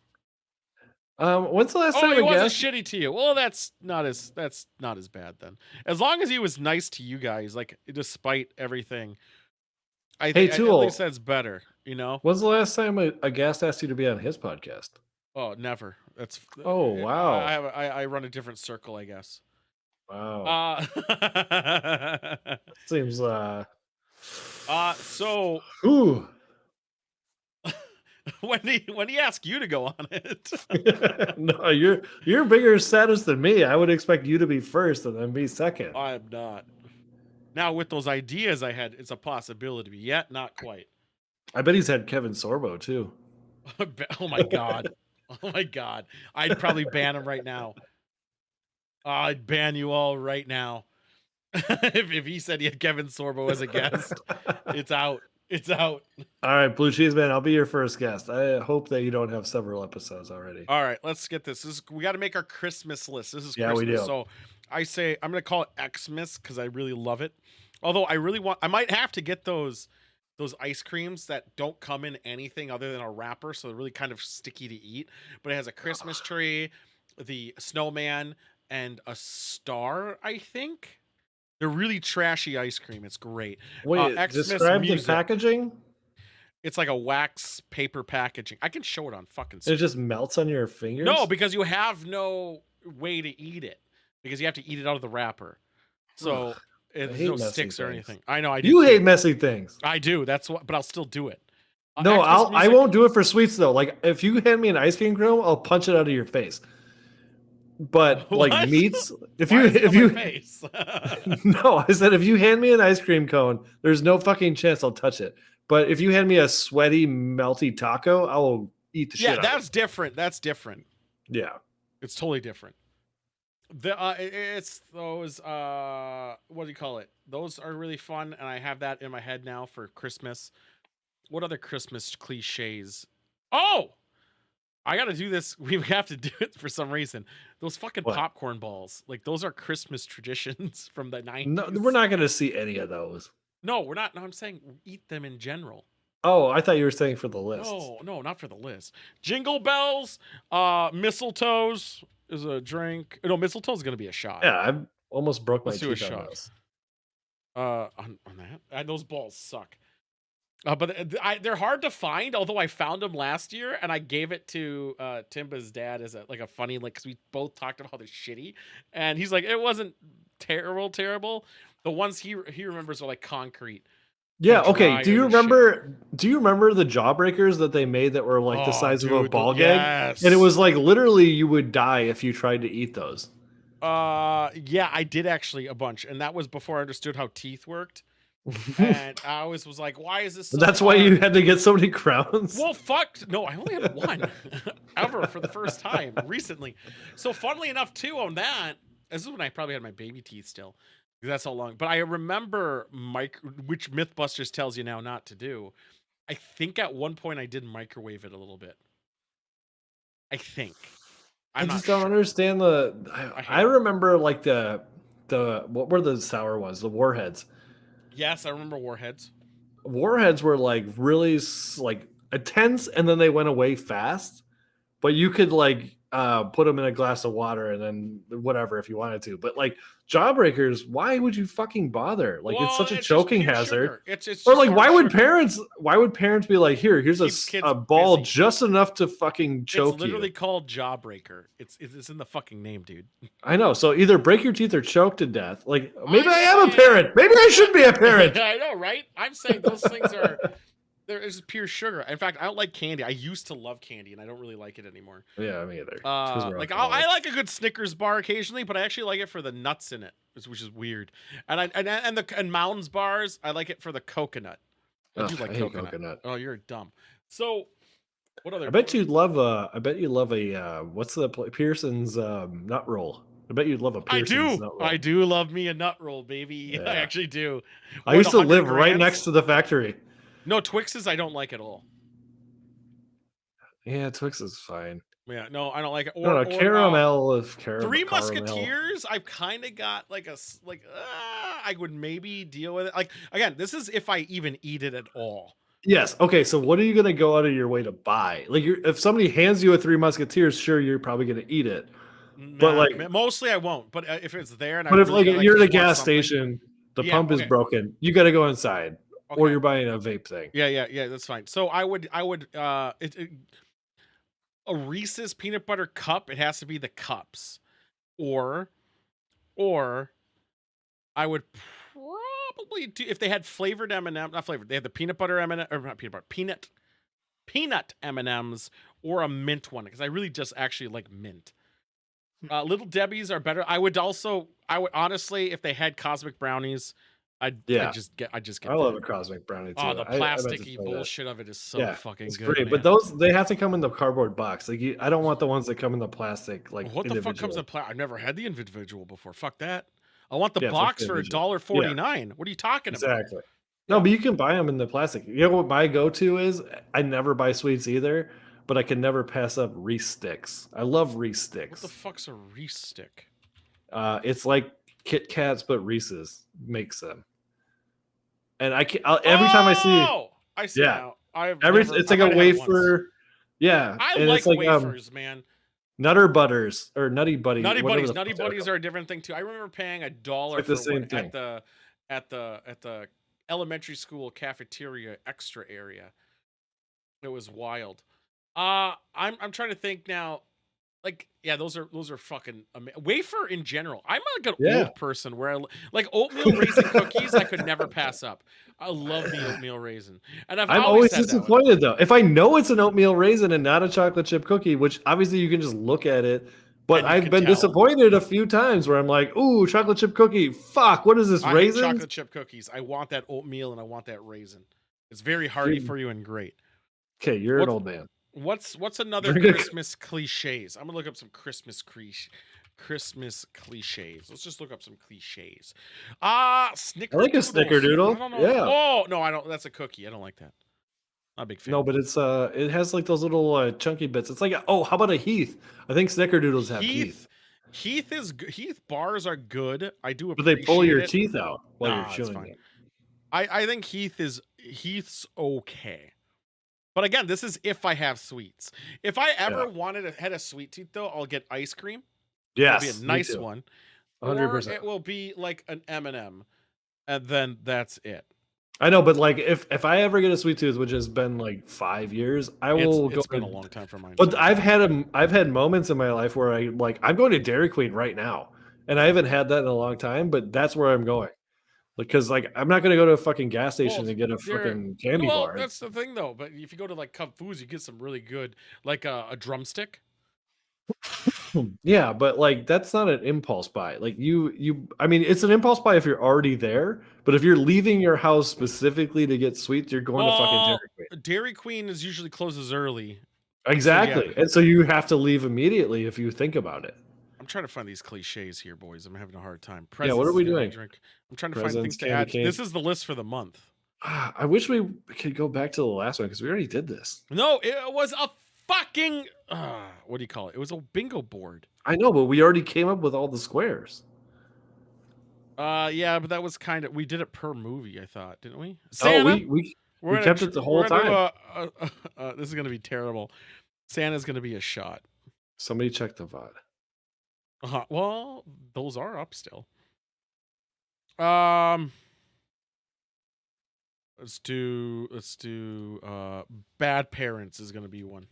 When's the last time he a wasn't guest? shitty to you? Well, that's not as bad then. As long as he was nice to you guys, like despite everything. I think at least that's better, you know. When's the last time a guest asked you to be on his podcast? Oh, never. That's. Oh wow. I run a different circle, I guess. Wow. Seems. So. Ooh. when he asked you to go on it. No, you're bigger status than me. I would expect you to be first and then be second. I am not. Now with those ideas I had, it's a possibility. Yet not quite. I bet he's had Kevin Sorbo too. Oh my god. Oh my god. I'd probably ban him right now. I'd ban you all right now. if he said he had Kevin Sorbo as a guest, it's out. It's out. All right, Blue Cheese Man, I'll be your first guest. I hope that you don't have several episodes already. All right, let's get this. We got to make our Christmas list. This is Christmas. We do. So I say I'm going to call it Xmas because I really love it. Although I might have to get those ice creams that don't come in anything other than a wrapper, so they're really kind of sticky to eat. But it has a Christmas tree, the snowman, and a star, I think. They're really trashy ice cream. It's great. Wait, describe the packaging? It's like a wax paper packaging. I can show it on fucking screen. It just melts on your fingers? No, because you have no way to eat it. Because you have to eat it out of the wrapper. So there's no sticks or anything. I know I do. You hate messy things. I do. That's what, but I'll still do it. No, I won't do it for sweets though. Like if you hand me an ice cream cone, I'll punch it out of your face. But like meats, if you face? No, I said if you hand me an ice cream cone, there's no fucking chance I'll touch it. But if you hand me a sweaty, melty taco, I will eat the shit out of it. That's different. That's different. Yeah. It's totally different. It's those what do you call it? Those are really fun, and I have that in my head now for Christmas. What other Christmas cliches? Oh! I gotta do this. We have to do it for some reason. Those fucking popcorn balls. Like, those are Christmas traditions from the 90s. No, we're not gonna see any of those. No, we're not. No, I'm saying eat them in general. Oh, I thought you were saying for the list. No, not for the list. Jingle bells, mistletoes is a drink. No, mistletoe is gonna be a shot. Yeah, I almost broke my Let's do a teeth on shot. those. On that? Those balls suck. But they're hard to find. Although I found them last year, and I gave it to Timba's dad as a funny, like, because we both talked about how they're shitty, and he's like, it wasn't terrible. The ones he remembers are like concrete. Yeah. Okay. Do you remember the jawbreakers that they made that were like the size of a ball gag? Yes. And it was like literally you would die if you tried to eat those. Yeah, I did actually a bunch, and that was before I understood how teeth worked. And I always was like, why is this so That's hard? why you had to get so many crowns? Well, fuck. No, I only had one ever for the first time recently. So funnily enough, too, on that, this is when I probably had my baby teeth still. That's how long. But I remember which Mythbusters tells you now not to do. I think at one point I did microwave it a little bit. I think. I just don't understand I remember like the what were the sour ones? The Warheads. Yes, I remember Warheads. Warheads were like really like intense, and then they went away fast. But you could like put them in a glass of water and then whatever if you wanted to. But like Jawbreakers, why would you fucking bother? Like it's such a choking hazard. It's or like why would parents be like, here's a ball busy. Just enough to fucking choke you? It's literally called Jawbreaker. It's in the fucking name, dude. I know. So either break your teeth or choke to death. Like maybe I am a parent. Maybe I should be a parent. I know, right? I'm saying those things are there's pure sugar. In fact, I don't like candy. I used to love candy, and I don't really like it anymore. Yeah, me either. Like I like a good Snickers bar occasionally, but I actually like it for the nuts in it, which is weird. And Mounds bars, I like it for the coconut. I do like coconut. Oh, you're dumb. So, what other? I bet you'd love a what's the Pearson's nut roll? I bet you'd love a Pearson's nut roll. I do love me a nut roll, baby. Yeah. I actually do. I used to live right next to the factory. No, Twixes I don't like at all. Yeah, Twix is fine. Yeah, no, I don't like it. Or caramel of caramel. Three Musketeers, I've kind of got like I would maybe deal with it. Like again, this is if I even eat it at all. Yes. Okay. So what are you going to go out of your way to buy? Like, if somebody hands you a Three Musketeers, sure, you're probably going to eat it. But like, mostly I won't. But if it's there, and but if like you're at a gas station, the pump is broken, you got to go inside. Okay. Or you're buying a vape thing. Yeah, that's fine. So I would a Reese's peanut butter cup, it has to be the cups. Or I would probably do, if they had flavored M&M, not flavored, they had the peanut butter M&M, or not peanut butter, peanut M&Ms, or a mint one, because I really just actually like mint. Little Debbie's are better. I would honestly, if they had cosmic brownies, I'd just get. I love a cosmic brownie too. Oh, the plasticky bullshit of it is so fucking good. Great, but those they have to come in the cardboard box. Like I don't want the ones that come in the plastic. Like what the fuck comes in plastic? I've never had the individual before. Fuck that. I want the box for $1.49. Yeah. What are you talking about? Exactly. No, but you can buy them in the plastic. You know what my go-to is? I never buy sweets either, but I can never pass up Reese sticks. I love Reese sticks. What the fuck's a Reese stick? It's like Kit Kats, but Reese's makes them. And every time I see now. It's like a wafer. Yeah, I like wafers, man. Nutter Butters or Nutty Buddies. Nutty Buddies are a different thing too. I remember paying $1 for the same thing at the elementary school cafeteria extra area. It was wild. I'm trying to think now. Like, yeah, those are fucking wafer in general. I'm like an old person where I like oatmeal raisin cookies. I could never pass up. I love the oatmeal raisin, and I'm always disappointed though. If I know it's an oatmeal raisin and not a chocolate chip cookie, which obviously you can just look at it, but I've been disappointed a few times where I'm like, "Ooh, chocolate chip cookie! Fuck, what is this raisin?" I hate chocolate chip cookies. I want that oatmeal and I want that raisin. It's very hearty for you and great. Okay, you're an old man. What's another Christmas cliches? I'm gonna look up some Christmas cliches. Let's just look up some cliches. Snickerdoodles. I like a snickerdoodle. Yeah. Oh no, I don't. That's a cookie. I don't like that. Not a big fan. No, but it's it has like those little chunky bits. It's like how about a Heath? I think snickerdoodles have Heath. Heath bars are good. I do appreciate but they pull your teeth out while you're chewing it. I think Heath's okay. But again, this is if I have sweets. If I ever had a sweet tooth, though, I'll get ice cream. Yes, it'll be a nice one. 100%. Or it will be like an M&M, and then that's it. I know, but like if I ever get a sweet tooth, which has been like 5 years, I will go. It's been a long time for mine. But too. I've had moments in my life where I'm going to Dairy Queen right now, and I haven't had that in a long time. But that's where I'm going, because like I'm not going to go to a fucking gas station to get a fucking candy well, bar. that's the thing though. But if you go to like Cub Foods, you get some really good, like a drumstick. Yeah, but like that's not an impulse buy. Like I mean, it's an impulse buy if you're already there, but if you're leaving your house specifically to get sweets, you're going to fucking Dairy Queen. Dairy Queen is usually closes early. Exactly. So, yeah. And so you have to leave immediately if you think about it. I'm trying to find these cliches here, boys. I'm having a hard time. Yeah, what are we doing? I'm trying to find things to add. This is the list for the month. I wish we could go back to the last one because we already did this. No, it was a fucking what do you call it? It was a bingo board. I know, but we already came up with all the squares. Yeah, but that was kind of, we did it per movie, I thought, didn't we? Santa, we kept it the whole time. This is gonna be terrible. Santa's gonna be a shot. Somebody check the VOD. Well, those are up still. Let's do Bad Parents is gonna be one.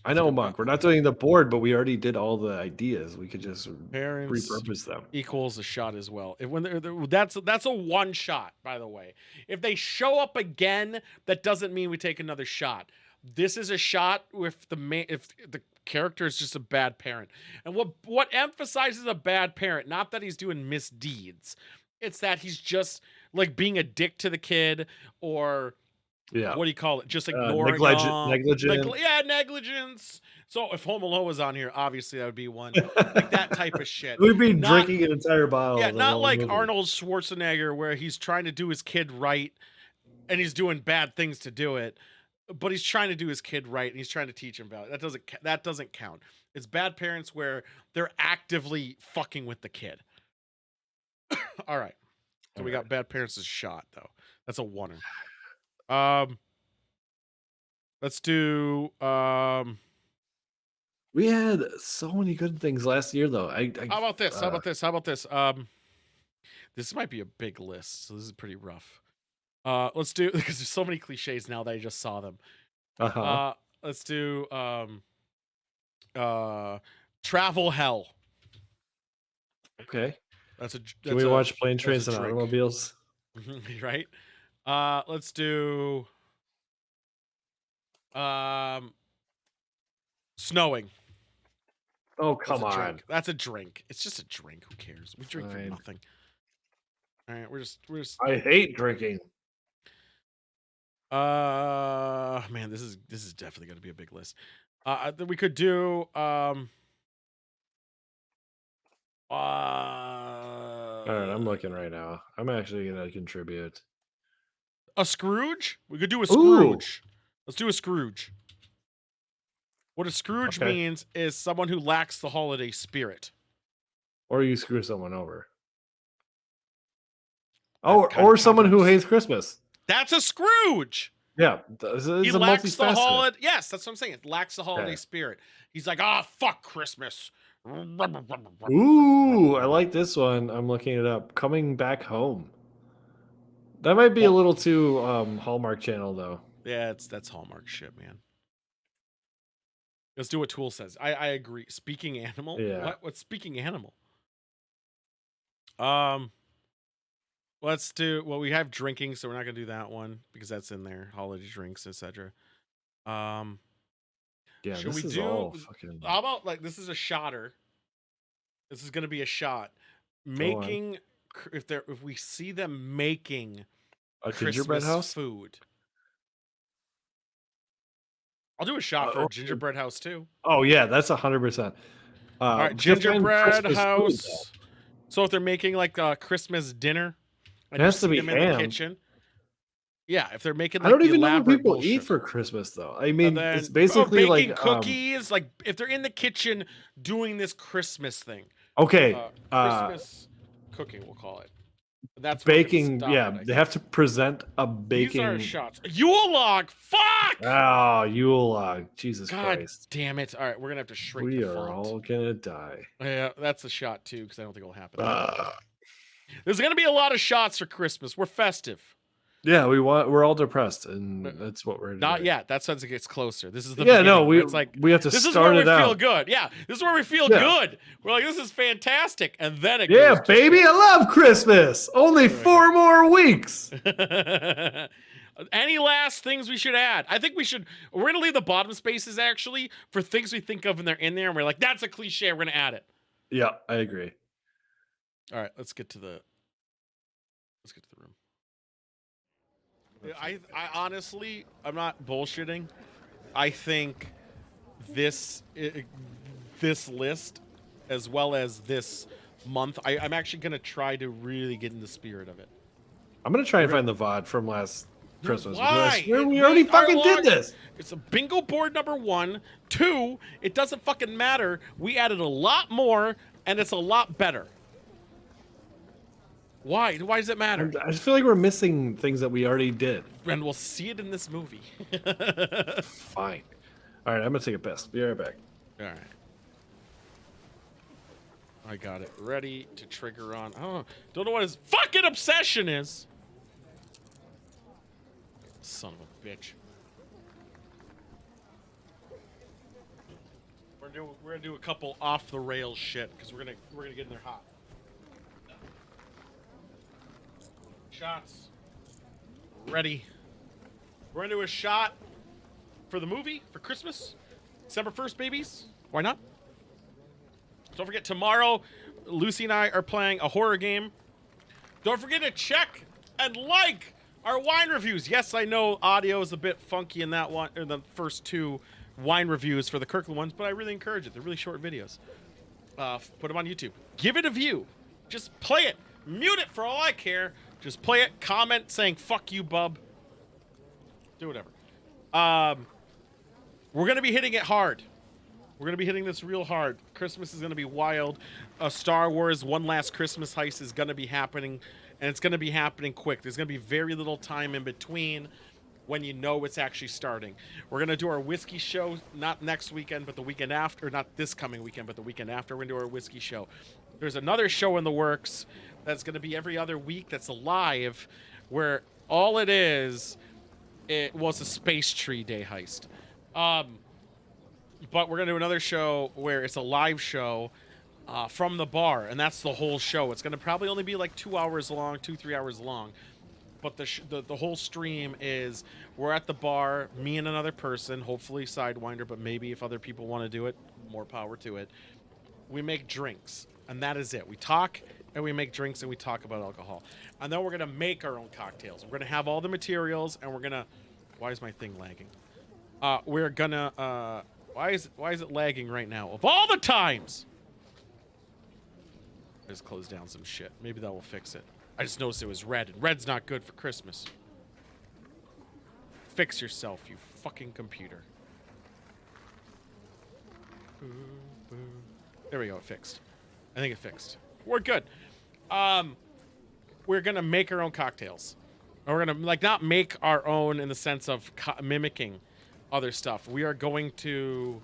I know, Monk. We're not doing the board, but we already did all the ideas. We could just repurpose them. Equals a shot as well. That's a one shot, by the way. If they show up again, that doesn't mean we take another shot. This is a shot if the character is just a bad parent. And what emphasizes a bad parent? Not that he's doing misdeeds. It's that he's just like being a dick to the kid, or what do you call it? Just ignoring negligent. Negligence. So if Home Alone was on here, obviously that would be one. Like that type of shit. We'd be drinking an entire bottle. Yeah, not like Arnold Schwarzenegger where he's trying to do his kid right and he's doing bad things to do it, but he's trying to do his kid right and he's trying to teach him about it. That doesn't count. It's bad parents where they're actively fucking with the kid. All right. So we got Bad Parents as shot though. That's a oneer. Let's do we had so many good things last year though. How about this? This might be a big list, so this is pretty rough. Let's do, because there's so many cliches now that I just saw them. Let's do Travel Hell. Okay. Can we watch Plane, Trains, and Automobiles? Right. Let's do Snowing. Oh, come on. That's a drink. It's just a drink. Who cares? We drink for nothing. All right, we're just I hate drinking. Man, this is definitely going to be a big list. We could do all right, I'm looking right now. I'm actually going to contribute. A Scrooge? We could do a Scrooge. Ooh. Let's do a Scrooge. What a Scrooge means is someone who lacks the holiday spirit. Or you screw someone over. Or someone who hates Christmas. That's a Scrooge. Yeah. He lacks the holiday. Yes, that's what I'm saying. It lacks the holiday spirit. He's like, fuck Christmas. Ooh, I like this one. I'm looking it up. Coming Back Home. That might be a little too Hallmark Channel, though. Yeah, that's Hallmark shit, man. Let's do what Tool says. I agree. Speaking animal? Yeah. What's speaking animal? Let's do, well, we have drinking, so we're not gonna do that one because that's in there. Holiday drinks, etc. Yeah, should this we is do all fucking... How about, like, this is a shotter. This is gonna be a shot. Making, if we see them making a gingerbread house food. I'll do a shot for a gingerbread house too. Oh yeah, that's 100%. All right, gingerbread house. Food, so if they're making like a Christmas dinner, it has to be ham. In the kitchen. Yeah, if they're making, like, I don't even know what people eat for Christmas though. I mean, then, it's basically baking like cookies. Like if they're in the kitchen doing this Christmas thing. Okay, Christmas cooking, we'll call it. That's baking. Yeah, they have to present a baking. These are shots. Yule log. Fuck. Oh, Yule log. Jesus God Christ. Damn it. All right, we're gonna have to shrink. We the are font. all gonna die. Yeah, that's a shot too, because I don't think it'll happen. There's gonna be a lot of shots for Christmas. We're festive. Yeah, we're all depressed, and that's what we're Not doing. yet. That's as it gets closer. This is the Yeah, beginning, no, where it's like we have to this is start where it we feel out. good. Yeah, this is where we feel Yeah. good. We're like, this is fantastic, and then it Yeah, goes to baby, shit. I love Christmas. Only 4 more weeks. Any last things we should add? I think we're gonna leave the bottom spaces actually for things we think of, and they're in there, and we're like, that's a cliche. We're gonna add it. Yeah, I agree. All right, let's get to the room. I honestly, I'm not bullshitting. I think this list, as well as this month, I'm actually gonna try to really get in the spirit of it. I'm gonna try and find the VOD from last Christmas. Why? We already fucking did this. It's a bingo board number 1. 2, it doesn't fucking matter. We added a lot more, and it's a lot better. Why? Why does it matter? I just feel like we're missing things that we already did. And we'll see it in this movie. Fine. All right, I'm gonna take a piss. Be right back. All right. I got it ready to trigger on. Oh, don't know what his fucking obsession is. Son of a bitch. We're gonna do a couple off the rails shit because we're gonna get in there hot. Shots. Ready. We're gonna do a shot for the movie for Christmas. December 1st, babies. Why not? Don't forget, tomorrow, Lucy and I are playing a horror game. Don't forget to check and like our wine reviews. Yes, I know audio is a bit funky in that one, or the first 2 wine reviews for the Kirkland ones, but I really encourage it. They're really short videos. Put them on YouTube. Give it a view. Just play it. Mute it for all I care. Just play it. Comment saying "fuck you, bub." Do whatever. We're gonna be hitting it hard. We're gonna be hitting this real hard. Christmas is gonna be wild. Star Wars: One Last Christmas Heist is gonna be happening, and it's gonna be happening quick. There's gonna be very little time in between when you know it's actually starting. We're gonna do our whiskey show not next weekend, but the weekend after. Not this coming weekend, but the weekend after. We're gonna do our whiskey show. There's another show in the works that's gonna be every other week. That's live, where all it is, it was a space tree day heist. But we're gonna do another show where it's a live show from the bar, and that's the whole show. It's gonna probably only be like 2 hours long, 2-3 hours long. But the whole stream is we're at the bar, me and another person, hopefully Sidewinder, but maybe if other people want to do it, more power to it. We make drinks, and that is it. We talk and we make drinks and we talk about alcohol. And then we're gonna make our own cocktails. We're gonna have all the materials, and we're gonna. Why is my thing lagging? We're gonna. Why is it lagging right now? Of all the times! I just closed down some shit. Maybe that will fix it. I just noticed it was red, and red's not good for Christmas. Fix yourself, you fucking computer. There we go, it fixed. I think it fixed. We're good. We're gonna make our own cocktails. We're gonna, like, not make our own in the sense of mimicking other stuff. We are going to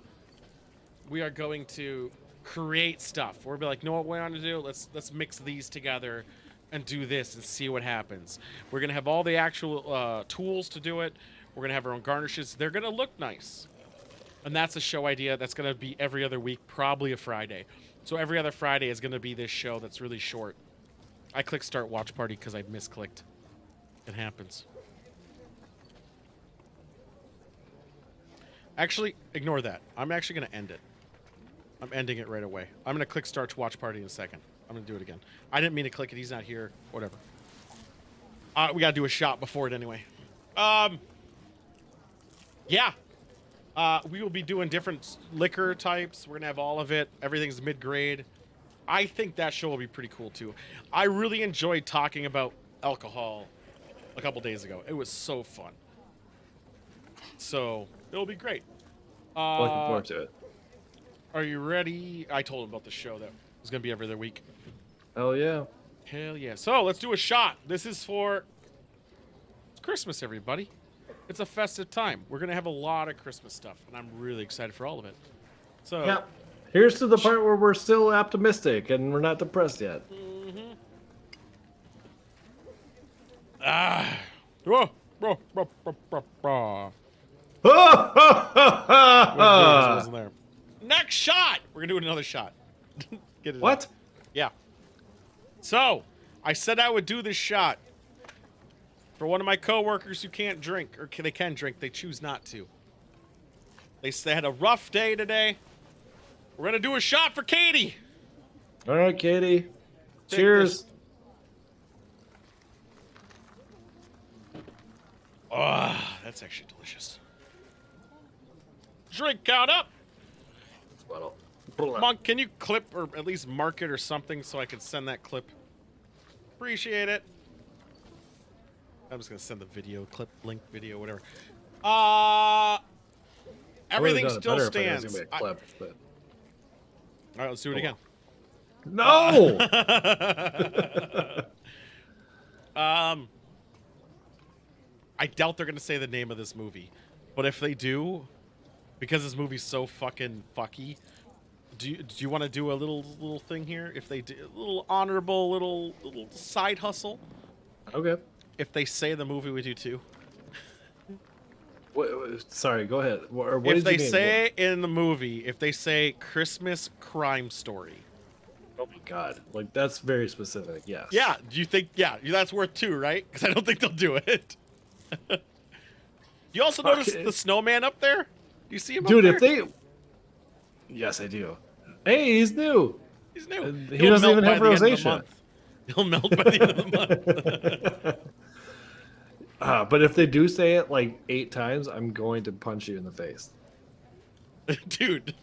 create stuff. We're be like, know what we want to do? Let's mix these together and do this and see what happens. We're gonna have all the actual tools to do it. We're gonna have our own garnishes. They're gonna look nice. And that's a show idea that's gonna be every other week, probably a Friday. So every other Friday is gonna be this show that's really short. I clicked start watch party because I misclicked. It happens. Actually, ignore that. I'm actually going to end it. I'm ending it right away. I'm going to click start to watch party in a second. I'm going to do it again. I didn't mean to click it. He's not here. Whatever. We got to do a shot before it anyway. Yeah. We will be doing different liquor types. We're going to have all of it. Everything's mid-grade. I think that show will be pretty cool, too. I really enjoyed talking about alcohol a couple days ago. It was so fun. So it'll be great. Looking forward to it. Are you ready? I told him about the show that was going to be every other week. Hell yeah. Hell yeah. So let's do a shot. This is for Christmas, everybody. It's a festive time. We're going to have a lot of Christmas stuff, and I'm really excited for all of it. So yeah. Here's to the part where we're still optimistic and we're not depressed yet. Whoa. Wasn't there. Next shot. We're gonna do another shot. Get it what? Out. Yeah. So I said I would do this shot for one of my coworkers who can't drink, or they can drink. They choose not to. They had a rough day today. We're gonna do a shot for Katie. All right, Katie. Cheers. Oh, that's actually delicious. Drink count up. Monk, can you clip or at least mark it or something so I can send that clip? Appreciate it. I'm just gonna send the video clip, link video, whatever. Everything still stands. All right, let's do it again. No. I doubt they're gonna say the name of this movie, but if they do, because this movie's so fucking fucky, do you want to do a little thing here? If they do a little honorable little side hustle. Okay. If they say the movie, we do too. Sorry, go ahead. What if they say in the movie, if they say Christmas Crime Story. Oh my god, like that's very specific. Yes. Yeah. Do you think? Yeah, that's worth 2, right? Because I don't think they'll do it. You also notice the snowman up there? Do you see him, dude? Up there? If they, yes, I do. Hey, he's new. He's new. He doesn't even have rosacea. He'll melt by the end of the month. But if they do say it like 8 times, I'm going to punch you in the face. Dude,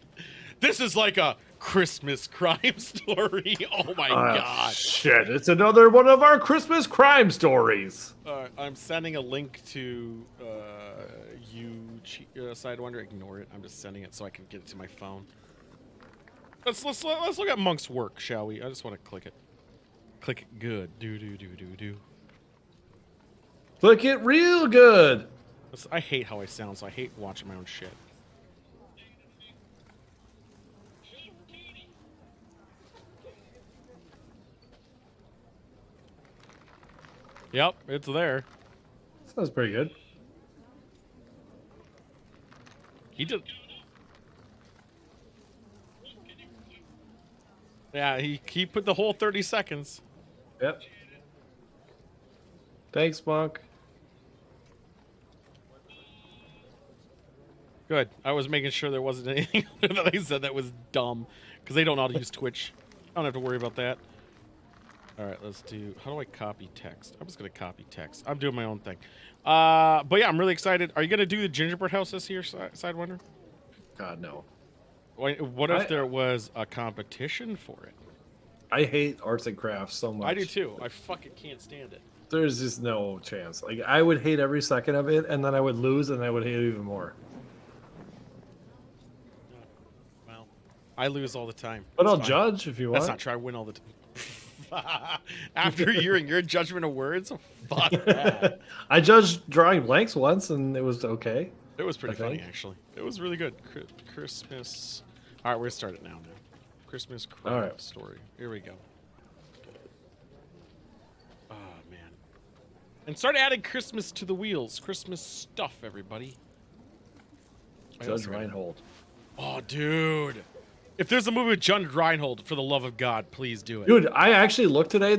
this is like a Christmas crime story. Oh my god. Shit, it's another one of our Christmas crime stories. I'm sending a link to Sidewinder. Ignore it. I'm just sending it so I can get it to my phone. Let's look at Monk's work, shall we? I just want to click it. Click it good. Do. Click it real good. I hate how I sound, so I hate watching my own shit. Yep, it's there. Sounds pretty good. He did. Yeah, he put the whole 30 seconds. Yep. Thanks, Monk. Good. I was making sure there wasn't anything that I said that was dumb, because they don't know how to use Twitch. I don't have to worry about that. All right, let's do. How do I copy text? I'm just gonna copy text. I'm doing my own thing. But yeah, I'm really excited. Are you gonna do the gingerbread house this year, Sidewinder? God, no. What if there was a competition for it? I hate arts and crafts so much. I do too. I fucking can't stand it. There's just no chance. Like, I would hate every second of it, and then I would lose, and I would hate it even more. Well, I lose all the time. But I'll judge if you want. That's not true. I win all the time. After hearing your judgment of words, fuck that. I judged drawing blanks once, and it was okay. It was pretty funny, actually. It was really good. Christmas. All right, we're gonna start it now. Christmas crime story. Here we go. Oh man! And start adding Christmas to the wheels. Christmas stuff, everybody. Judge Reinhold. Oh, dude! If there's a movie with Judge Reinhold, for the love of God, please do it. Dude, I actually looked today.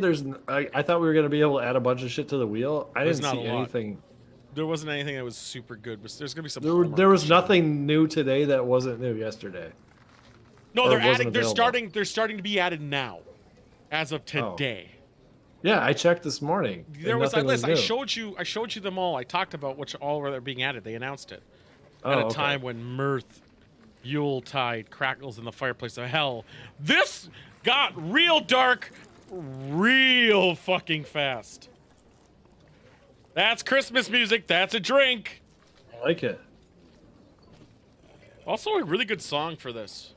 I thought we were gonna be able to add a bunch of shit to the wheel. I didn't see anything. There wasn't anything that was super good. But there's gonna be some. There was nothing new today that wasn't new yesterday. No, they're adding. They're starting to be added now, as of today. Yeah, I checked this morning. There was a list. I showed you them all. I talked about which all were being added. They announced it at a time when mirth, Yuletide, crackles in the fireplace of hell. This got real dark, real fucking fast. That's Christmas music. That's a drink. I like it. Also, a really good song for this.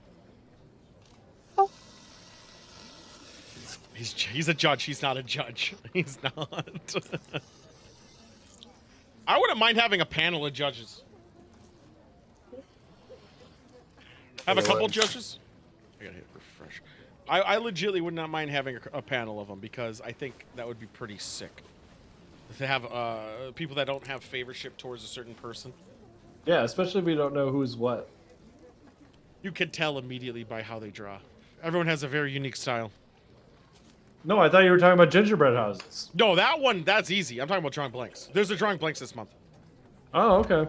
He's a judge. He's not a judge. He's not. I wouldn't mind having a panel of judges. Have a couple judges? I gotta hit refresh. I legitimately would not mind having a panel of them because I think that would be pretty sick. To have people that don't have favorship towards a certain person. Yeah, especially if we don't know who's what. You can tell immediately by how they draw. Everyone has a very unique style. No, I thought you were talking about gingerbread houses. No, that's easy. I'm talking about drawing blanks. There's a drawing blanks this month. Oh, okay.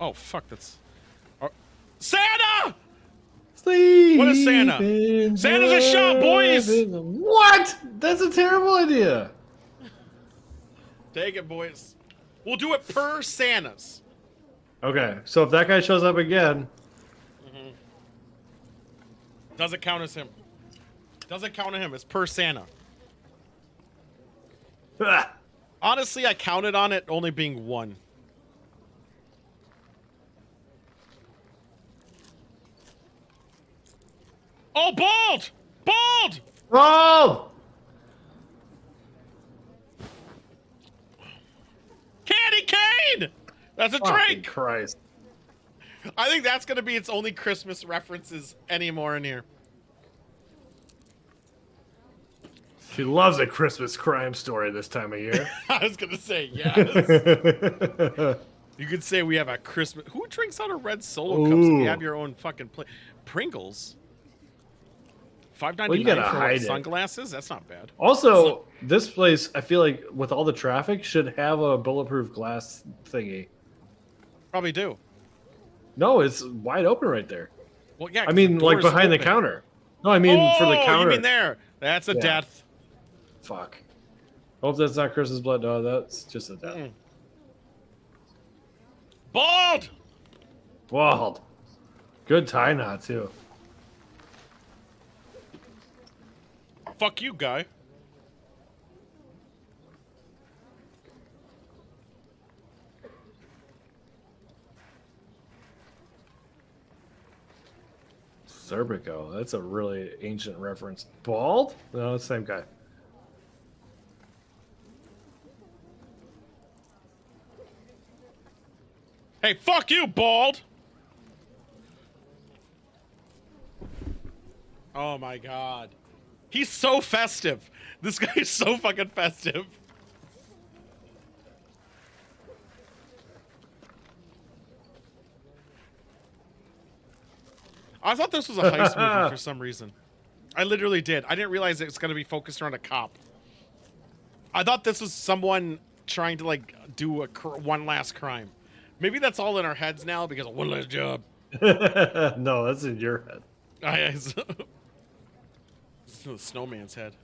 Oh, fuck, that's... Santa! Sleep what is Santa? Santa's a shot, boys! What? That's a terrible idea. Take it, boys. We'll do it per Santa's. Okay, so if that guy shows up again... Doesn't count as him. Doesn't count as him. It's per Santa. Honestly, I counted on it only being one. Oh, bald! Bald! Oh! Candy cane! That's a Fucking drink! Christ. I think that's going to be its only Christmas references anymore in here. She loves a Christmas crime story this time of year. I was going to say, yes. You could say we have a Christmas... Who drinks out of red Solo cups if you have your own fucking plate? Pringles? $5.99 Well, you gotta for hide sunglasses? That's not bad. Also, this place, I feel like, with all the traffic, should have a bulletproof glass thingy. Probably do. No, it's wide open right there. Well, yeah. I mean, like behind the counter. No, I mean for the counter. You mean there? That's a death. Fuck. Hope that's not Chris's blood. No, that's just a death. Bald! Bald. Good tie knot, too. Fuck you, guy. Serpico. That's a really ancient reference. Bald? No, it's the same guy. Hey, fuck you, bald! Oh my god. He's so festive. This guy is so fucking festive. I thought this was a heist movie for some reason. I literally did. I didn't realize it was going to be focused around a cop. I thought this was someone trying to, like, do one last crime. Maybe that's all in our heads now because of one last job. No, that's in your head. It's the snowman's head.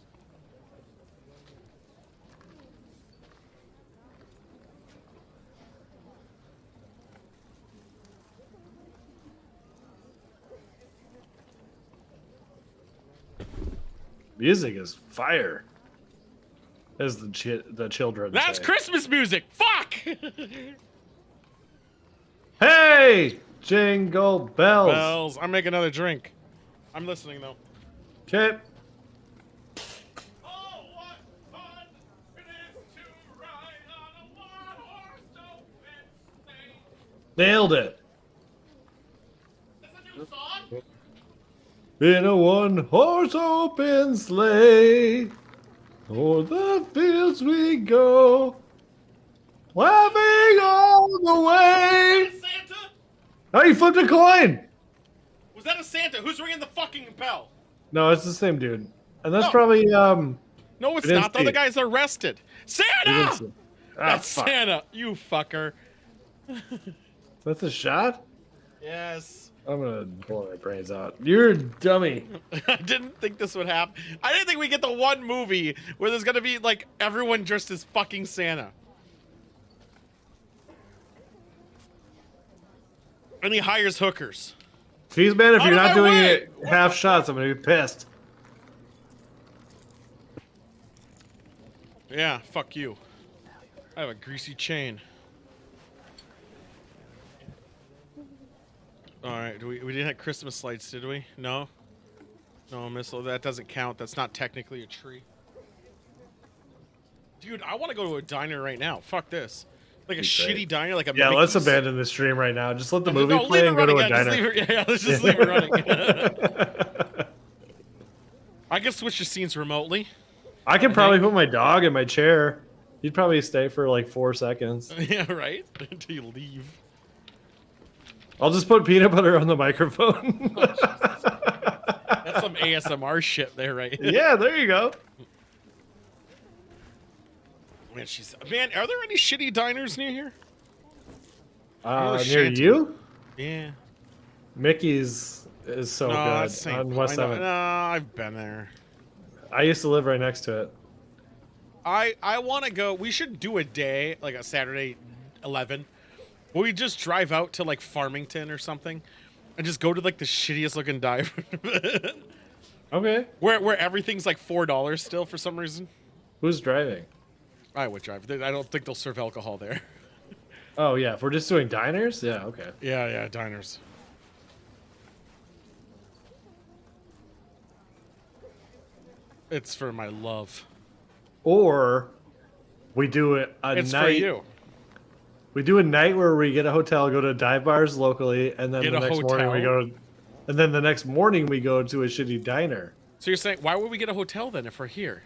Music is fire. As the children That's say. Christmas music! Fuck! Hey! Jingle bells. Bells. I'm making another drink. I'm listening, though. Okay. Nailed it. In a one-horse open sleigh, o'er the fields we go, laughing all the way. Santa? Oh, you flipped a coin. Was that a Santa? Who's ringing the fucking bell? No, it's the same dude, and that's probably No, it's not. The other guy's arrested. Santa! That's fuck. Santa. You fucker. That's a shot. Yes. I'm gonna blow my brains out. You're a dummy. I didn't think this would happen. I didn't think we get the one movie where there's gonna be like everyone dressed as fucking Santa. And he hires hookers. Please, man, if Out you're of not my doing way! it half shots, I'm gonna be pissed. Yeah, fuck you. I have a greasy chain. Alright, we didn't have Christmas lights, did we? No? No, missile. That doesn't count. That's not technically a tree. Dude, I want to go to a diner right now. Fuck this. Like a shitty diner, like a Yeah, let's Mickey's. abandon the stream right now. Just let the movie No, play leave and it go to running, a yeah, just diner. leave it- yeah, let's just leave it running. I can switch the scenes remotely. I can probably put my dog in my chair. You'd probably stay for like 4 seconds. Yeah, right? Until you leave. I'll just put peanut butter on the microphone. That's some ASMR shit there, right? Yeah, there you go. Man, are there any shitty diners near here? Near you? Yeah. Mickey's is so good on West 7th. No, I've been there. I used to live right next to it. I want to go. We should do a day, like a Saturday 11. Where we just drive out to like Farmington or something and just go to like the shittiest looking dive. Okay. Where everything's like $4 still for some reason. Who's driving? I would drive. I don't think they'll serve alcohol there. Oh, yeah. If we're just doing diners? Yeah, okay. Yeah, diners. It's for my love. Or we do it It's night. for you. We do a night where we get a hotel, go to dive bars locally, and then the next morning we go. And then the next morning we go to a shitty diner. So you're saying, why would we get a hotel then if we're here?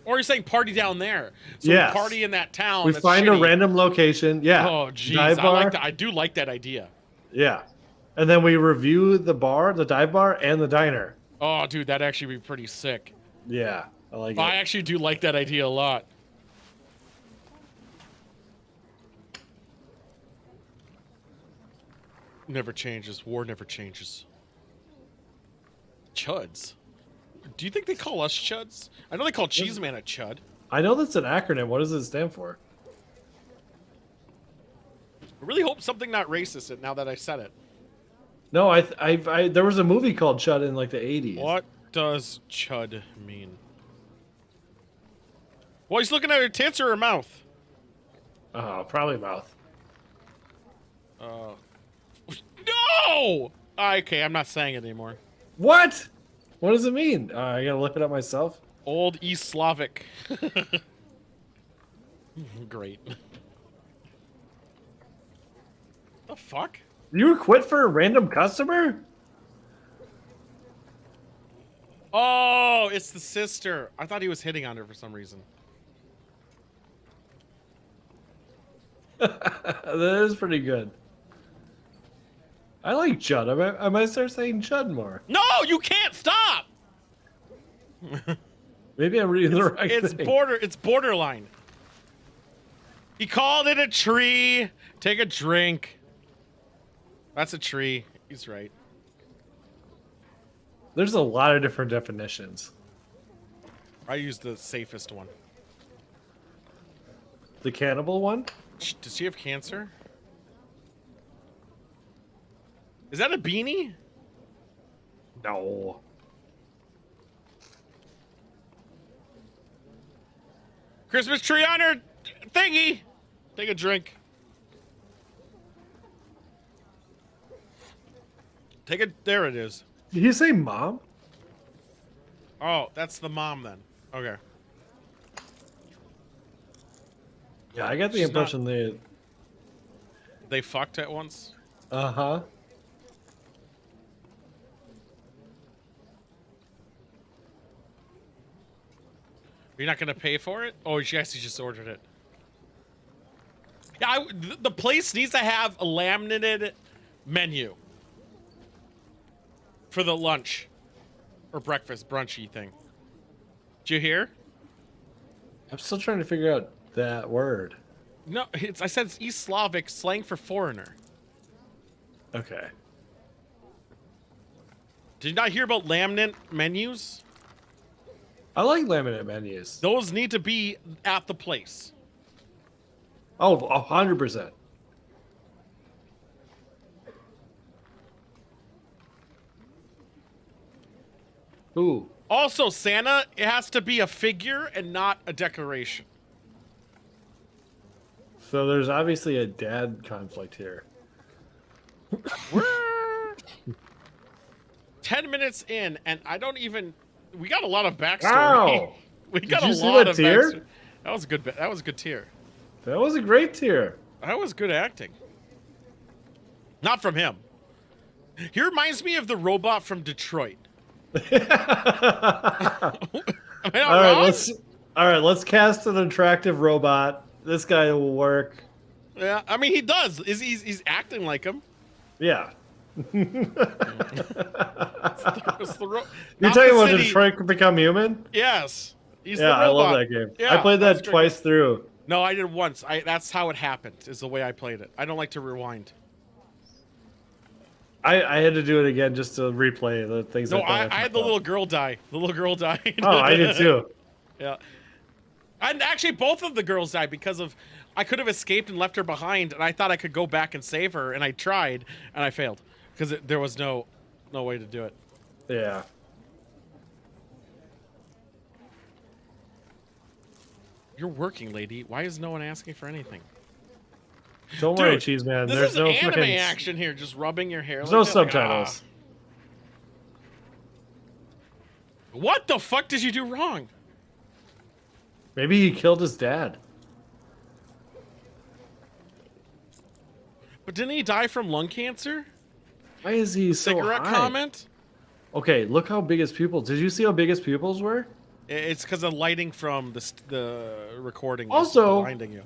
Or you're saying party down there? So Yes. we party in that town. We that's find a shitty. random location. Yeah. Oh, jeez. Dive I bar. like that. I do like that idea. Yeah. And then we review the bar, the dive bar, and the diner. Oh, dude, that'd actually be pretty sick. Yeah. I like it. I actually do like that idea a lot. Never changes. War never changes. Chuds. Do you think they call us chuds? I know they call Cheeseman a chud. I know that's an acronym. What does it stand for? I really hope something not racist now that I said it. No, I there was a movie called Chud in like the 80s. What does chud mean? Well, he's looking at her tits or her mouth. Oh, probably mouth. No! Okay, I'm not saying it anymore. What? What does it mean? I gotta look it up myself. Old East Slavic. Great. The fuck? You were quit for a random customer? Oh, it's the sister. I thought he was hitting on her for some reason. That is pretty good. I like Chud. I might start saying Chud more. No, you can't stop. Maybe I'm reading the right thing. It's borderline. He called it a tree. Take a drink. That's a tree. He's right. There's a lot of different definitions. I used the safest one. The cannibal one? Does she have cancer? Is that a beanie? No. Christmas tree on her thingy. Take a drink. Take it. There it is. Did you say mom? Oh, that's the mom then. Okay. Yeah, I got the impression they fucked at once. Uh-huh. You're not gonna pay for it? Oh, yes, you just ordered it. Yeah, the place needs to have a laminated menu for the lunch or breakfast brunchy thing. Did you hear? I'm still trying to figure out that word. No, I said it's East Slavic slang for foreigner. Okay. Did you not hear about laminate menus? I like laminate menus. Those need to be at the place. Oh, 100%. Ooh. Also, Santa, it has to be a figure and not a decoration. So there's obviously a dad conflict here. We're 10 minutes in, and I don't even... We got a lot of backstory. Wow. We got Did a you see lot that of tear? backstory. That was a good. That was a good tier. That was a great tier. That was good acting. Not from him. He reminds me of the robot from Detroit. Am I not All right, wrong? All right, let's cast an attractive robot. This guy will work. Yeah, I mean he does. He's acting like him. Yeah. You're talking about Detroit can become human? Yes. He's yeah, the I love robot. that game. Yeah, I played that twice through. No, I did once. That's how it happened. Is the way I played it. I don't like to rewind. I had to do it again just to replay the things. No, I had the little girl die. The little girl died. Oh, I did too. Yeah. And actually, both of the girls died because of I could have escaped and left her behind, and I thought I could go back and save her, and I tried, and I failed because there was no way to do it. Yeah. You're working, lady. Why is no one asking for anything? Don't worry, Cheese Man. This There's is no anime fucking action here, just rubbing your hair. There's like no that, subtitles. What the fuck did you do wrong? Maybe he killed his dad. But didn't he die from lung cancer? Why is he so Cigarette high? comment? Okay, look how big his pupils. Did you see how big his pupils were? It's because of lighting from the recording. Also, blinding you.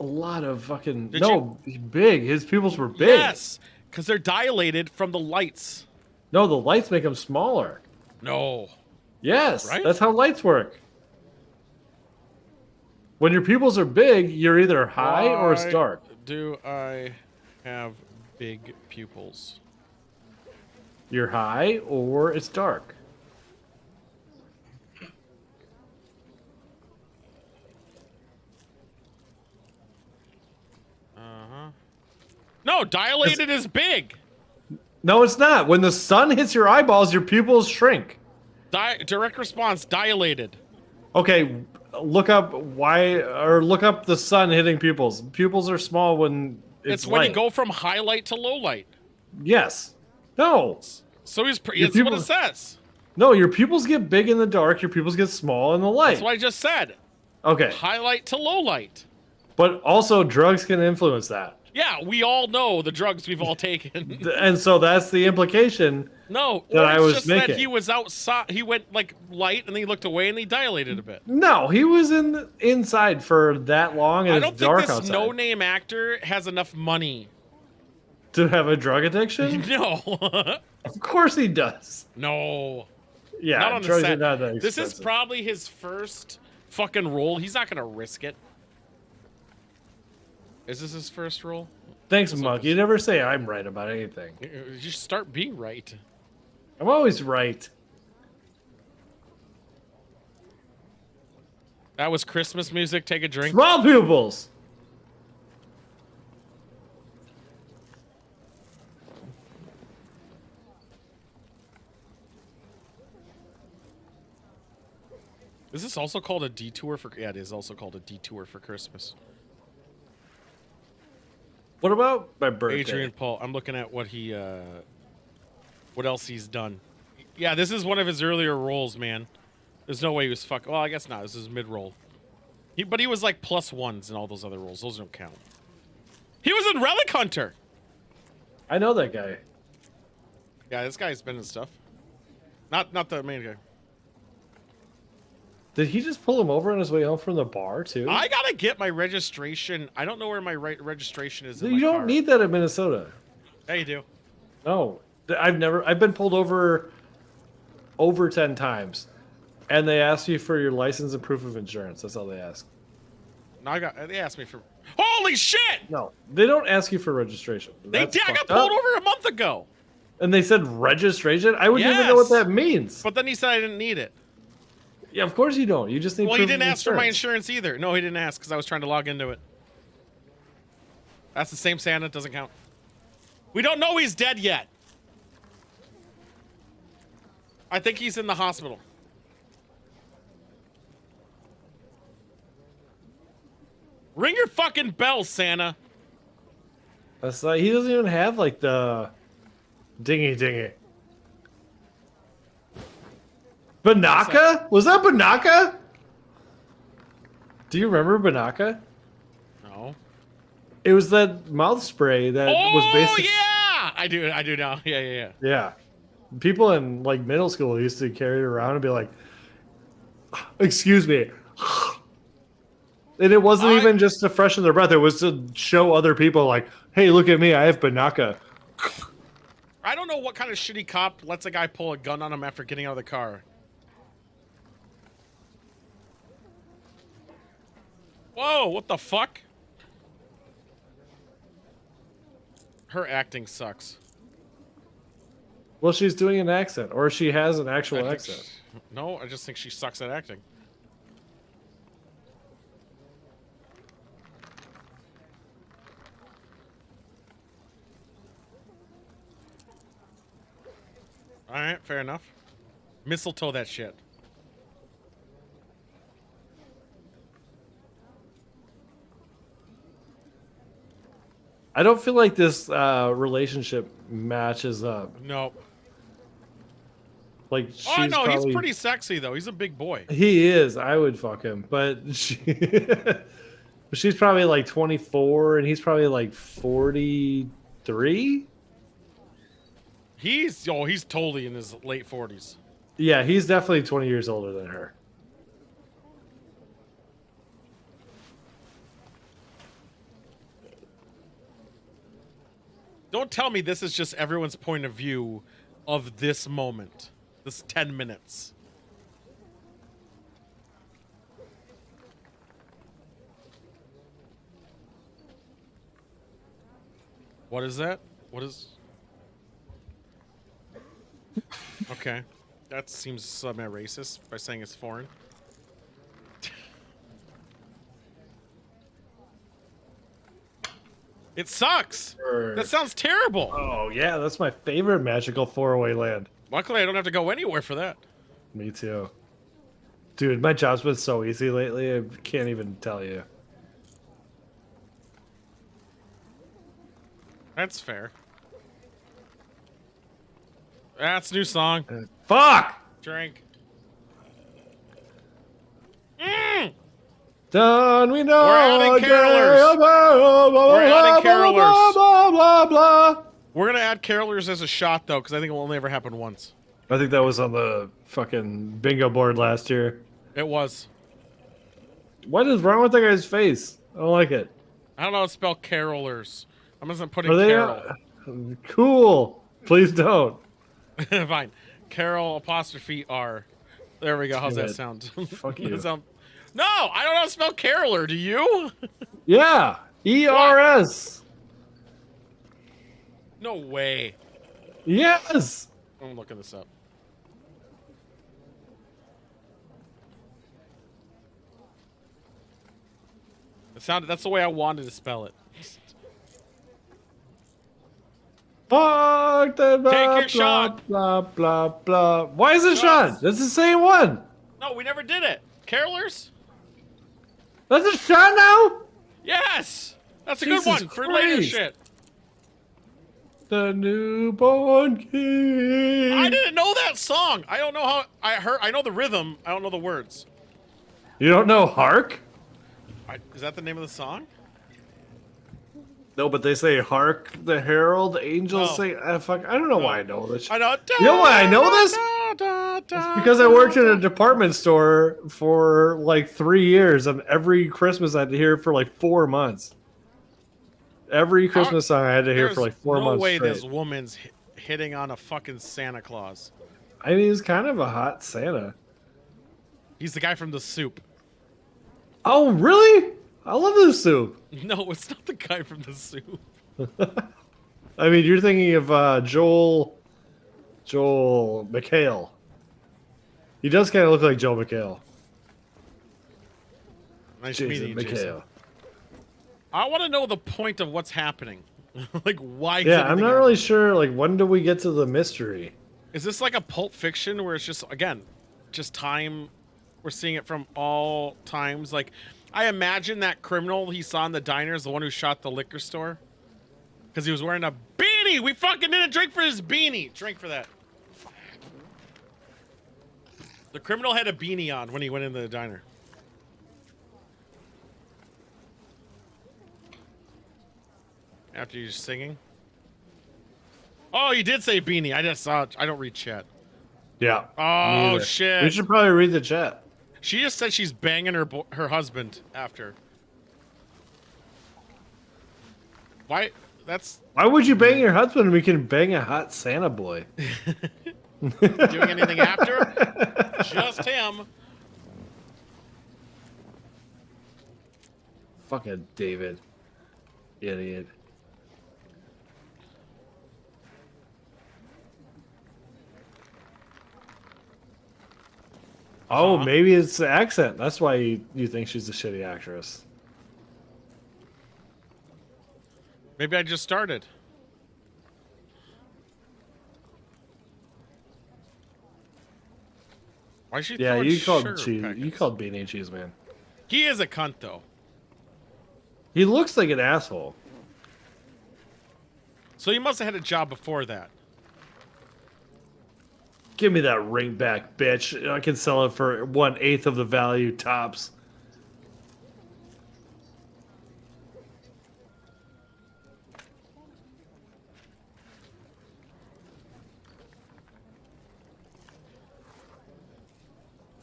A lot of fucking Did big. His pupils were big. Yes, because they're dilated from the lights. No, the lights make them smaller. No. Yes, Right? that's how lights work. When your pupils are big, you're either high or it's Why dark. Do I have big pupils? You're high or it's dark. No, dilated is big. No, it's not. When the sun hits your eyeballs, your pupils shrink. Direct response, dilated. Okay, look up look up the sun hitting pupils. Pupils are small when It's light. when you go from highlight to low light. Yes. No. So he's. Your It's what it pupils- says. No, your pupils get big in the dark. Your pupils get small in the light. That's what I just said. Okay, Highlight to low light. but also drugs can influence that, Yeah, we all know the drugs we've all taken. and so that's the implication. No, that I was just making. said he was outside. He went like light, and then he looked away, and he dilated a bit. No, he was inside for that long, and I it's don't think dark this outside. no-name actor has enough money. To have a drug addiction? No. Of course he does. No. Yeah, not on the drugs set. are not that This is expensive. probably his first fucking role. He's not gonna risk it. Is this his first role? Thanks, Monk. You never say I'm right about anything. You should start being right. I'm always right. That was Christmas music. Take a drink. Small pupils. Is this also called a detour for? Yeah, it is also called a detour for Christmas. What about my birthday? Adrian Paul. I'm looking at what he, what else he's done. Yeah, this is one of his earlier roles, man. There's no way he was Well, I guess not. This is mid-roll. But he was like +1s in all those other roles. Those don't count. He was in Relic Hunter. I know that guy. Yeah, this guy's been in stuff. Not the main guy. Did he just pull him over on his way home from the bar too? I gotta get my registration. I don't know where my registration is. In You my don't car. need that in Minnesota. Yeah, you do. No, I've been pulled over 10 times, and they ask you for your license and proof of insurance. That's all they ask. No, they asked me for. Holy shit! No, they don't ask you for registration. I got fucked pulled up. over a month ago. And they said registration? I wouldn't even know what that means. But then he said I didn't need it. Yeah, of course you don't. You just need Well, proof he didn't of ask for my insurance. insurance either. No, he didn't ask because I was trying to log into it. That's the same Santa. It doesn't count. We don't know he's dead yet. I think he's in the hospital. Ring your fucking bell, Santa. That's like, he doesn't even have like the dingy. Banaka? Was that Banaka? Do you remember Banaka? No. It was that mouth spray that was basically. Yeah! I do now. Yeah. Yeah. People in like middle school used to carry it around and be like, "Excuse me, And it wasn't even just to freshen their breath. It was to show other people, like, hey, look at me. I have Banaka. I don't know what kind of shitty cop lets a guy pull a gun on him after getting out of the car. Whoa, what the fuck? Her acting sucks. Well, she's doing an accent, or she has an actual accent. No, I just think she sucks at acting. Alright, fair enough. Mistletoe that shit. I don't feel like this relationship matches up. Nope. Like, Oh no, probably... he's pretty sexy though. He's a big boy. He is. I would fuck him, but she's probably like 24, and he's probably like 43. He's totally in his late 40s. Yeah, he's definitely 20 years older than her. Don't tell me this is just everyone's point of view of this moment. This 10 minutes. What is that? What is... Okay. That seems semi-racist by saying it's foreign. It sucks! That sounds terrible! Oh, yeah, that's my favorite magical four-way land. Luckily, I don't have to go anywhere for that. Me too. Dude, my job's been so easy lately, I can't even tell you. That's fair. That's a new song. Fuck! Drink. Done, we know. We're adding carolers. We're adding carolers. We're gonna add carolers as a shot though, because I think it will only ever happen once. I think that was on the fucking bingo board last year. It was. What is wrong with that guy's face? I don't like it. I don't know how to spell carolers. I'm just putting Are they, Carol. Cool. Please don't. Fine. Carol apostrophe R. There we go. How's that sound? Fuck you. No, I don't know how to spell caroler. Do you? Yeah. ERS. No way. Yes. I'm looking this up. That's the way I wanted to spell it. Fuck the blah, Take your blah, shot. Blah, blah, blah. Why is it shot? That's the same one. No, we never did it. Carolers? That's a shot now? Yes! That's a Jesus good one for later Christ. shit. The newborn king. I didn't know that song. I don't know how I know the rhythm. I don't know the words. You don't know Hark? Is that the name of the song? No, but they say Hark the Herald Angels say fuck. I don't know why I know this. I know. You know why I know this? It's because I worked in a department store for like 3 years, and every Christmas I had to hear it for like 4 months. Every Christmas song I had to hear for like 4 months. No way straight. this woman's hitting on a fucking Santa Claus. I mean, he's kind of a hot Santa. He's the guy from The Soup. Oh, really? I love this soup. No, it's not the guy from The Soup. I mean, you're thinking of Joel McHale. He does kind of look like Joel McHale. Nice meeting you, Jason. I want to know the point of what's happening. Like, why? Yeah, I'm not really sure. Like, when do we get to the mystery? Is this like a Pulp Fiction where it's just, again, just time? We're seeing it from all times. Like, I imagine that criminal he saw in the diner is the one who shot the liquor store. Because he was wearing a beanie. We fucking didn't drink for his beanie. Drink for that. The criminal had a beanie on when he went into the diner. After you singing? Oh, you did say beanie. I just saw it. I don't read chat. Yeah. Oh, shit. We should probably read the chat. She just said she's banging her husband after. Why? Why would you bang your husband when we can bang a hot Santa boy? Doing anything after? Just him. Fucking David. Idiot. Oh, maybe it's the accent. That's why you think she's a shitty actress. Maybe I just started. Why is she throwing you called sugar cheese. packets? You called Beanie Cheese Man. He is a cunt, though. He looks like an asshole. So he must have had a job before that. Give me that ring back, bitch. I can sell it for 1/8 of the value tops.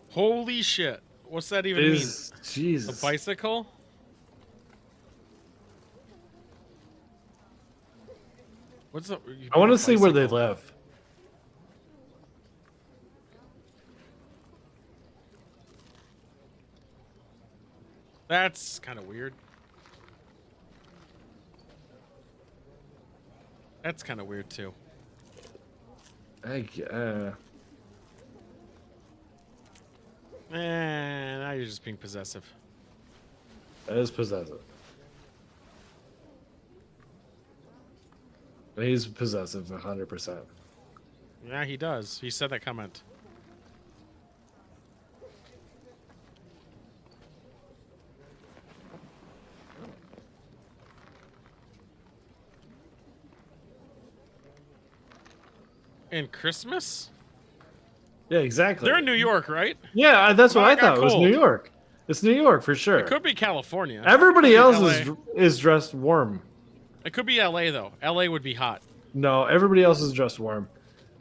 Holy shit. What's that even mean? Jesus. A bicycle? What's up? I want to see where they live. That's kind of weird. That's kind of weird too. Now you're just being possessive. That is possessive. He's possessive 100%. Yeah, he does. He said that comment. And Christmas? Yeah, exactly. They're in New York, right? Yeah, that's what I got thought. It was cold. New York. It's New York for sure. It could be California. Everybody Could be else LA. is dressed warm. It could be LA though. LA would be hot. No, everybody else is dressed warm.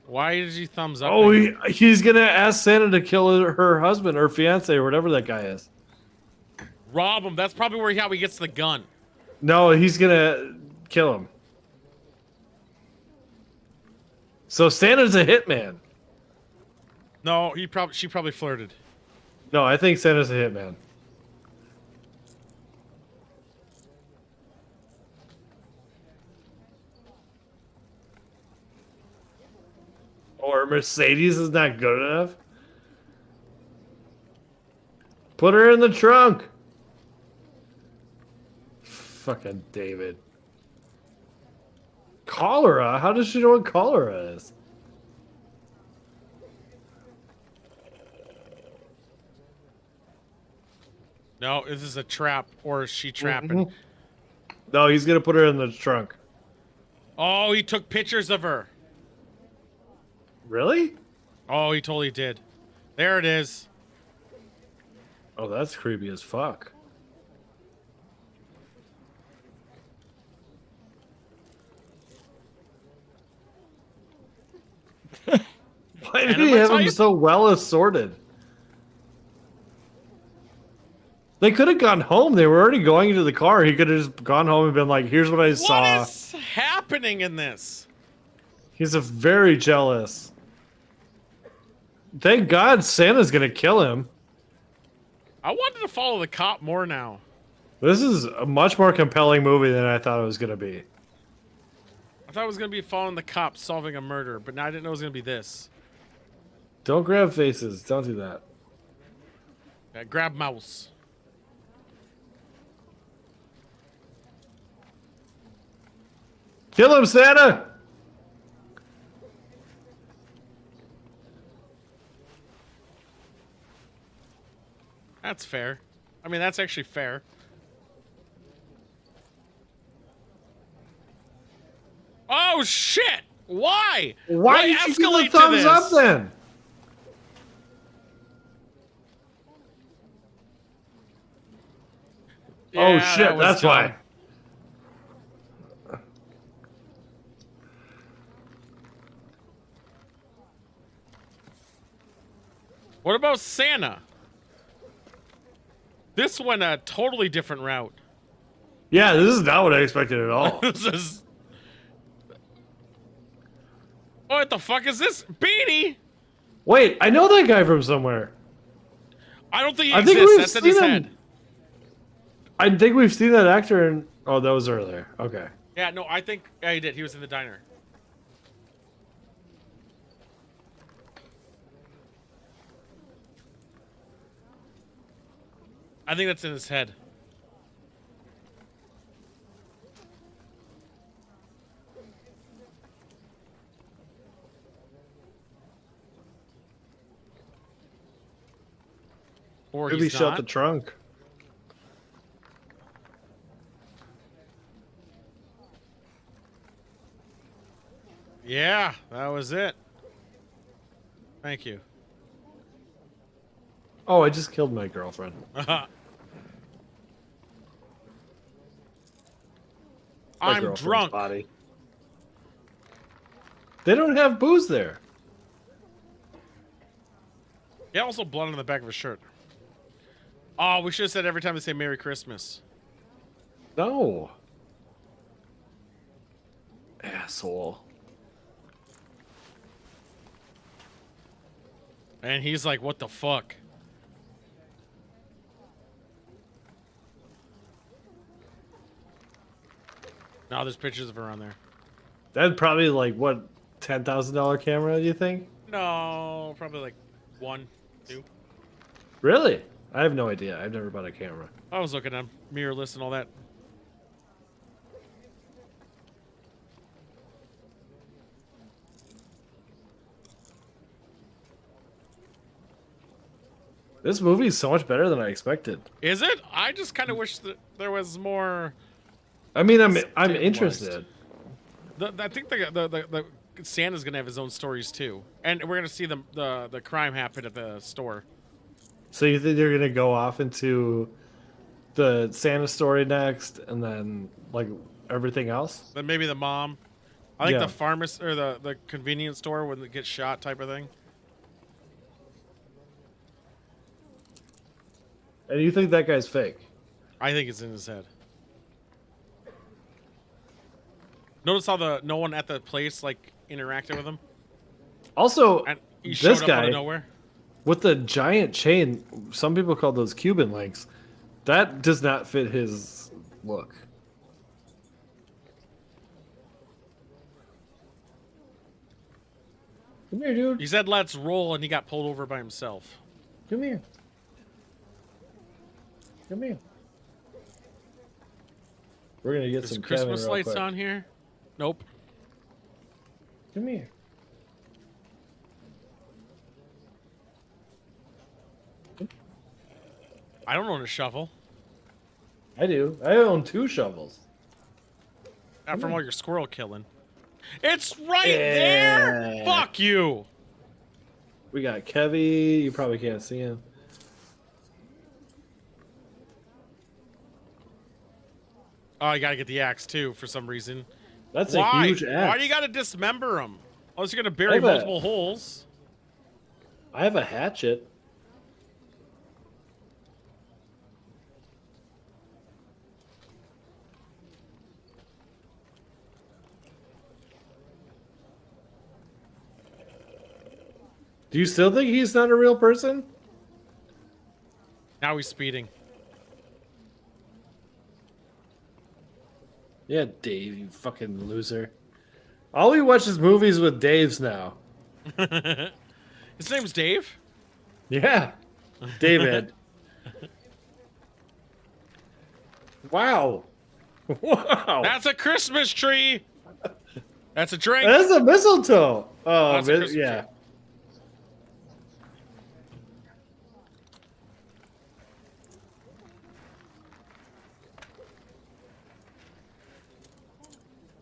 Why did you thumbs up? Oh, he's gonna ask Santa to kill her husband or fiance or whatever that guy is. Rob him. That's probably how he gets the gun. No, he's gonna kill him. So Santa's a hitman. No, she probably flirted. No, I think Santa's a hitman. Or Mercedes is not good enough. Put her in the trunk. Fucking David. Cholera? How does she know what cholera is? No, this is a trap, or is she trapping? No, he's gonna put her in the trunk. Oh, he took pictures of her. Really? Oh, he totally did. There it is. Oh, that's creepy as fuck. Why did he have them so well assorted? They could have gone home. They were already going into the car. He could have just gone home and been like, here's what I saw. What is happening in this? He's a very jealous. Thank God Santa's gonna kill him. I wanted to follow the cop more now. This is a much more compelling movie than I thought it was gonna be. I thought it was going to be following the cop solving a murder, but now I didn't know it was going to be this. Don't grab faces. Don't do that. Yeah, grab mouse. Kill him, Santa! That's fair. I mean, that's actually fair. Oh, shit! Why? Why did you give the thumbs up then? Yeah, oh shit, that's dumb. why. What about Santa? This went a totally different route. Yeah, this is not what I expected at all. This is... What the fuck is this? Beanie! Wait, I know that guy from somewhere. I don't think he I think exists. we've That's in his seen him. head. I think we've seen that actor in... Oh, that was earlier. Okay. Yeah, no, I think... Yeah, he did. He was in the diner. I think that's in his head. Or Maybe he's shut not. the trunk. Yeah, that was it. Thank you. Oh, I just killed my girlfriend. I'm girlfriend's drunk. Body. They don't have booze there. Yeah, also blood on the back of his shirt. Oh, we should have said every time they say Merry Christmas. No. Asshole. And he's like, what the fuck? Now there's pictures of her on there. That'd probably like what, $10,000 camera? Do you think? No, probably like 1, 2. Really? I have no idea. I've never bought a camera. I was looking at mirrorless and all that. This movie is so much better than I expected. Is it? I just kind of wish that there was more. I mean, I'm interested. I think the Santa's gonna have his own stories too, and we're gonna see the crime happen at the store. So you think they're gonna go off into the Santa story next, and then like everything else? Then maybe the mom. I think Yeah. the pharmacy or the convenience store when it gets shot type of thing. And you think that guy's fake? I think it's in his head. Notice how no one at the place like interacted with him. Also, And he showed this up out guy of nowhere. with the giant chain. Some people call those Cuban links. That does not fit his look. Come here, dude. He said, "Let's roll," and he got pulled over by himself. Come here. Come here. We're gonna get There's some Christmas Kevin real lights quick. on here. Nope. Come here. I don't own a shovel. I do. I own 2 shovels. Not from all your squirrel killing. It's right there. Yeah. Fuck you. We got Kevy. You probably can't see him. Oh, you gotta get the axe too for some reason. That's Why? a huge axe. Why do you gotta dismember them? Unless you're gonna I bury have multiple holes. I have a hatchet. Do you still think he's not a real person? Now he's speeding. Yeah, Dave, you fucking loser. All we watch is movies with Daves now. His name's Dave? Yeah. David. Wow. Wow. That's a Christmas tree. That's a drink. That's a mistletoe. Oh, That's a Christmas yeah. tree.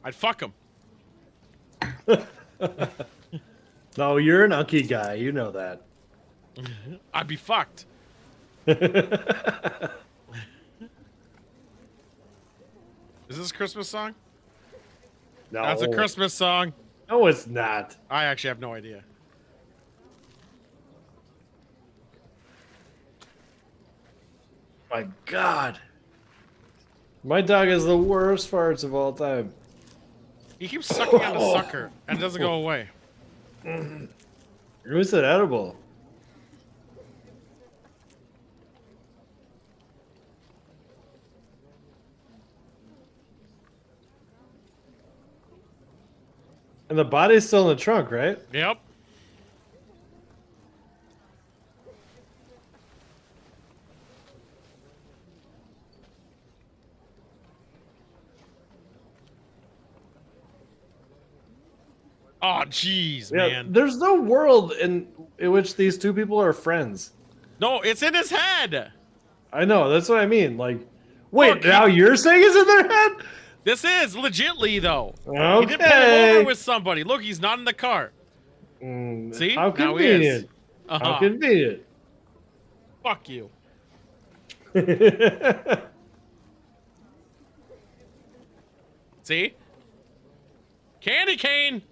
I'd fuck him. No, you're an Unky guy. You know that. I'd be fucked. Is this a Christmas song? No. That's a Christmas song. No, it's not. I actually have no idea. my god. My dog has the worst farts of all time. He keeps sucking on the sucker and it doesn't go away. Who's it edible? And the body's still in the trunk, right? Yep. Oh, jeez, man. There's no world in which these two people are friends. No, it's in his head. I know. That's what I mean. Like, wait, now you're saying it's in their head? This is legitly, though. Okay. He didn't pull him over with somebody. Look, he's not in the car. See? How Now he is. convenient. How convenient. Fuck you. See? Candy cane.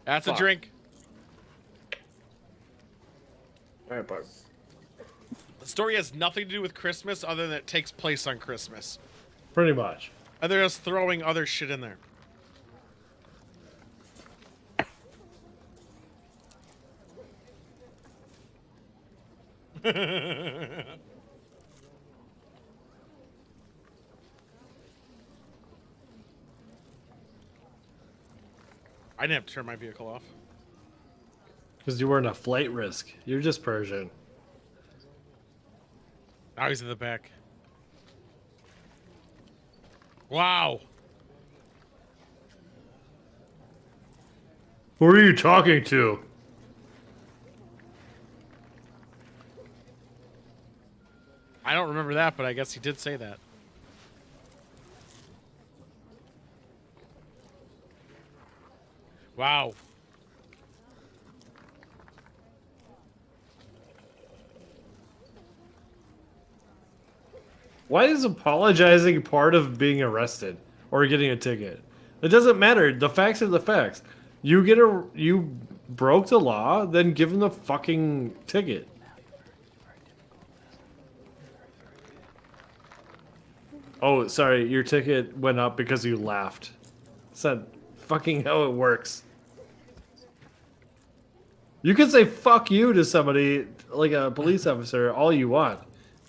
That's a drink. All right, Barb. The story has nothing to do with Christmas other than it takes place on Christmas. Pretty much. And they're just throwing other shit in there. I didn't have to turn my vehicle off. Because you weren't a flight risk. You're just Persian. Now he's in the back. Wow. Who are you talking to? I don't remember that, but I guess he did say that. Wow. Why is apologizing part of being arrested or getting a ticket? It doesn't matter. The facts are the facts. You broke the law, then give them the fucking ticket. Oh, sorry, your ticket went up because you laughed. That's not fucking how it works. You can say fuck you to somebody, like a police officer, all you want.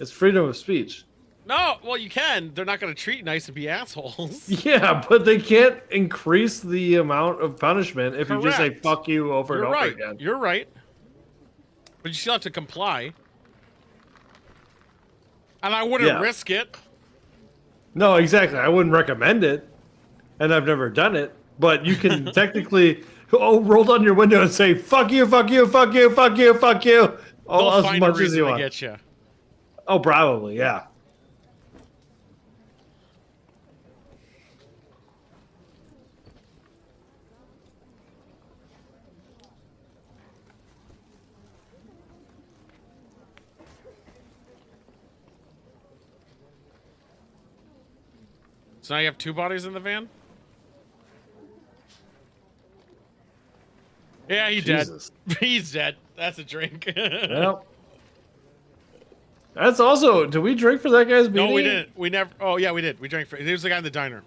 It's freedom of speech. No, well, you can. They're not going to treat nice and be assholes. Yeah, but they can't increase the amount of punishment if you just say Correct. fuck you over You're and over right. again. You're right. But you still have to comply. And I wouldn't risk it. No, exactly. I wouldn't recommend it. And I've never done it. But you can technically roll down your window and say, fuck you, fuck you, fuck you, fuck you, fuck you. They'll As find much a as you reason to want. get you. Oh, probably, yeah. So now you have two bodies in the van? Yeah, he's Jesus. dead. He's dead. That's a drink. Well, that's also. Did we drink for that guy's beanie? No, we didn't. We never. Oh, yeah, we did. We drank for. He was the guy in the diner.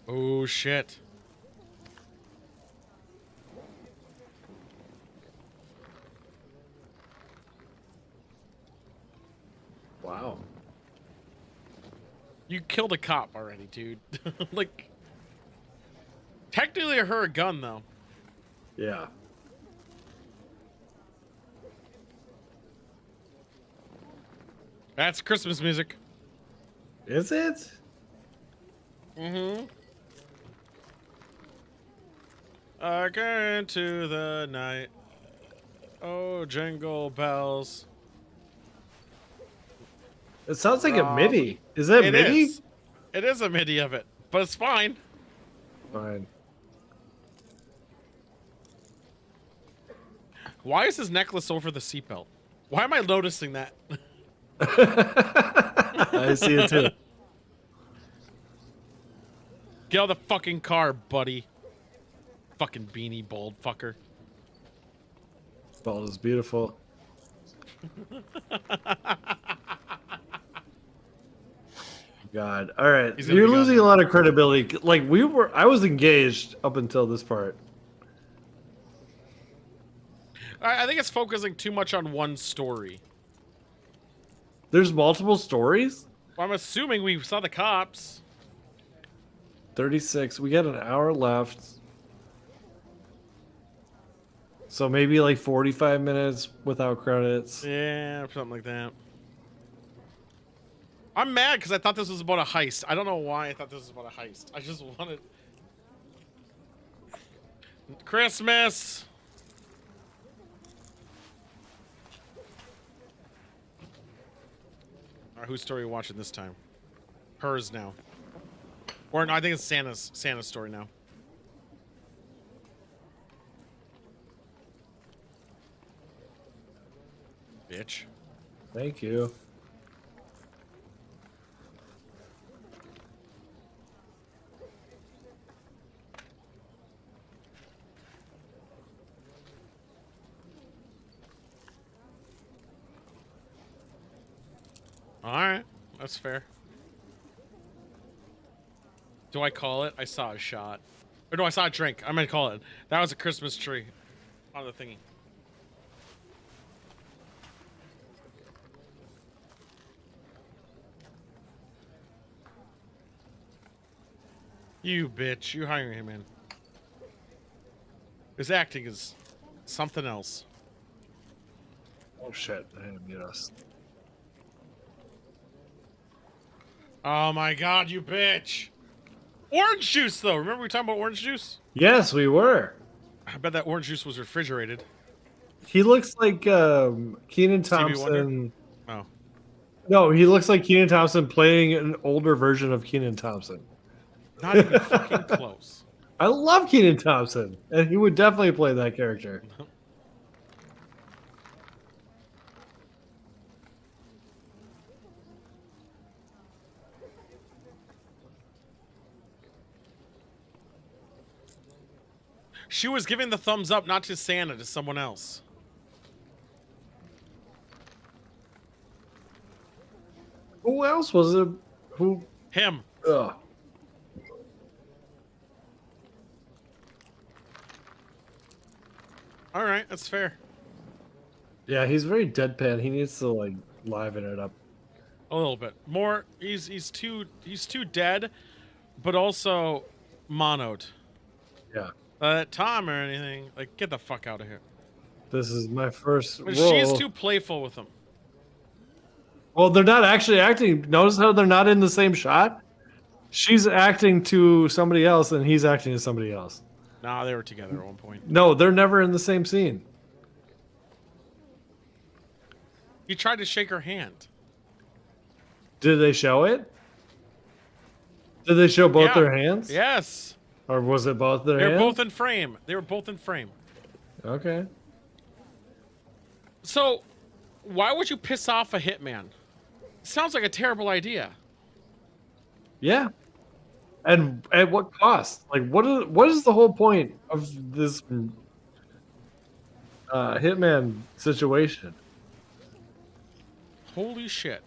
Oh, shit. Wow. You killed a cop already, dude. Like, technically her a gun, though. Yeah. That's Christmas music. Is it? Mm-hmm. I go into the night. Oh, jingle bells. It sounds like a MIDI. Is that It MIDI? is. It is a MIDI of it, but it's fine. Fine. Why is his necklace over the seatbelt? Why am I noticing that? I see it too. Get out of the fucking car, buddy. Fucking beanie bald fucker. Bald is beautiful. God. All right. You're losing a lot of credibility. Like I was engaged up until this part. I think it's focusing too much on one story. There's multiple stories? Well, I'm assuming we saw the cops. 36. We got an hour left. So maybe like 45 minutes without credits. Yeah, something like that. I'm mad because I thought this was about a heist. I don't know why I thought this was about a heist. I just wanted... Christmas! All right, whose story are we watching this time? Hers now. Or no, I think it's Santa's story now. Bitch. Thank you. All right, that's fair. Do I call it? I saw a shot. Or no, I saw a drink. I'm gonna call it. That was a Christmas tree on the thingy. You bitch. You hiring him in. His acting is something else. Oh shit. I had to mute us. Oh my god, you bitch. Orange juice, though. Remember we were talking about orange juice? Yes, we were. I bet that orange juice was refrigerated. He looks like Kenan Thompson. Oh. No, he looks like Kenan Thompson playing an older version of Kenan Thompson. Not even fucking close. I love Kenan Thompson, and he would definitely play that character. She was giving the thumbs up, not to Santa, to someone else. Who else was it? Who? Him. Ugh. All right, that's fair. Yeah, he's very deadpan. He needs to like liven it up a little bit more. He's too dead, but also monoed. Yeah. Tom or anything. Like, get the fuck out of here. This is my first role. She's too playful with him. Well, they're not actually acting. Notice how they're not in the same shot? She's acting to somebody else, and he's acting to somebody else. Nah, they were together at one point. No, they're never in the same scene. He tried to shake her hand. Did they show it? Did they show both their hands? Yes. Or was it both their hands? They're both in frame. They were both in frame. Okay. So, why would you piss off a hitman? Sounds like a terrible idea. Yeah. And at what cost? Like, what is the whole point of this hitman situation? Holy shit.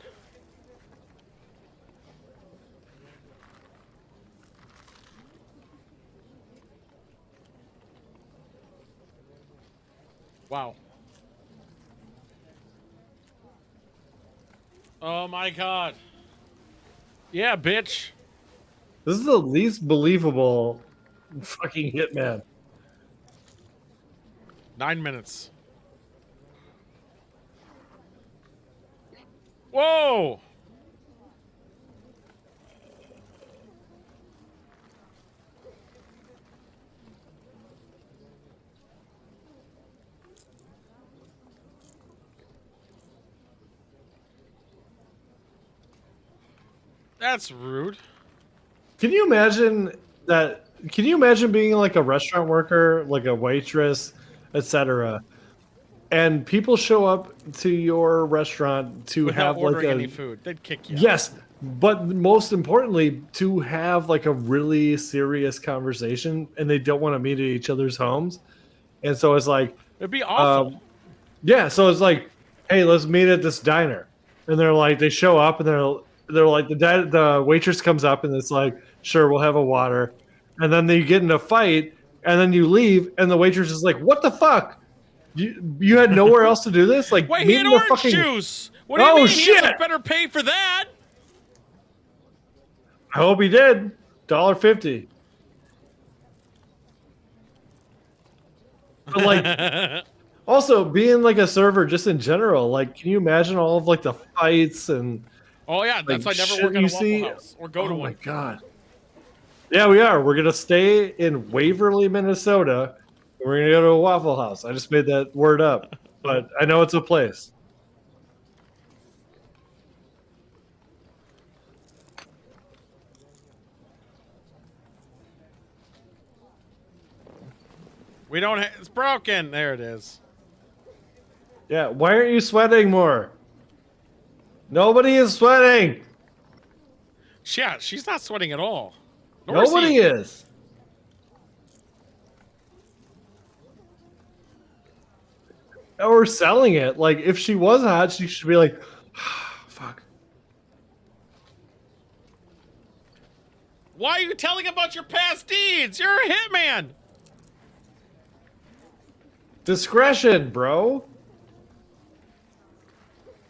Wow. Oh my god. Yeah, bitch. This is the least believable fucking hitman. 9 minutes. Whoa! That's rude. Can you imagine that? Can you imagine being like a restaurant worker, like a waitress, etc., and people show up to your restaurant to Without have ordering like any food, they'd kick you out. Yes, but most importantly, to have like a really serious conversation, and they don't want to meet at each other's homes, and so it's like It'd be awful. yeah, so it's like, hey, let's meet at this diner, and they're like, they show up, and they're like, the waitress comes up, and it's like, sure, we'll have a water, and then they get in a fight, and then you leave, and the waitress is like, what the fuck? You had nowhere else to do this? Like, Wait, he meet had in the orange fucking... juice. What do you Oh, mean? shit! He has better pay for that. I hope he did. $1.50. But like, also being like a server, just in general, like, can you imagine all of like the fights and? Oh yeah, that's why I never shit work at a you Waffle see? House or go to Oh one. my god. Yeah, we are. We're gonna stay in Waverly, Minnesota. And we're gonna go to a Waffle House. I just made that word up, but I know it's a place. We don't. It's broken. There it is. Yeah. Why aren't you sweating more? Nobody is sweating. Yeah, she's not sweating at all. Nor Nobody he. is. Or selling it. Like, if she was hot, she should be like, fuck. Why are you telling about your past deeds? You're a hitman. Discretion, bro.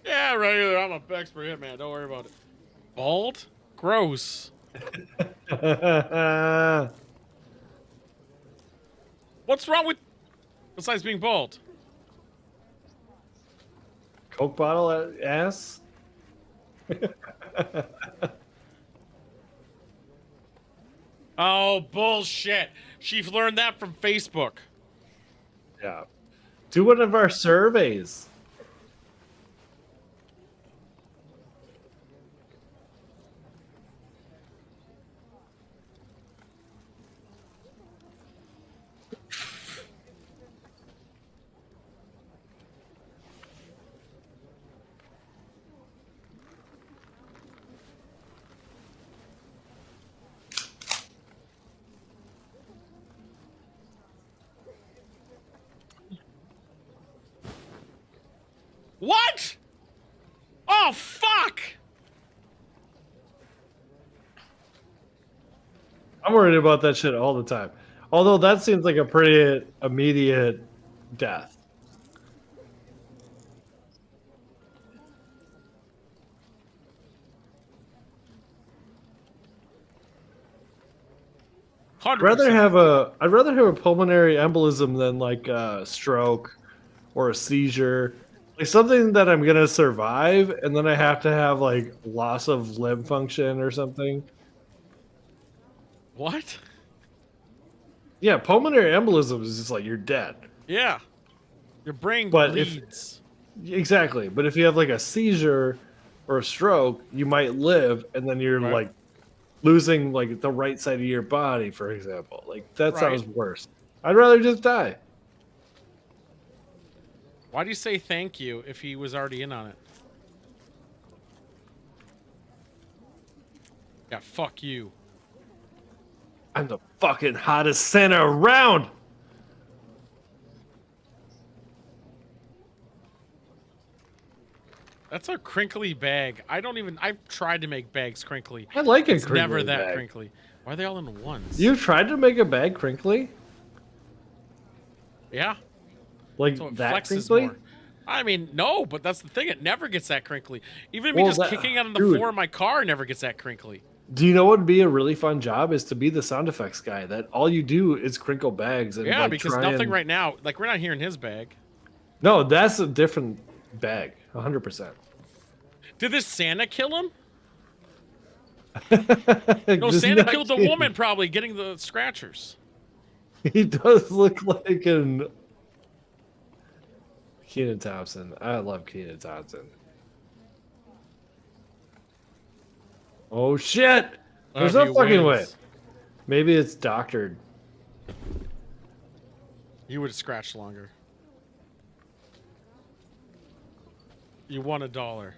Yeah, right. I'm a expert hitman. Don't worry about it. Bald? Gross. What's wrong with... Besides being bald? Coke bottle ass? Oh, bullshit. She learned that from Facebook. Yeah. Do one of our surveys. What? Oh, fuck! I'm worried about that shit all the time. Although that seems like a pretty immediate death. I'd rather have a pulmonary embolism than like a stroke or a seizure. Like something that I'm gonna survive, and then I have to have like loss of limb function or something. What? Yeah, pulmonary embolism is just like you're dead. Yeah. Your brain But bleeds. Exactly. But if you have like a seizure or a stroke, you might live, and then you're like losing like the right side of your body, for example. Like that sounds worse. I'd rather just die. Why do you say thank you if he was already in on it? Yeah, fuck you. I'm the fucking hottest Santa around. That's a crinkly bag. I've tried to make bags crinkly. I like a it's crinkly never that bag. crinkly. Why are they all in ones? You've tried to make a bag crinkly? Yeah. Like So it that flexes crinkly? more. I mean, no, but that's the thing. It never gets that crinkly. Even Well, me just that- kicking on the dude. floor of my car never gets that crinkly. Do you know what would be a really fun job is to be the sound effects guy that all you do is crinkle bags and Yeah, like, because try nothing and... right now, like we're not hearing his bag. No, that's a different bag, 100%. Did this Santa kill him? No, Just Santa not killed the kidding. woman probably getting the scratchers. He does look like an Keenan Thompson. I love Keenan Thompson. Oh shit! There's no he fucking way. wins. Maybe it's doctored. You would have scratched longer. You won $1.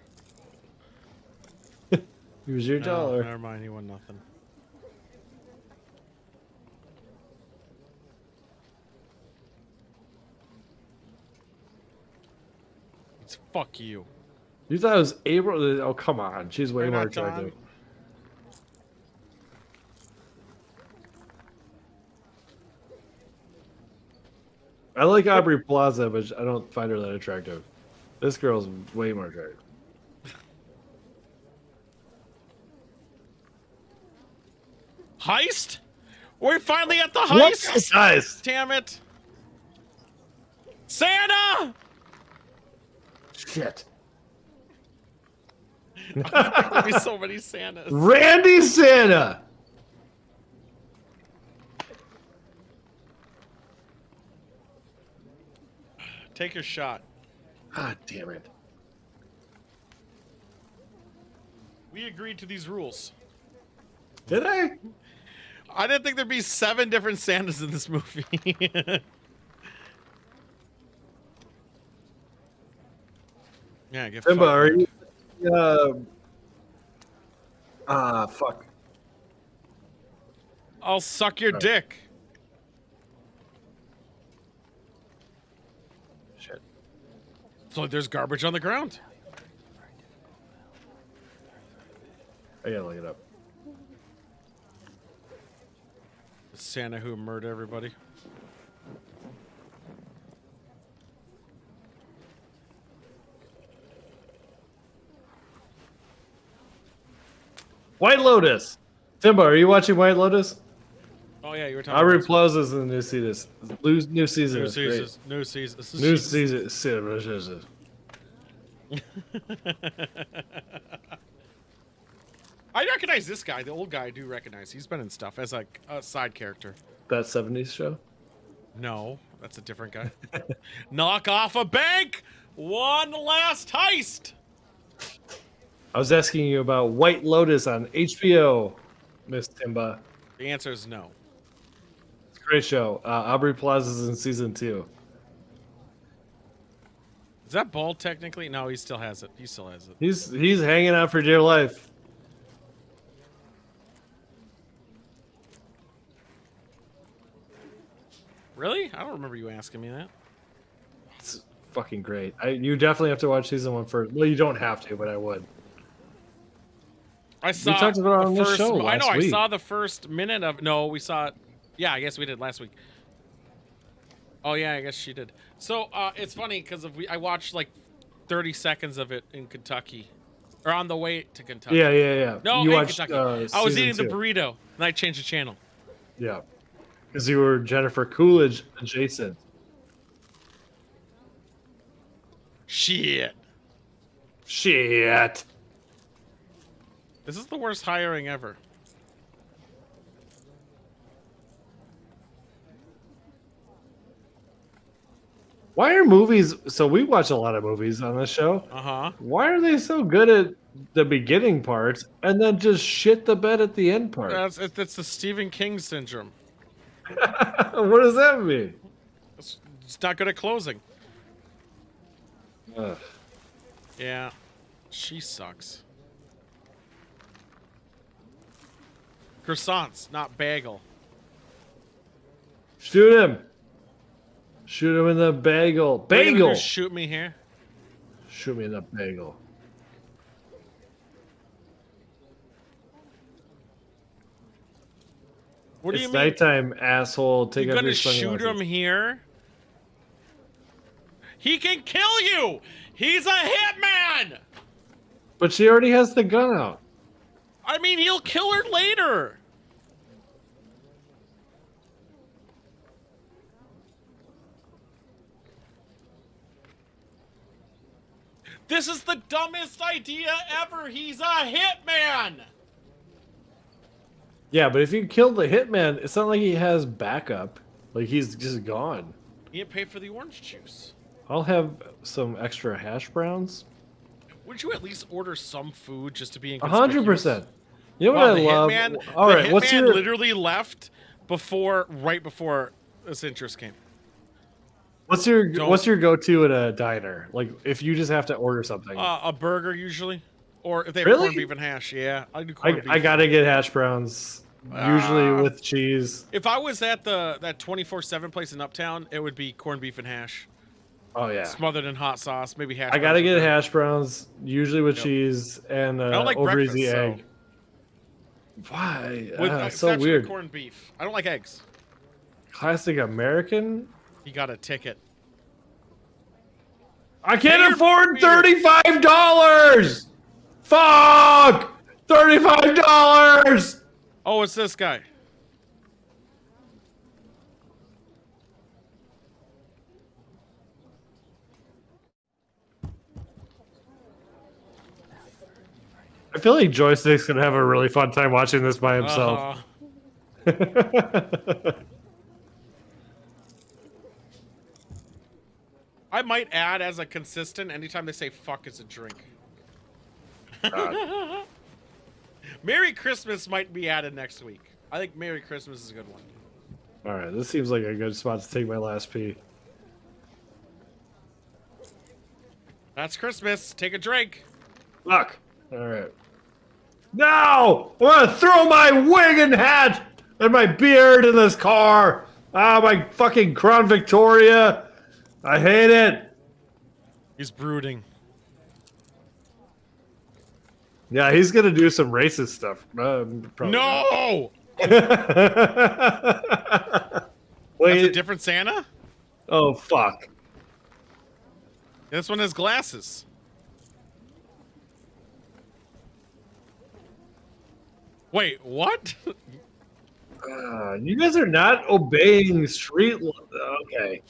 Here's your dollar. Never mind, you won nothing. It's fuck you. You thought it was April? Oh, come on. She's way You're more not done. attractive. I like Aubrey Plaza, but I don't find her that attractive. This girl's way more attractive. Heist? We're finally at the What heist! heist? Damn it. Santa! Shit. There'll be so many Santas. Randy Santa! Take your shot. God damn it. We agreed to these rules. Did I? I didn't think there'd be 7 different Santas in this movie. Yeah, get Simba, are fucked. you... fuck. I'll suck your dick. Shit. So there's garbage on the ground. I gotta look it up. The Santa who murdered everybody. White Lotus. Simba, are you watching White Lotus? Oh yeah, you were talking Aubrey about Plaza's in the new season. New season. New is great. season. New season. New season. I recognize this guy. The old guy I do recognize. He's been in stuff as like a side character. That 70s show? No, that's a different guy. Knock off a bank! One last heist! I was asking you about White Lotus on HBO, Miss Timba. The answer is no. It's a great show. Aubrey Plaza's in season 2. Is that bald technically? No, he still has it. He still has it. He's hanging out for dear life. Really? I don't remember you asking me that. It's fucking great. You definitely have to watch season 1 first. Well, you don't have to, but I would. I saw we talked about it on the this first. show I know. last week. I saw the first minute of. No, we saw it. Yeah, I guess we did last week. Oh yeah, I guess she did. So it's funny because I watched like 30 seconds of it in Kentucky, or on the way to Kentucky. Yeah. No, you in watched, Kentucky. I was season eating 2. the burrito, and I changed the channel. Yeah. Because you were Jennifer Coolidge adjacent. Shit. This is the worst hiring ever. Why are movies... So we watch a lot of movies on this show. Uh-huh. Why are they so good at the beginning parts and then just shit the bed at the end part? That's the Stephen King syndrome. What does that mean? It's not good at closing. Ugh. Yeah. She sucks. Croissants, not bagel. Shoot him. Shoot him in the bagel. Bagel! Shoot me here. Shoot me in the bagel. What do it's you mean? nighttime, asshole. Take You're off gonna your shoot sunglasses. him here? He can kill you! He's a hitman! But she already has the gun out. I mean, he'll kill her later. This is the dumbest idea ever. He's a hitman. Yeah, but if you kill the hitman, it's not like he has backup. Like, he's just gone. He didn't pay for the orange juice. I'll have some extra hash browns. Wouldn't you at least order some food just to be in 100%. You know Wow, what the I love? hitman, All the right, what's hitman your... literally left right before this interest came. What's your go-to at a diner? Like if you just have to order something. A burger usually, or if they have Really? corned beef and hash. Yeah, I do corned beef. I gotta get hash browns, usually with cheese. If I was at that 24/7 place in Uptown, it would be corned beef and hash. Oh yeah. Smothered in hot sauce, maybe hash. I gotta get hash browns, usually with cheese and I don't like over breakfast, easy so- egg. Why? It's So actually weird. corned beef. I don't like eggs. Classic American. You got a ticket. I can't afford $35. Fuck! $35. Oh, it's this guy. I feel like Joystick's gonna have a really fun time watching this by himself. I might add as a consistent anytime they say fuck is a drink. Merry Christmas might be added next week. I think Merry Christmas is a good one. All right, this seems like a good spot to take my last pee. That's Christmas. Take a drink. Fuck. All right. No! I'm gonna throw my wig and hat and my beard in this car. Ah, my fucking Crown Victoria. I hate it. He's brooding. Yeah, he's gonna do some racist stuff. No! Wait. That's a different Santa? Oh, fuck. This one has glasses. Wait, what? You guys are not obeying street law. Okay.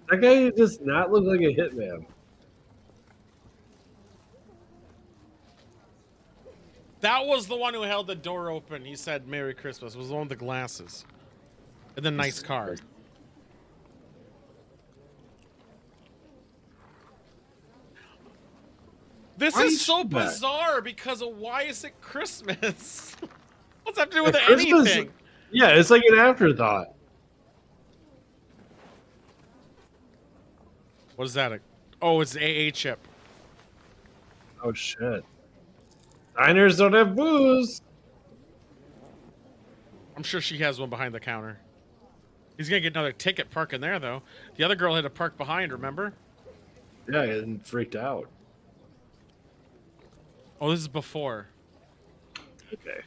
That guy does not look like a hitman. That was the one who held the door open. He said Merry Christmas. It was the one with the glasses. And the nice car. This is so bizarre because of why is it Christmas? What's that have to do with anything? Yeah, it's like an afterthought. What is that? Oh, it's AA chip. Oh shit. Diners don't have booze. I'm sure she has one behind the counter. He's gonna get another ticket parking there though. The other girl had to park behind, remember? Yeah, and freaked out. Oh, this is before. Okay.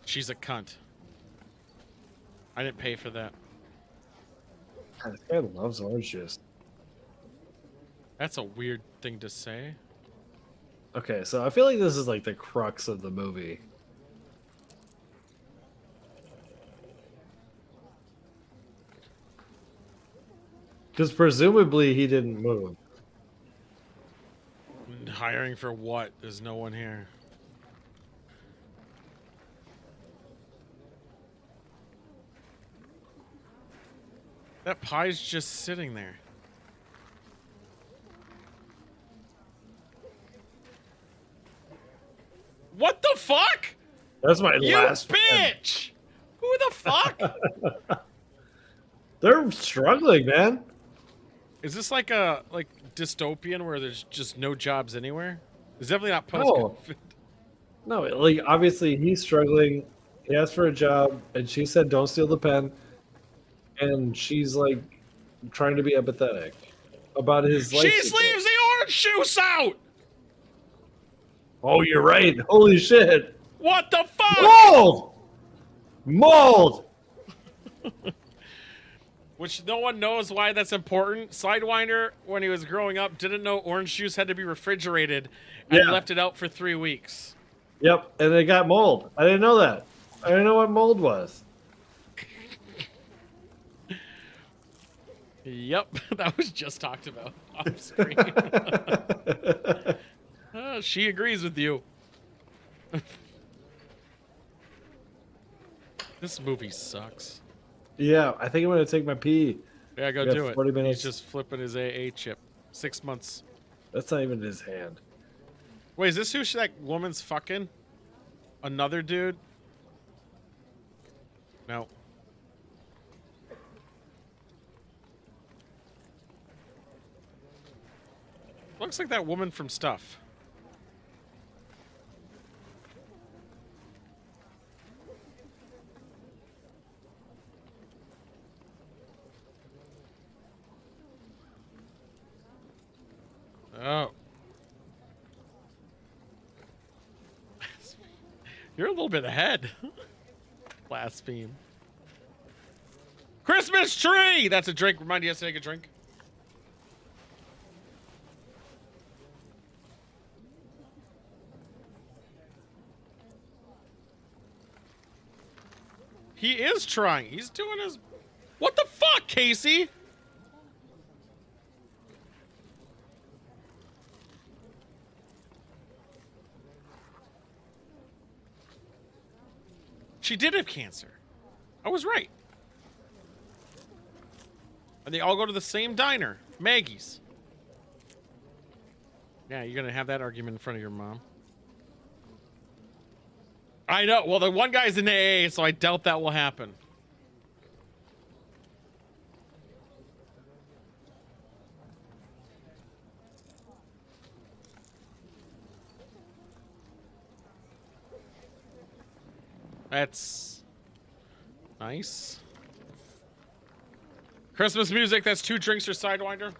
She's a cunt. I didn't pay for that. God, this guy loves orange juice. That's a weird thing to say. Okay, so I feel like this is like the crux of the movie. Because presumably he didn't move. Hiring for what? There's no one here. That pie's just sitting there. What the fuck? That's my You last bitch! Who the fuck? They're struggling, man. Is this like a dystopian where there's just no jobs anywhere? It's definitely not post. No. No, like obviously he's struggling. He asked for a job, and she said, "Don't steal the pen." And she's like trying to be empathetic about his life. She situation. leaves the orange juice out. Oh, you're right. Holy shit! What the fuck? Mold. Mold. Which no one knows why that's important. Sidewinder, when he was growing up, didn't know orange juice had to be refrigerated, and he left it out for 3 weeks. Yep, and it got mold. I didn't know that. I didn't know what mold was. Yep, that was just talked about off screen. She agrees with you. This movie sucks. Yeah, I think I'm gonna take my pee. Yeah, go We got do it. 40 minutes. He's just flipping his AA chip. 6 months. That's not even his hand. Wait, is this who that woman's fucking? Another dude? No. Looks like that woman from Stuff. Oh. You're a little bit ahead. Blaspheme. Christmas tree! That's a drink. Remind you to take a drink. He is trying. He's doing his... What the fuck, Casey? She did have cancer. I was right. And they all go to the same diner, Maggie's. Yeah, you're gonna have that argument in front of your mom. I know. Well, the one guy's in AA, so I doubt that will happen. That's nice. Christmas music, that's 2 drinks or Sidewinder.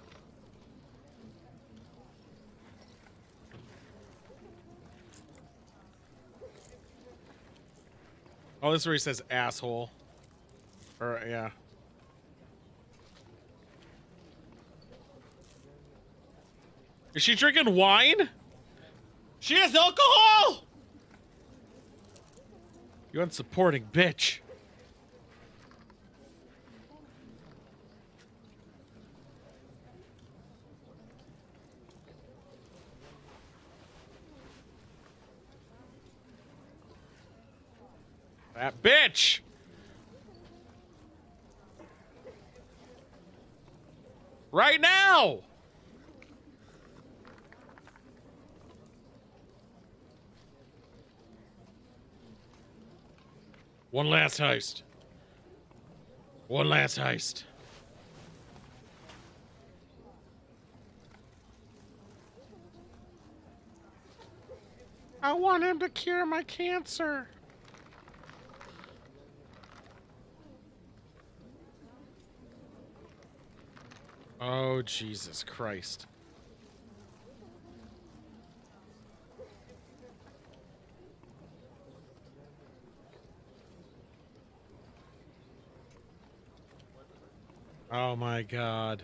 Oh, this is where he says asshole. Or, yeah. Is she drinking wine? She has alcohol! You unsupporting bitch. That bitch! Right now! One last heist. One last heist. I want him to cure my cancer. Oh, Jesus Christ. Oh my God.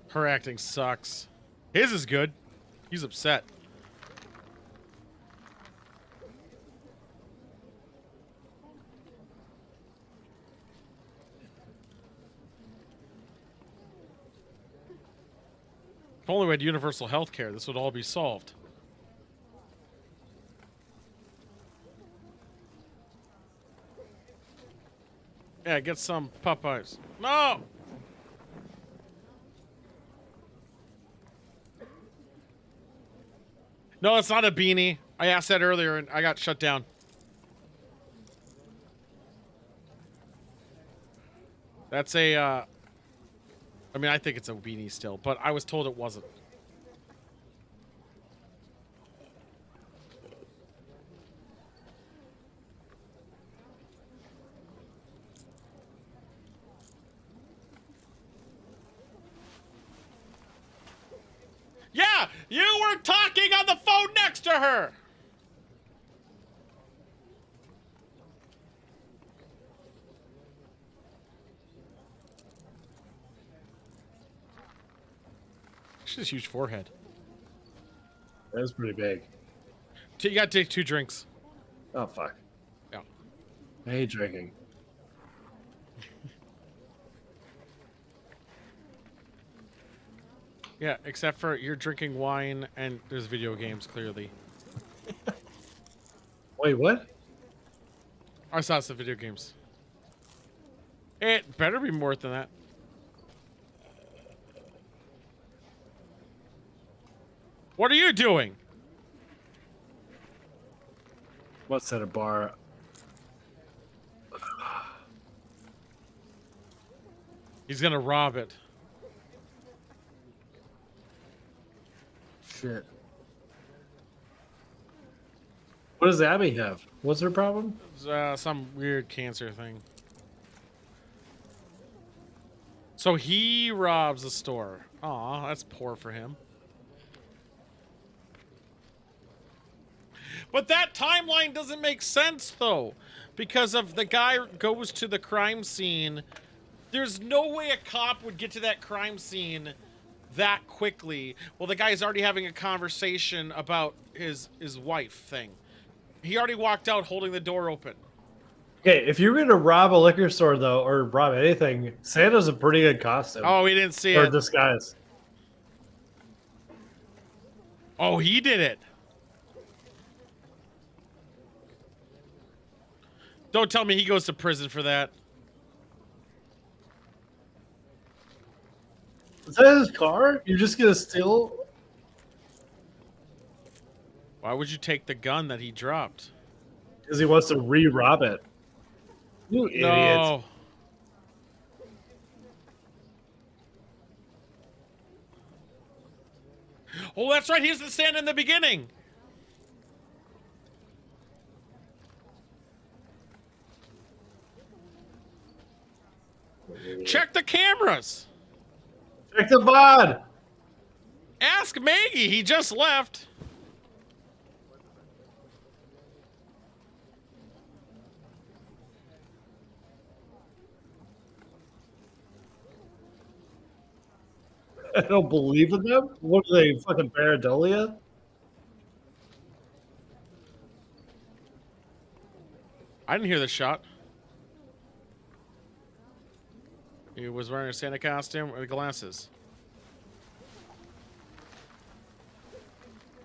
Her acting sucks. His is good. He's upset. If only we had universal health care, this would all be solved. Yeah, get some Popeyes. No! No, it's not a beanie. I asked that earlier and I got shut down. That's a, I mean, I think it's a beanie still, but I was told it wasn't. Yeah, you were talking on the phone next to her. She has a huge forehead. That was pretty big. You gotta take 2 drinks. Oh, fuck. Yeah. I hate drinking. Yeah, except for you're drinking wine and there's video games, clearly. Wait, what? I saw some video games. It better be more than that. What are you doing? What's at a bar? He's gonna rob it. Shit. What does Abby have? What's her problem? Some weird cancer thing. So he robs the store. Aw, that's poor for him. But that timeline doesn't make sense, though. Because if the guy goes to the crime scene, there's no way a cop would get to that crime scene that quickly. Well, the guy's already having a conversation about his wife thing. He already walked out holding the door open. Okay, if you're going to rob a liquor store, though, or rob anything, Santa's a pretty good costume. Oh, we didn't see or it. Or disguise. Oh, he did it. Don't tell me he goes to prison for that. Is that his car? You're just going to steal? Why would you take the gun that he dropped? Because he wants to re-rob it. You idiot. No. Oh, that's right. He's the Santa in the beginning. Check the cameras. Check the VOD. Ask Maggie. He just left. I don't believe in them. What are they, fucking pareidolia? I didn't hear the shot. He was wearing a Santa costume with glasses.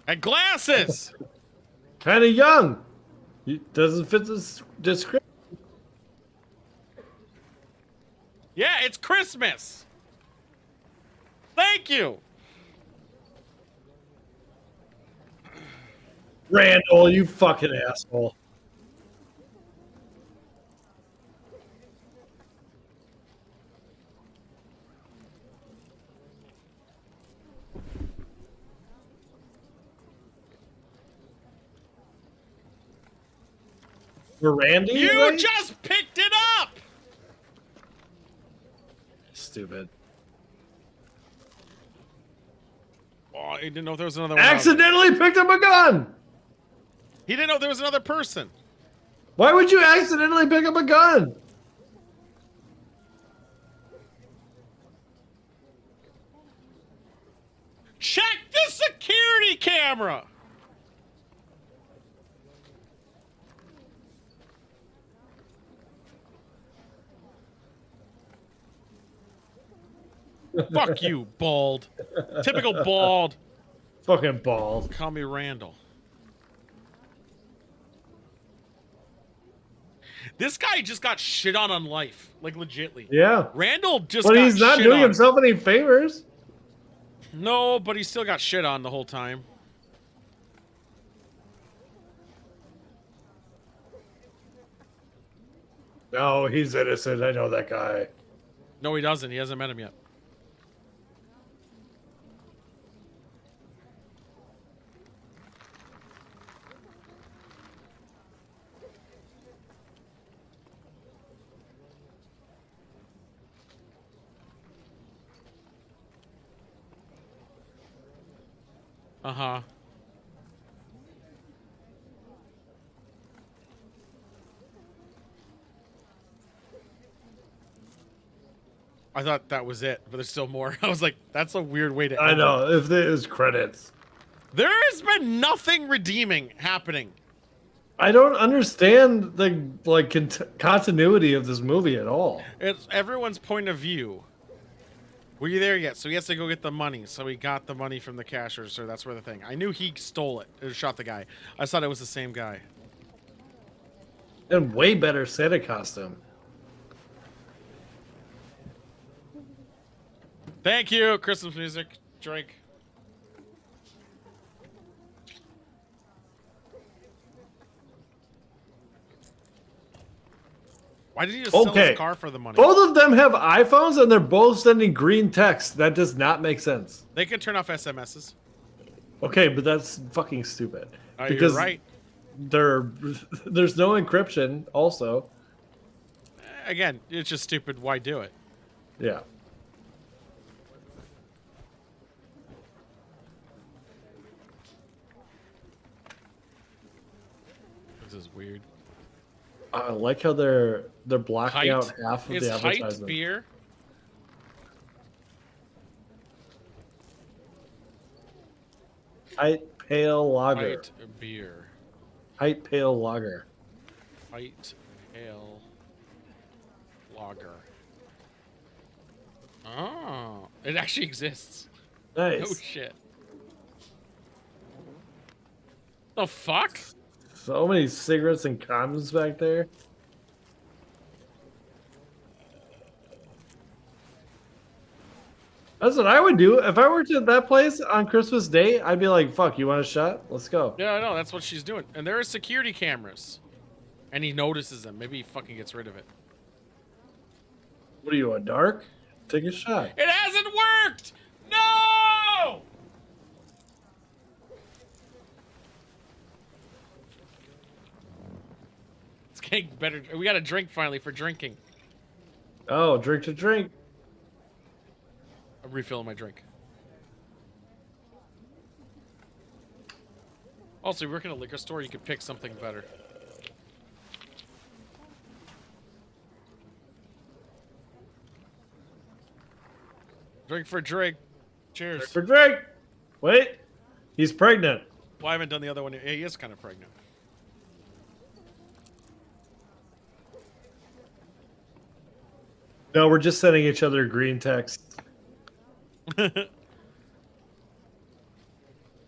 And glasses! Kind of young. He doesn't fit this description. Yeah, it's Christmas. Thank you. Randall, you fucking asshole. For Randy? You right? just picked it up! Stupid. Oh, he didn't know there was another one. Accidentally picked up a gun! He didn't know there was another person. Why would you accidentally pick up a gun? Check the security camera! Fuck you, bald. Typical bald. Fucking bald. Call me Randall. This guy just got shit on life. Like, legitly. Yeah. Randall just But got he's not shit doing on. himself any favors. No, but he still got shit on the whole time. No, he's innocent. I know that guy. No, he doesn't. He hasn't met him yet. Uh-huh. I thought that was it, but there's still more. I was like, that's a weird way to I end know. it. If there's credits. There has been nothing redeeming happening. I don't understand the continuity of this movie at all. It's everyone's point of view. Were you there yet? So he has to go get the money. So he got the money from the cash register. That's where the thing. I knew he stole it. Or shot the guy. I thought it was the same guy. And way better Santa costume. Thank you. Christmas music. Drink. Why did he just sell Okay. his car for the money? Both of them have iPhones and they're both sending green text. That does not make sense. They can turn off SMSs. Okay, but that's fucking stupid. You're Because right. there's no encryption also. Again, it's just stupid. Why do it? Yeah. This is weird. I like how they're blocking out half of Is the Height advertisement. beer? Height Pale Lager. Height beer. Height Pale Lager. Height pale lager. Oh, it actually exists. Nice. Oh shit. The fuck? So many cigarettes and condoms back there. That's what I would do. If I worked at that place on Christmas Day, I'd be like, fuck, you want a shot? Let's go. Yeah, I know. That's what she's doing. And there are security cameras. And he notices them. Maybe he fucking gets rid of it. What are you, a dark? Take a shot. It hasn't worked! No! It's getting better. We got a drink finally for drinking. Oh, drink to drink. I'm refilling my drink. Also, you work in a liquor store, you could pick something better. Drink for drink. Cheers. Drink for drink. Wait. He's pregnant. Well, I haven't done the other one yet. Yeah, he is kind of pregnant. No, we're just sending each other green texts. I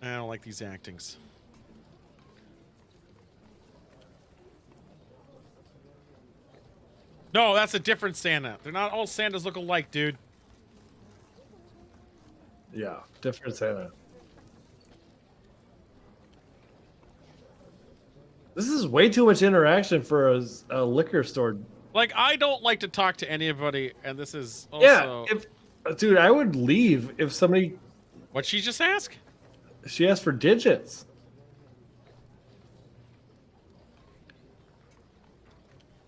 don't like these actings. No, that's a different Santa. They're not all Santas look alike, dude. Yeah, different Santa. This is way too much interaction for a liquor store. Like, I don't like to talk to anybody, and this is also... Yeah, dude, I would leave if somebody... What'd she just ask? She asked for digits.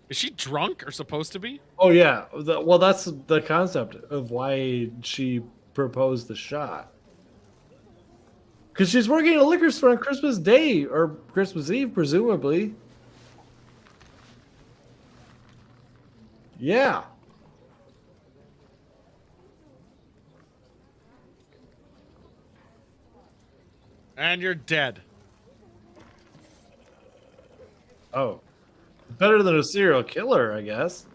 Is she drunk or supposed to be? Oh, yeah. Well, that's the concept of why she proposed the shot. Because she's working at a liquor store on Christmas Day or Christmas Eve, presumably. Yeah. And you're dead. Oh. Better than a serial killer, I guess.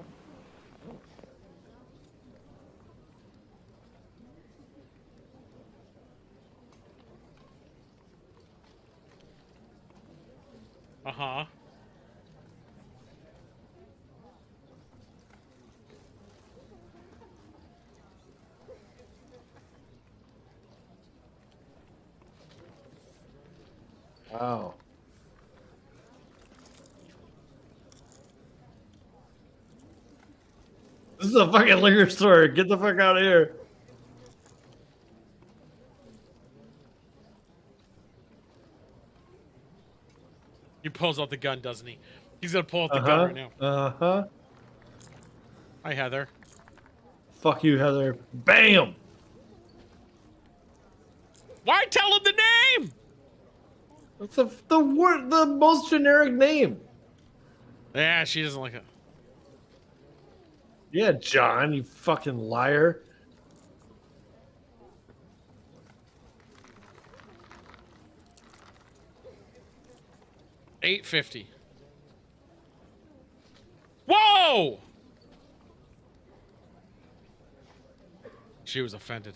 Uh-huh. Wow. This is a fucking liquor store. Get the fuck out of here. He pulls out the gun, doesn't he? He's gonna pull out the gun right now. Uh-huh. Hi, Heather. Fuck you, Heather. Bam! Why tell him the name? That's the most generic name. Yeah, she doesn't like it. Yeah, John, you fucking liar. $8.50. Whoa! She was offended.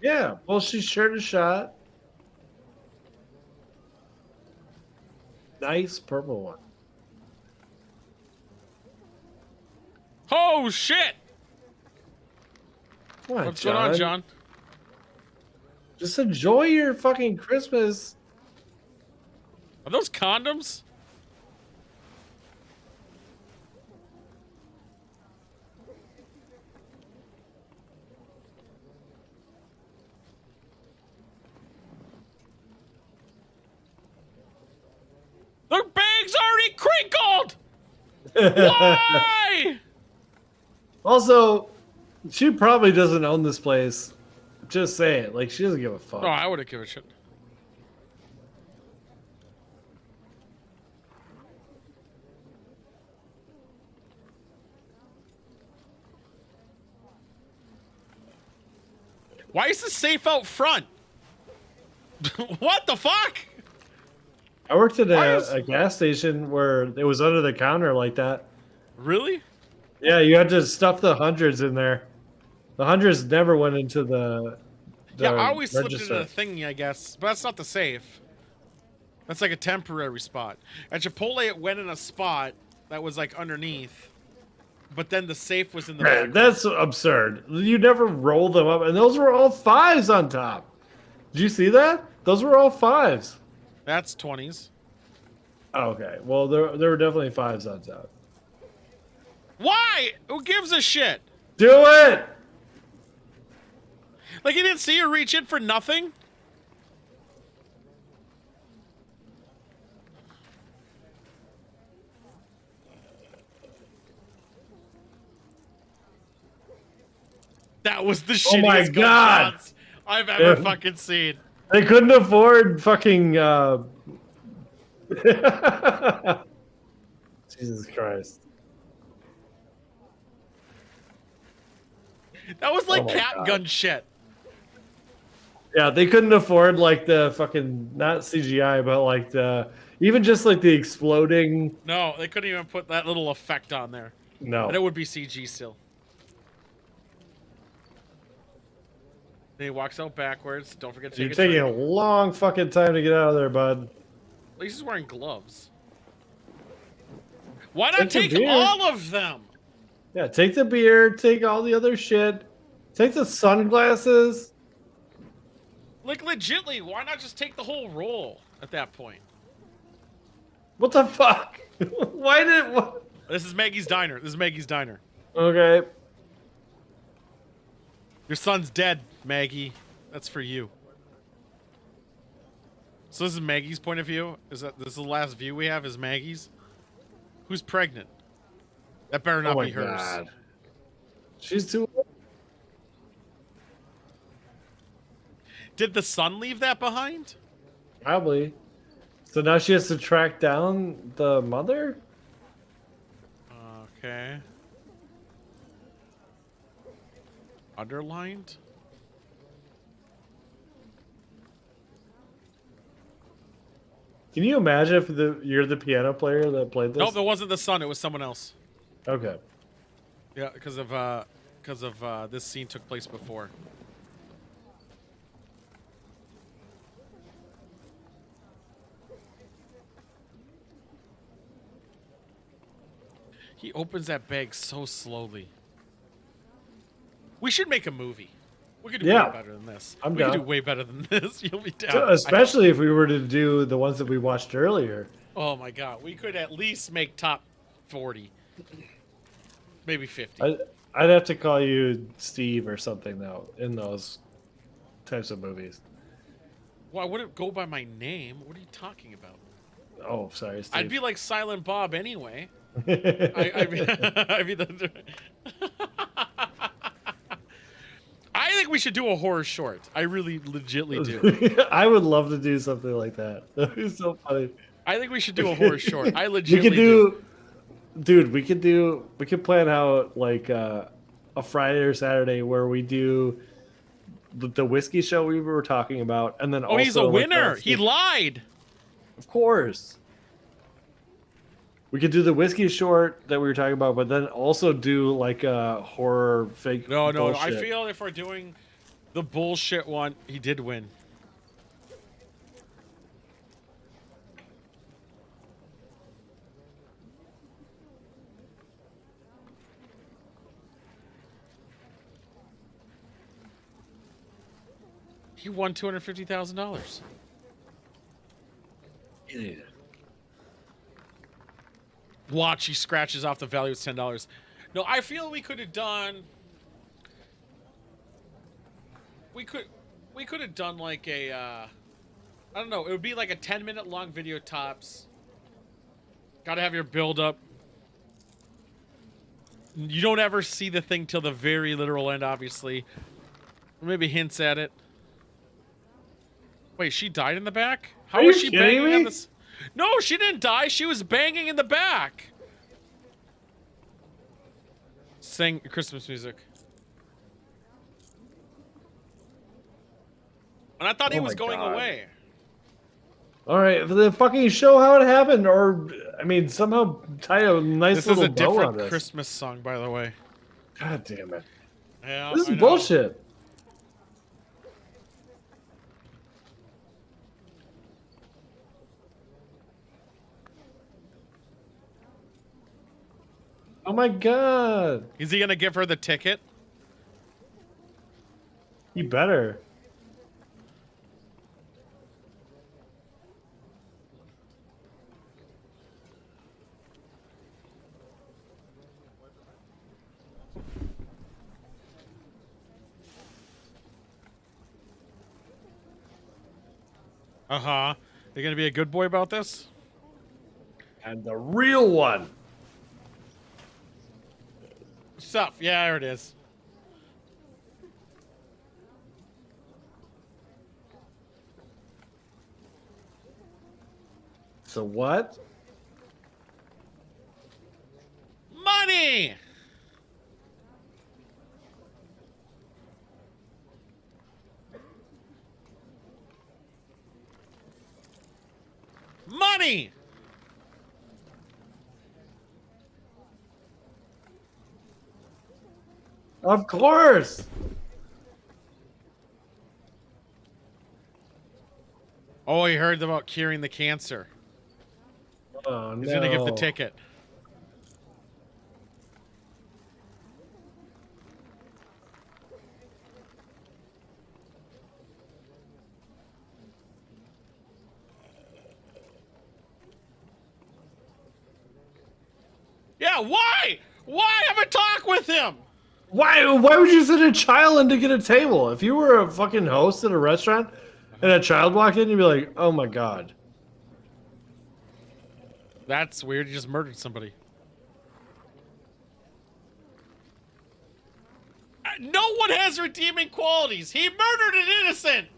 Yeah, well, she shared a shot. Nice purple one. Oh, shit! Come on, What's going on, John? Just enjoy your fucking Christmas. Are those condoms? Why? Also, she probably doesn't own this place. Just say it. Like, she doesn't give a fuck. Oh, I wouldn't give a shit. Why is the safe out front? What the fuck? I worked at a gas station where it was under the counter like that. Really? Yeah, you had to stuff the hundreds in there. The hundreds never went into the Yeah, I always register. slipped into the thingy, I guess. But that's not the safe. That's like a temporary spot. At Chipotle, it went in a spot that was like underneath. But then the safe was in the Man, back. that's absurd. You never roll them up. And those were all 5s on top. Did you see that? Those were all 5s. That's 20s. Okay. Well, there were definitely 5s on top. Why? Who gives a shit? Do it! Like, you didn't see her reach in for nothing? That was the shittiest Oh my God. gunshots I've ever fucking seen. They couldn't afford fucking Jesus Christ. That was like Oh my cat God. gun shit. Yeah, they couldn't afford like the fucking not CGI, but like the even just like the exploding. No, they couldn't even put that little effect on there. No. And it would be CG still. Then he walks out backwards. Don't forget to You're take taking a a long fucking time to get out of there, bud. At least he's wearing gloves. Why not Take take the beer. all of them? Yeah, take the beer, take all the other shit, take the sunglasses. Like, legitly, why not just take the whole roll at that point? What the fuck? Why did what? This is Maggie's Diner. This is Maggie's Diner. Okay. Your son's dead, Maggie. That's for you. So this is Maggie's point of view? This is the last view we have is Maggie's? Who's pregnant? That better not Oh my be hers. God. She's too. Did the son leave that behind? Probably. So now she has to track down the mother? Okay. Underlined? Can you imagine if you're the piano player that played this? Nope, that wasn't the son. It was someone else. Okay. Yeah, because of this scene took place before. He opens that bag so slowly. We should make a movie. We could do Yeah. way better than this. I'm we could down. do way better than this. You'll be down. So, especially if we were to do the ones that we watched earlier. Oh my god, we could at least make top 40. Maybe 50. I'd have to call you Steve or something, though, in those types of movies. Well, I wouldn't go by my name. What are you talking about? Oh, sorry, Steve. I'd be like Silent Bob anyway. I think we should do a horror short. I really legitly do. I would love to do something like that. That'd be so funny. I think we should do a horror short. I legitly we could do. Dude, we could plan out like a Friday or Saturday where we do the whiskey show we were talking about, and then Oh, he's a also, like, winner. He lied. Of course. We could do the whiskey short that we were talking about, but then also do like a horror fake. No. I bullshit. feel if we're doing the bullshit one, he did win. He won $250,000. Idiot. Watch, he scratches off the value. It's $10. No, I feel we could have done. We could have done like a. I don't know. It would be like a 10-minute long video tops. Got to have your build up. You don't ever see the thing till the very literal end, obviously. Maybe hints at it. Wait, she died in the back? How was she banging on this? No, she didn't die. She was banging in the back. Sing Christmas music. And I thought he was going away. All right, then fucking show how it happened, or I mean, somehow tie a nice This little is a bow on different this. Christmas song, by the way. God damn it! Yeah, This I is know. bullshit. Oh my god! Is he gonna give her the ticket? You better. Uh-huh. You gonna be a good boy about this? And the real one. Stuff. Yeah, there it is. So what? Money! Money! Of course. Oh, he heard about curing the cancer. Oh, He's gonna give the ticket. Yeah, why? Why have a talk with him? Why would you send a child in to get a table? If you were a fucking host at a restaurant and a child walked in, you'd be like, oh my god. That's weird. You just murdered somebody. No one has redeeming qualities. He murdered an innocent.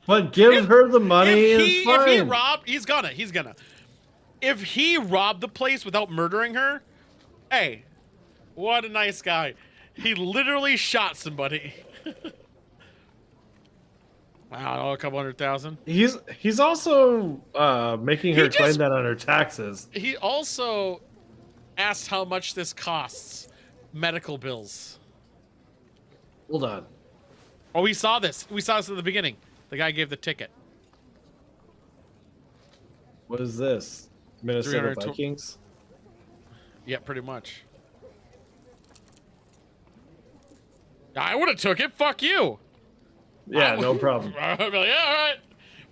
But give her the money. It's fine. If he robbed, he's gonna. If he robbed the place without murdering her, hey, what a nice guy. He literally shot somebody. I don't know, a couple 100,000. He's also making her claim that on her taxes. He also asked how much this costs. Medical bills. Hold on. Oh, we saw this. We saw this at the beginning. The guy gave the ticket. What is this? Minnesota Vikings? Yeah, pretty much. I would have took it. Fuck you. Yeah, no problem. I'd be like, yeah, all right.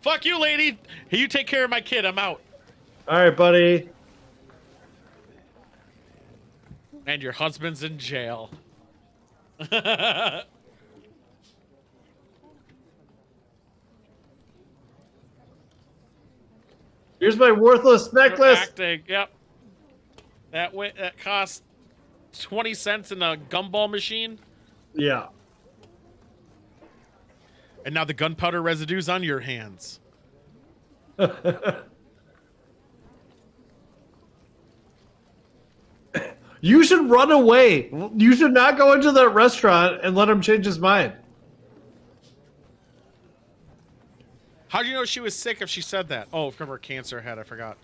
Fuck you, lady. Hey, you take care of my kid. I'm out. All right, buddy. And your husband's in jail. Here's my worthless necklace. Acting, yep. That cost 20 cents in a gumball machine. Yeah. And now the gunpowder residue's on your hands. You should run away. You should not go into that restaurant and let him change his mind. How do you know she was sick if she said that? Oh, from her cancer head, I forgot.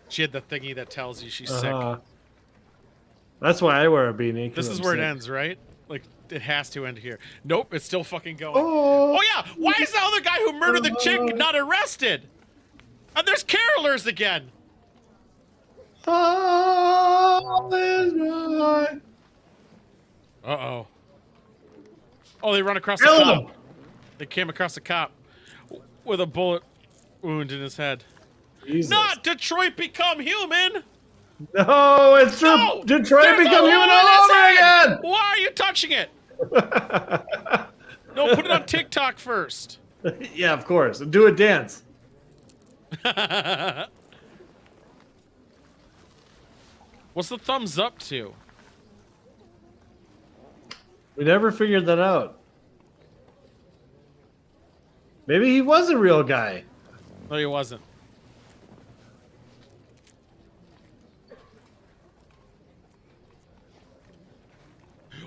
She had the thingy that tells you she's sick. That's why I wear a beanie. This is I'm where sick. it ends, right? Like, it has to end here. Nope, it's still fucking going. Oh, yeah, why is the other guy who murdered the chick not arrested? And there's carolers again. Uh-oh. Oh, they run across the cop. They came across a cop with a bullet wound in his head. Jesus. Not Detroit Become Human! No, it's true. No, Detroit Become Human all over again! Why are you touching it? No, put it on TikTok first. Yeah, of course. Do a dance. What's the thumbs up to? We never figured that out. Maybe he was a real guy. No, he wasn't.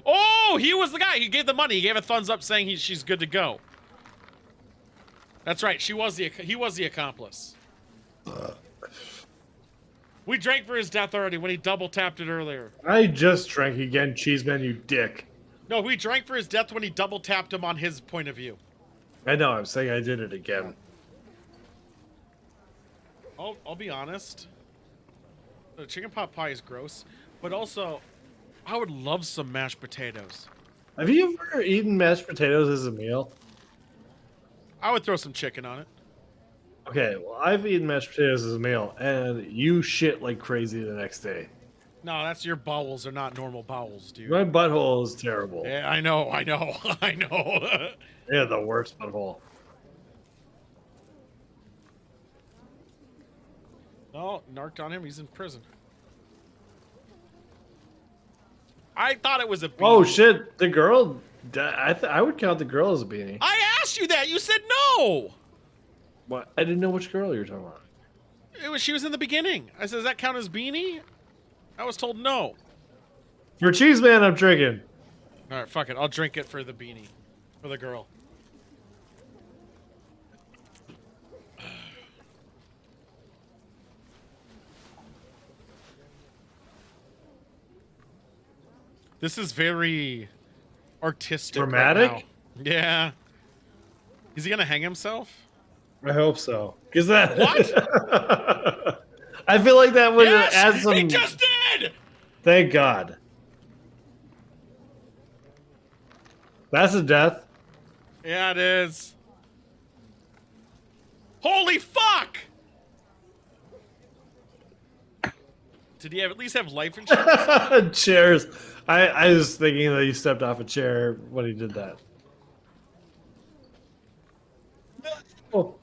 Oh, he was the guy. He gave the money. He gave a thumbs up saying she's good to go. That's right. He was the accomplice. We drank for his death already when he double tapped it earlier. I just drank again, Cheeseman, you dick. No, we drank for his death when he double tapped him on his point of view. I know. I'm saying I did it again. I'll be honest. The chicken pot pie is gross, but also, I would love some mashed potatoes. Have you ever eaten mashed potatoes as a meal? I would throw some chicken on it. Okay, well, I've eaten mashed potatoes as a meal, and you shit like crazy the next day. No, that's your bowels are not normal bowels, dude. My butthole is terrible. Yeah, I know. I know. Yeah, the worst butthole. Oh, narked on him. He's in prison. I thought it was a beanie. Oh, shit. The girl... I would count the girl as a beanie. I asked you that. You said no. What? I didn't know which girl you were talking about. She was in the beginning. I said, does that count as beanie? I was told no. For Cheeseman, I'm drinking. All right, fuck it. I'll drink it for the beanie. For the girl. This is very artistic. Dramatic? Right now. Yeah. Is he gonna hang himself? I hope so. Cause that. What? I feel like that would add some. He just did. Thank God. That's a death. Yeah, it is. Holy fuck! Did he at least have life insurance? Chairs. I was thinking that he stepped off a chair when he did that. Oh.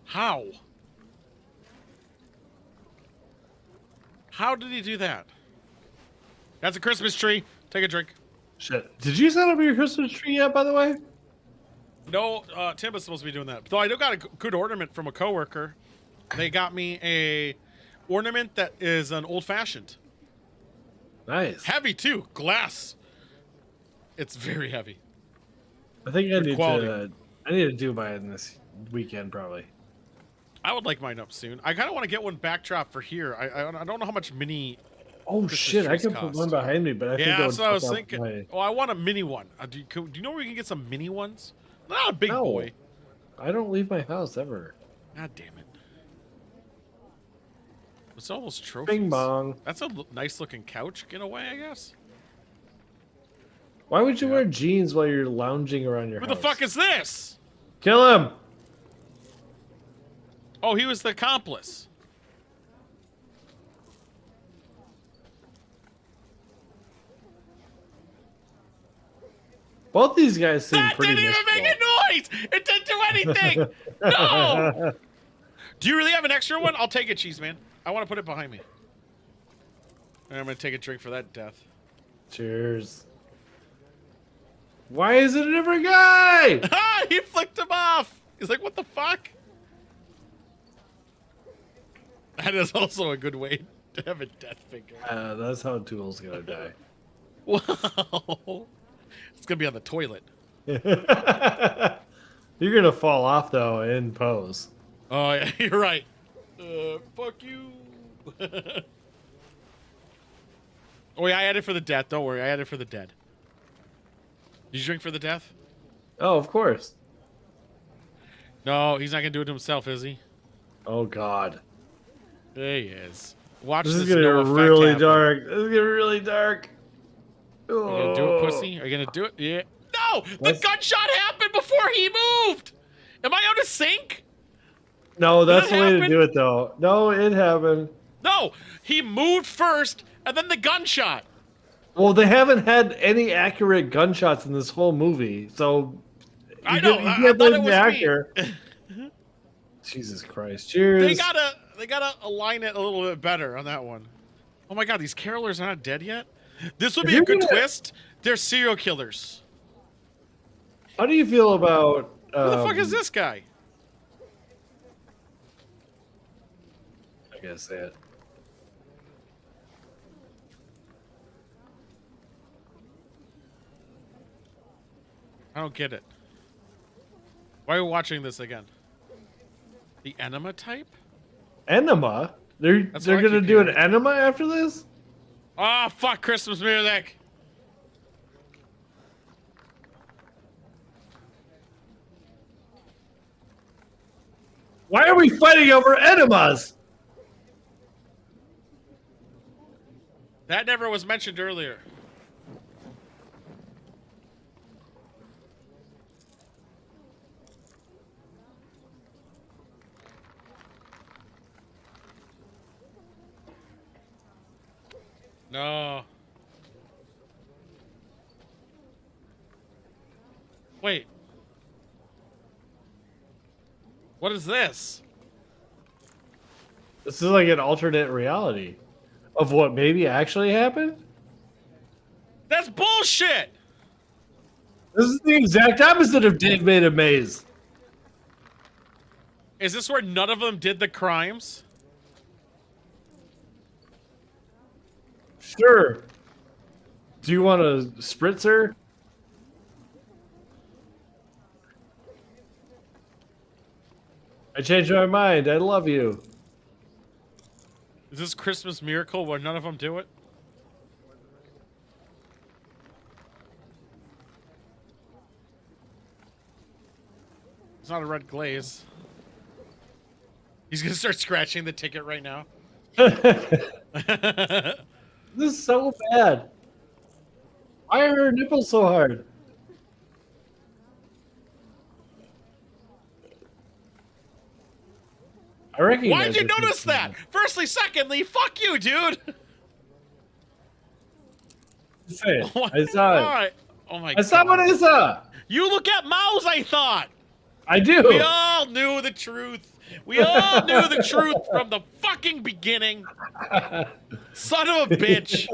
How? How did he do that? That's a Christmas tree. Take a drink. Shit. Did you set up your Christmas tree yet, by the way? No, Tim was supposed to be doing that. Though I do got a good ornament from a coworker. They got me a ornament that is an old-fashioned. Nice. Heavy, too. Glass. It's very heavy. I think I Good need quality. I need to do mine this weekend, probably. I would like mine up soon. I kind of want to get one backdrop for here. I don't know how much mini... Oh, Christmas shit. I trees can put cost. one behind me, but I think Yeah, that would that's what I was fuck up thinking. my- Oh, I want a mini one. Do you know where we can get some mini ones? Not a big No. boy. I don't leave my house ever. God damn it. What's all those trophies? Bing bong. That's a nice looking couch. Get away, I guess. Why would you wear jeans while you're lounging around your Who house? the fuck is this? Kill him! Oh, he was the accomplice. Both these guys seem That pretty didn't even make a noise! It didn't do anything! No! Do you really have an extra one? I'll take it, Cheese Man. I want to put it behind me. And I'm going to take a drink for that death. Cheers. Why is it a different guy? Ah, he flicked him off! He's like, what the fuck? That is also a good way to have a death figure. That's how Tool's gonna die. Wow. It's going to be on the toilet. You're gonna fall off though in pose. Oh, yeah, you're right. Fuck you. Oh, yeah, I added for the death. Don't worry, I added for the dead. Did you drink for the death? Oh, of course. No, he's not going to do it himself, is he? Oh, God. There he is. Watch This this. is gonna no get effect really happen. dark. This is gonna get really dark. Are you going to do it, Oh. pussy? Are you going to do it? Yeah. No! The gunshot happened before he moved! Am I on a sync? No, that's Did the it way to happen? do it, though. No, it happened. No! He moved first, and then the gunshot. Well, they haven't had any accurate gunshots in this whole movie, so I know. You I can't thought blame it the was actor. me. Jesus Christ! Cheers. They gotta align it a little bit better on that one. Oh my God, these carolers are not dead yet. This would If be a you're good gonna- twist. They're serial killers. How do you feel about? Who the fuck is this guy? I gotta say it. I don't get it. Why are we watching this again? The enema type? Enema? They're gonna do an enema after this? Oh fuck Christmas music! Why are we fighting over enemas? That never was mentioned earlier. No. Wait. What is this? This is like an alternate reality of what maybe actually happened. That's bullshit! This is the exact opposite of Dave Made a Maze. Is this where none of them did the crimes? Sure. Do you want a spritzer? I changed my mind. I love you. Is this Christmas Miracle where none of them do it? It's not a red glaze. He's gonna start scratching the ticket right now. This is so bad. Why are her nipples so hard? I recognize. Why'd you this notice that? Firstly, secondly, fuck you, dude. Say it. I saw it. Alright. Oh my God. I saw what I saw. You look at Mouse, I thought. I do. We all knew the truth. We all knew the truth from the fucking beginning. Son of a bitch.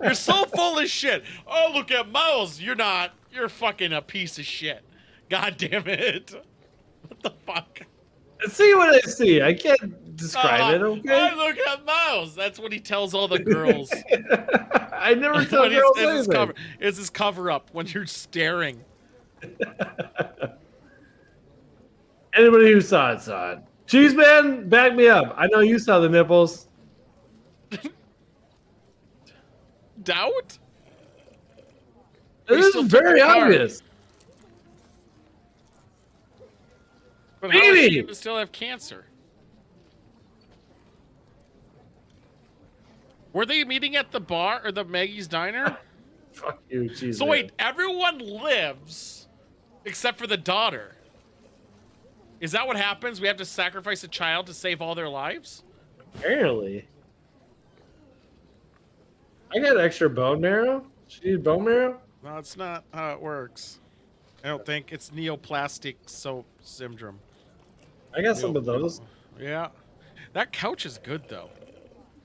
You're so full of shit. Oh, look at Mouse. You're not. You're fucking a piece of shit. God damn it. What the fuck? See what I see. I can't describe it, okay? Oh, look at Mouse. That's what he tells all the girls. I never tell girls anything. It's his cover up when you're staring. Anybody who saw it. Cheese Man, back me up. I know you saw the nipples. Doubt? This is very obvious. But how does she even still have cancer? Were they meeting at the bar or the Maggie's Diner? Fuck you, cheese. So wait, everyone lives except for the daughter. Is that what happens? We have to sacrifice a child to save all their lives? Apparently. I got extra bone marrow. She need bone marrow? No, it's not how it works. I don't think. It's neoplastic syndrome. I got some of those. Yeah. That couch is good, though.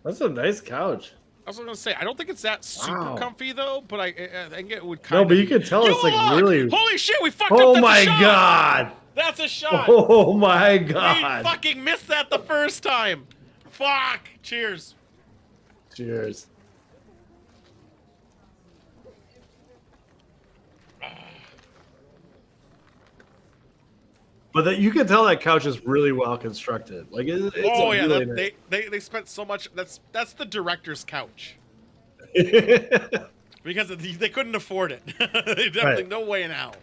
That's a nice couch. I was going to say, I don't think it's that super comfy, though, but I think it would kind No, of... but you can tell it's like really... Holy shit, we fucked up! Oh That's my a shot! God! That's a shot! Oh my God! We fucking missed that the first time! Fuck! Cheers. Cheers. But that you can tell that couch is really well constructed. Like it's oh yeah, really nice. they spent so much. That's the director's couch. Because they couldn't afford it. They definitely no way in hell.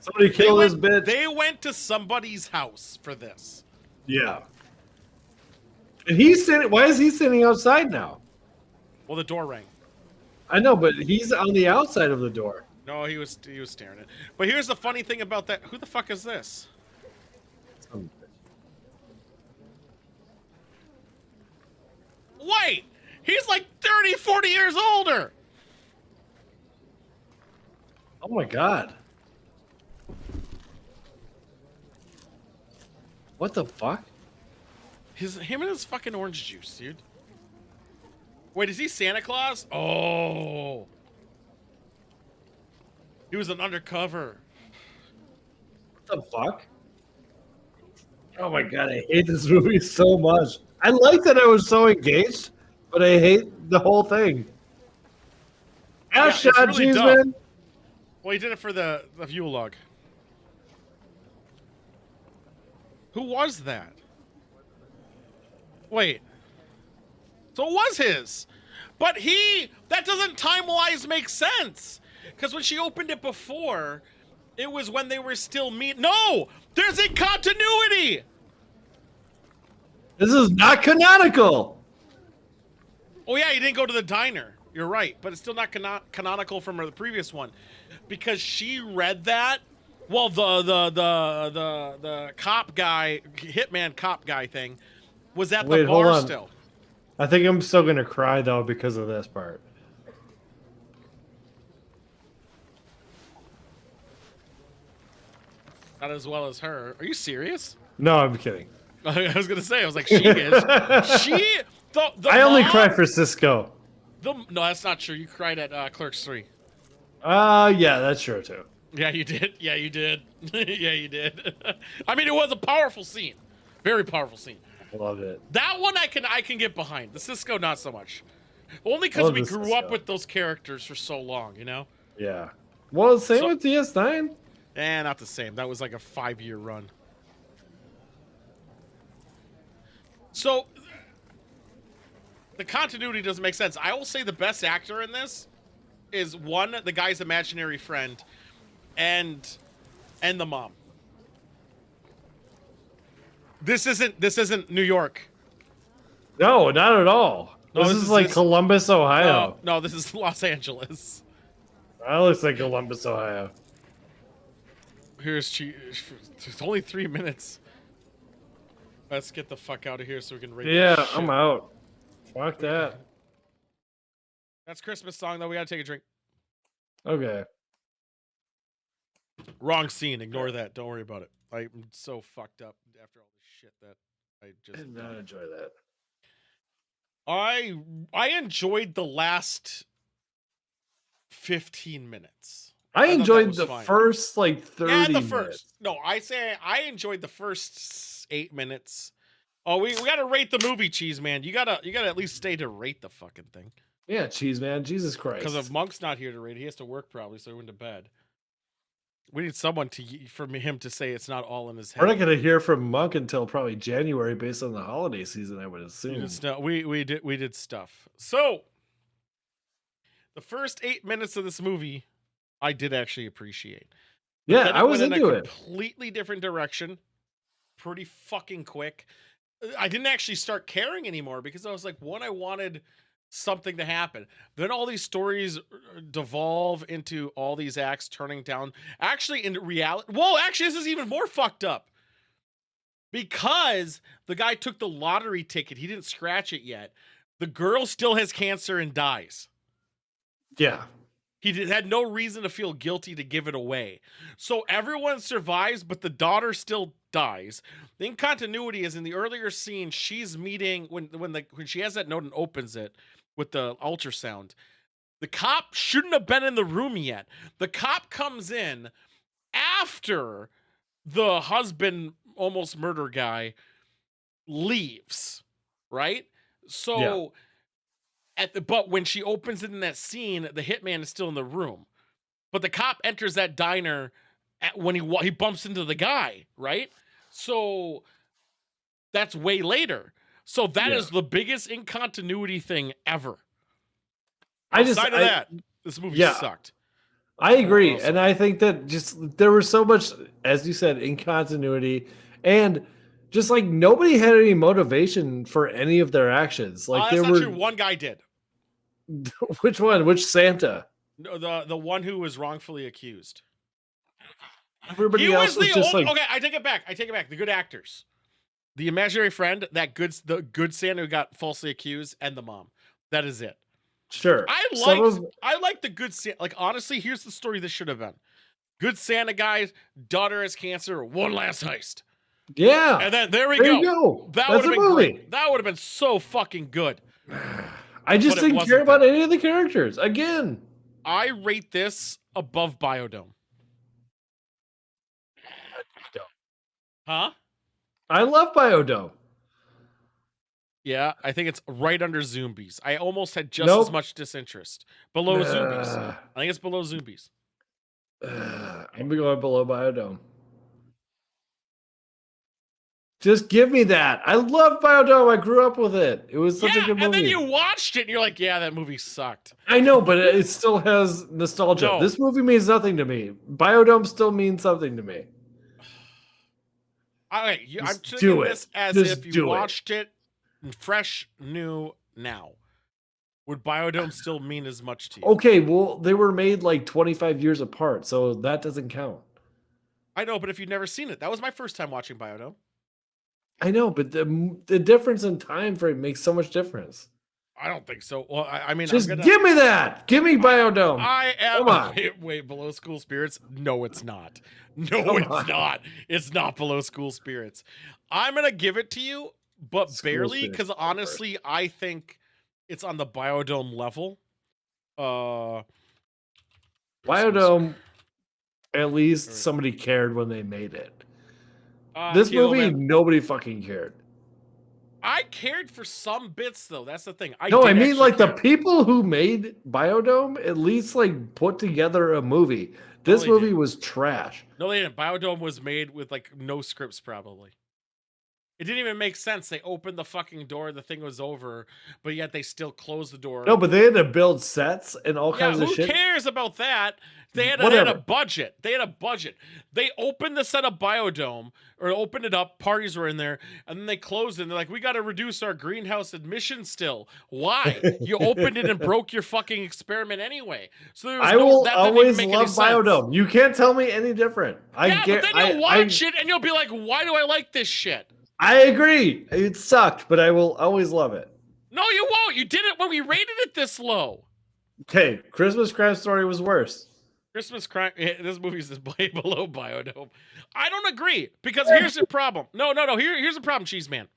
Somebody kill this bitch. They went to somebody's house for this. Yeah. And he's sitting. Why is he sitting outside now? Well, the door rang. I know, but he's on the outside of the door. No, he was staring at it. But here's the funny thing about that. Who the fuck is this? Wait! He's like 30, 40 years older! Oh my God. What the fuck? Him and his fucking orange juice, dude. Wait, is he Santa Claus? Oh. He was an undercover. What the fuck? Oh my god, I hate this movie so much. I like that I was so engaged, but I hate the whole thing. Ass shot, really jeez, dumb. man. Well, he did it for the view log. Who was that? Wait. So it was his. But that doesn't time-wise make sense. Because when she opened it before, it was when they were still No! There's a continuity! This is not canonical. Oh yeah, he didn't go to the diner. You're right, but it's still not canonical from the previous one. Because she read that. Well, the cop guy, hitman cop guy thing, was at the bar still. I think I'm still gonna cry though because of this part. Not as well as her. Are you serious? No, I'm kidding. I was gonna say. I was like, she is. I only cry for Cisco. No, that's not true. You cried at Clerks 3. Yeah, that's true too. Yeah, you did. Yeah, you did. Yeah, you did. I mean, it was a powerful scene. Very powerful scene. I love it. That one I can get behind. The Cisco, not so much. Only because we grew up with those characters for so long, you know? Yeah. Well, same with DS9. Not the same. That was like a 5-year run. So, the continuity doesn't make sense. I will say the best actor in this is one, the guy's imaginary friend, and the mom. This isn't New York. No, not at all. No, this is like Columbus, Ohio. No, this is Los Angeles. That looks like Columbus, Ohio. It's only 3 minutes. Let's get the fuck out of here so we can rate this shit. I'm out. Fuck that. That's Christmas song though. We gotta take a drink. Okay. Wrong scene. Ignore that. Don't worry about it. I'm so fucked up after all this shit that I did not enjoy that. I enjoyed the last 15 minutes. I enjoyed the first like 30 Yeah, the minutes. first. No, I say I enjoyed the first 8 minutes. Oh, we gotta rate the movie, Cheese Man. You gotta at least stay to rate the fucking thing. Yeah, Cheese Man. Jesus Christ. Because if Monk's not here to rate, he has to work probably, so he went to bed. We need someone from him to say it's not all in his head. We're not gonna hear from Monk until probably January, based on the holiday season, I would assume. We did stuff. So the first 8 minutes of this movie, I did actually appreciate. Yeah, I was into it. Completely different direction, pretty fucking quick. I didn't actually start caring anymore because I was like, one, I wanted something to happen. Then all these stories devolve into all these acts turning down. Actually, in reality, this is even more fucked up. Because the guy took the lottery ticket, he didn't scratch it yet. The girl still has cancer and dies. Yeah. He had no reason to feel guilty to give it away. So everyone survives, but the daughter still dies. The incontinuity is in the earlier scene, she's meeting when she has that note and opens it with the ultrasound. The cop shouldn't have been in the room yet. The cop comes in after the husband almost murder guy leaves, right? So but when she opens it in that scene, the hitman is still in the room. But the cop enters that diner when he bumps into the guy, right? So that's way later. So that is the biggest incontinuity thing ever. Outside of that, this movie sucked. I agree. And I think that just there was so much, as you said, incontinuity, and just like nobody had any motivation for any of their actions. Like that's not true. One guy did. Which one? Which Santa? No, the one who was wrongfully accused. Everybody else was just like... Okay, I take it back. The good actors. The imaginary friend, the good Santa who got falsely accused, and the mom. That is it. Sure. I like the good Santa. Like, honestly, here's the story this should have been. Good Santa guy, daughter has cancer, one last heist. Yeah. And then there you go. go. That That's would have a been movie. great. That would have been so fucking good. I just But it didn't wasn't care about that. any of the characters. Again. I rate this above Biodome. Huh? I love Biodome. Yeah, I think it's right under Zombies. I almost had just as much disinterest. Below Zombies. I think it's below Zombies. I'm going below Biodome. Just give me that. I love Biodome. I grew up with it. It was such a good movie. And then you watched it and you're like, yeah, that movie sucked. I know, but it still has nostalgia. No. This movie means nothing to me. Biodome still means something to me. I'm Just treating do this it. as Just if you do it. watched it fresh, new, now. Would Biodome still mean as much to you? Okay, well, they were made like 25 years apart, so that doesn't count. I know, but if you've never seen it, that was my first time watching Biodome. I know, but the difference in time frame makes so much difference. I don't think so. Well, I mean, Just give me that. Give me Biodome. I am. Come on. Wait, Below School Spirits? No, it's not. No, it's not. It's not Below School Spirits. I'm gonna give it to you, but barely, because honestly, I think it's on the Biodome level. Biodome, at least somebody cared when they made it. This movie, nobody fucking cared. I cared for some bits, though. That's the thing. I mean, like the people who made Biodome at least like put together a movie. This movie was trash. No, they didn't. Biodome was made with like no scripts, probably. It didn't even make sense. They opened the fucking door, the thing was over, but yet they still closed the door. No, but they had to build sets and all kinds of shit. Who cares about that? They had a budget. They had a budget. They opened the set of Biodome, or opened it up, parties were in there, and then they closed it, and they're like, we got to reduce our greenhouse admission still. Why? You opened it and broke your fucking experiment anyway. So there was I will that always didn't even make love any sense. Biodome. You can't tell me any different. But then you'll watch it, and you'll be like, why do I like this shit? I agree. It sucked, but I will always love it. No, you won't. You did it when we rated it this low. Okay, Christmas Crime Story was worse. Christmas Crime. This movie's way below Biodome. I don't agree, because here's the problem. No. Here's the problem, Cheese Man.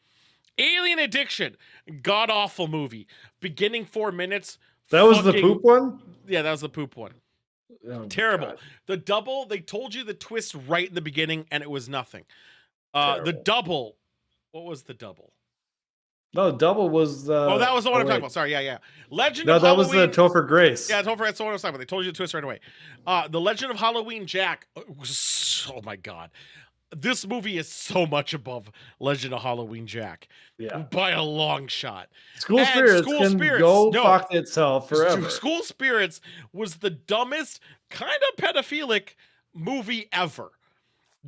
Alien Addiction, god awful movie. Beginning 4 minutes. That was the poop one? Yeah, that was the poop one. Oh, terrible. God. The double. They told you the twist right in the beginning, and it was nothing. The double. What was the double? No, double was. Oh, that was the one I'm talking about. Sorry, yeah. Legend of that Halloween. was the Topher Grace. Yeah, Topher. That's the one I was talking about. They told you the twist right away. The Legend of Halloween Jack. Oh my God, this movie is so much above Legend of Halloween Jack. Yeah, by a long shot. School Spirits can go fuck itself forever. School Spirits was the dumbest, kind of pedophilic movie ever.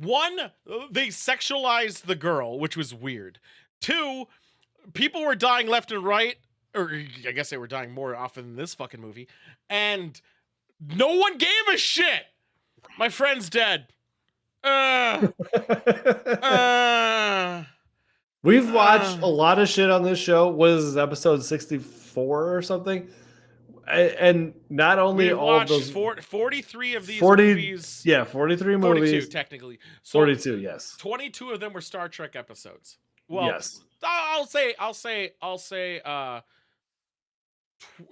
One, they sexualized the girl, which was weird. Two, people were dying left and right, or I guess they were dying more often than this fucking movie, and no one gave a shit. My friend's dead. We've watched a lot of shit on this show. What is this, episode 64 or something? And not only all of those 43 of these movies. Yeah, 43 movies. 42 technically. So 42, yes. 22 of them were Star Trek episodes. Well, yes. I'll say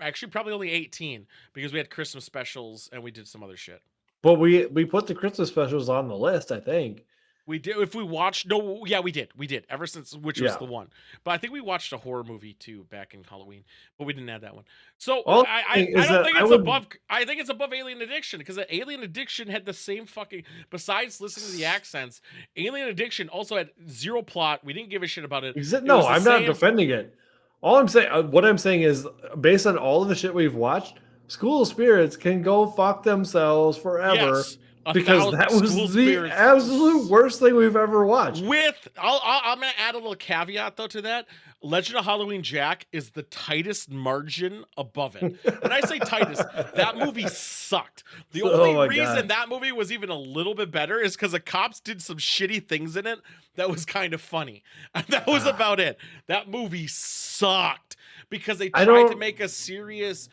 actually probably only 18, because we had Christmas specials and we did some other shit. But we put the Christmas specials on the list, I think. We did. If we watched, we did. Ever since, which was the one. But I think we watched a horror movie too back in Halloween, but we didn't add that one. So I don't think it's above. I think it's above Alien Addiction, because Alien Addiction had the same fucking. Besides listening to the accents, Alien Addiction also had zero plot. We didn't give a shit about it. No, I'm not defending it. All I'm saying, what I'm saying is, based on all of the shit we've watched, School of Spirits can go fuck themselves forever. Yes. Because that was the absolute worst thing we've ever watched. I'm going to add a little caveat, though, to that. Legend of Halloween Jack is the tightest margin above it. When I say tightest, that movie sucked. The only reason that movie was even a little bit better is because the cops did some shitty things in it that was kind of funny. And that was about it. That movie sucked because they tried to make a serious...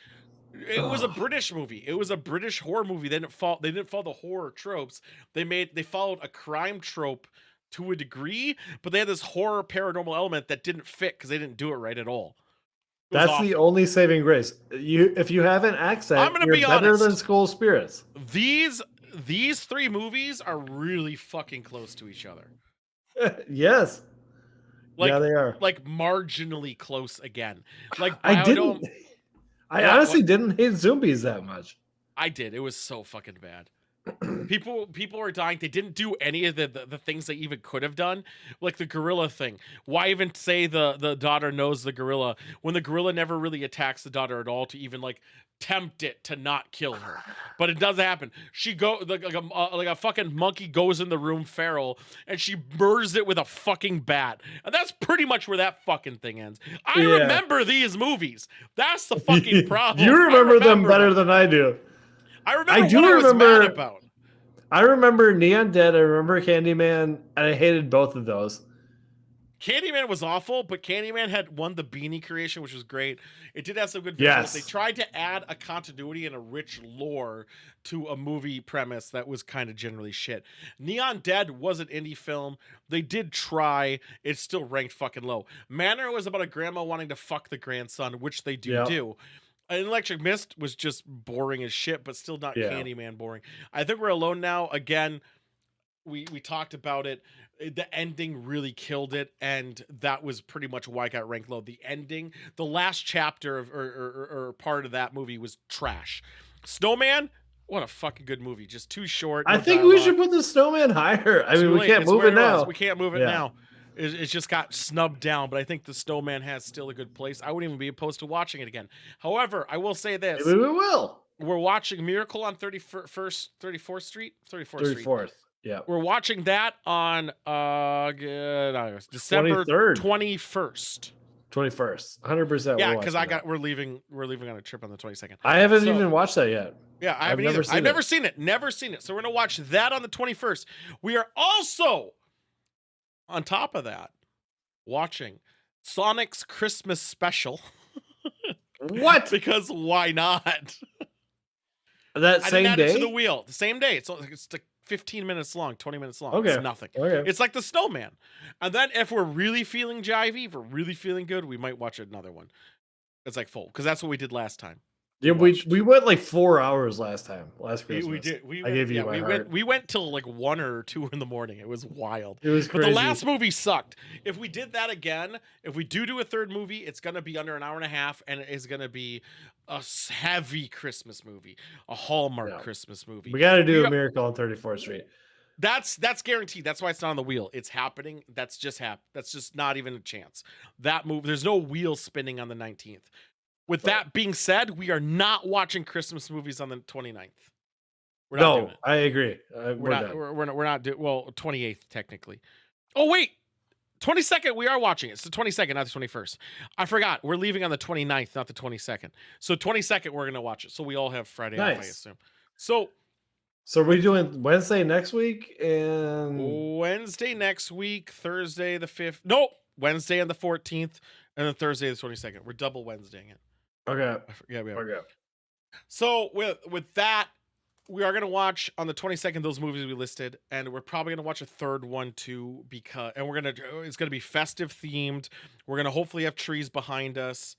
It was a British movie. It was a British horror movie. They didn't follow the horror tropes. They followed a crime trope to a degree, but they had this horror paranormal element that didn't fit because they didn't do it right at all. That's the only saving grace. If you have an accent, I'm gonna you're be better honest. than School Spirits. These three movies are really fucking close to each other. Yes. Like, yeah, they are. Like marginally close again. Like I honestly what? didn't hate zombies that much. I did. It was so fucking bad. People are dying. They didn't do any of the things they even could have done, like the gorilla thing. Why even say the daughter knows the gorilla when the gorilla never really attacks the daughter at all to even like tempt it to not kill her? But it does happen. She like a fucking monkey goes in the room feral and she murders it with a fucking bat, and that's pretty much where that fucking thing ends. I remember these movies. That's the fucking problem. You remember them better than I do. I was mad about. I remember Neon Dead. I remember Candyman, and I hated both of those. Candyman was awful, but Candyman had won the Beanie creation, which was great. It did have some good visuals. Yes. They tried to add a continuity and a rich lore to a movie premise that was kind of generally shit. Neon Dead was an indie film. They did try. It's still ranked fucking low. Manor was about a grandma wanting to fuck the grandson, which they do. Electric Mist was just boring as shit, but still not Candyman boring. I think we're alone now. Again, we talked about it. The ending really killed it, and that was pretty much why I got ranked low. The ending, the last chapter of or part of that movie was trash. Snowman, what a fucking good movie. Just too short. I think we should put the Snowman higher. I mean, we can't move it now. We can't move it now. It's just got snubbed down, but I think the Snowman has still a good place. I wouldn't even be opposed to watching it again. However, I will say this. Maybe we will. We're watching Miracle on 34th Street. 34th. Yeah. We're watching that on December 21st. 21st. 100%. Yeah, because we're leaving on a trip on the 22nd. I haven't even watched that yet. Yeah, I haven't either. I've never seen it. Never seen it. So we're gonna watch that on the 21st. We are also, on top of that, watching Sonic's Christmas special. What? Because why not? That same day? To the wheel. The same day. It's like 15 minutes long, 20 minutes long. Okay. It's nothing. Okay. It's like the Snowman. And then if we're really feeling jivey, if we're really feeling good, we might watch another one. It's like full, because that's what we did last time. Yeah, we went like 4 hours last Christmas. We did. I gave you my heart. We went till like 1 or 2 in the morning. It was wild. It was crazy. But the last movie sucked. If we did that again, if we do a third movie, it's gonna be under an hour and a half, and it is gonna be a heavy Christmas movie, a Hallmark Christmas movie. We got to do a Miracle on 34th Street. That's guaranteed. That's why it's not on the wheel. It's happening. That's just That's just not even a chance. That movie. There's no wheel spinning on the 19th. With that being said, we are not watching Christmas movies on the 29th. We're not doing it. I agree. We're not doing 28th technically. Oh wait, 22nd we are watching it. It's the 22nd, not the 21st. I forgot. We're leaving on the 29th, not the 22nd. So 22nd we're gonna watch it. So we all have Friday off, I assume. So are we doing Wednesday next week and Wednesday next week, Thursday the 5th? Nope, Wednesday and the 14th, and then Thursday the 22nd. We're double Wednesdaying it. Okay. Yeah, we are. Okay. So with that, we are gonna watch on the 22nd those movies we listed, and we're probably gonna watch a third one too it's gonna be festive themed. We're gonna hopefully have trees behind us.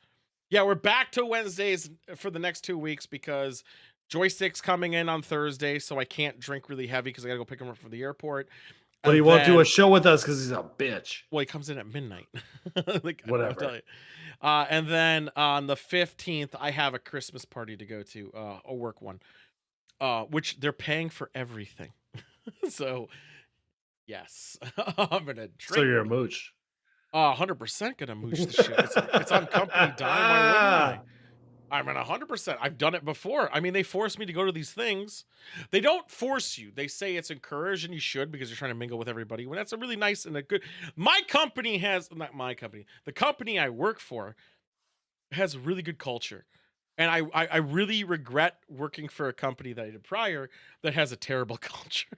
Yeah, we're back to Wednesdays for the next 2 weeks because Joystick's coming in on Thursday, so I can't drink really heavy because I gotta go pick him up from the airport. But he won't do a show with us because he's a bitch. Well, he comes in at midnight. Whatever. And then on the 15th, I have a Christmas party to go to, a work one, which they're paying for everything. So, yes, I'm gonna drink. So you're a mooch. 100% gonna mooch the shit. It's on company dime. Why wouldn't I? I'm at 100%. I've done it before. I mean, they force me to go to these things. They don't force you. They say it's encouraged, and you should because you're trying to mingle with everybody. When that's a really nice and a good. My company has not my company. The company I work for has really good culture, and I really regret working for a company that I did prior that has a terrible culture.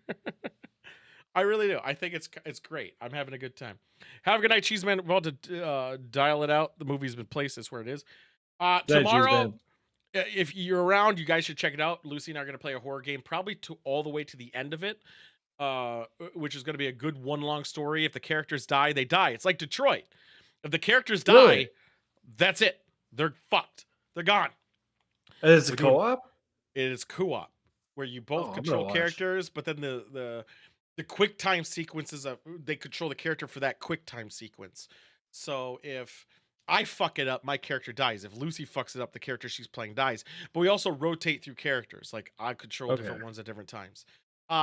I really do. I think it's great. I'm having a good time. Have a good night, Cheeseman. We're about to dial it out. The movie's been placed. That's where it is. Tomorrow, if you're around, you guys should check it out. Lucy and I are going to play a horror game, probably all the way to the end of it. which is going to be a good one long story. If the characters die, they die. It's like Detroit. If the characters die, Really? that's it. They're fucked. They're gone. And it's a co-op? It is co-op, where you both I'm control gonna watch. characters, but then the quick time sequences they control the character for that quick time sequence. So if I fuck it up, my character dies. If Lucy fucks it up, the character she's playing dies. But we also rotate through characters. Like I control different ones at different times.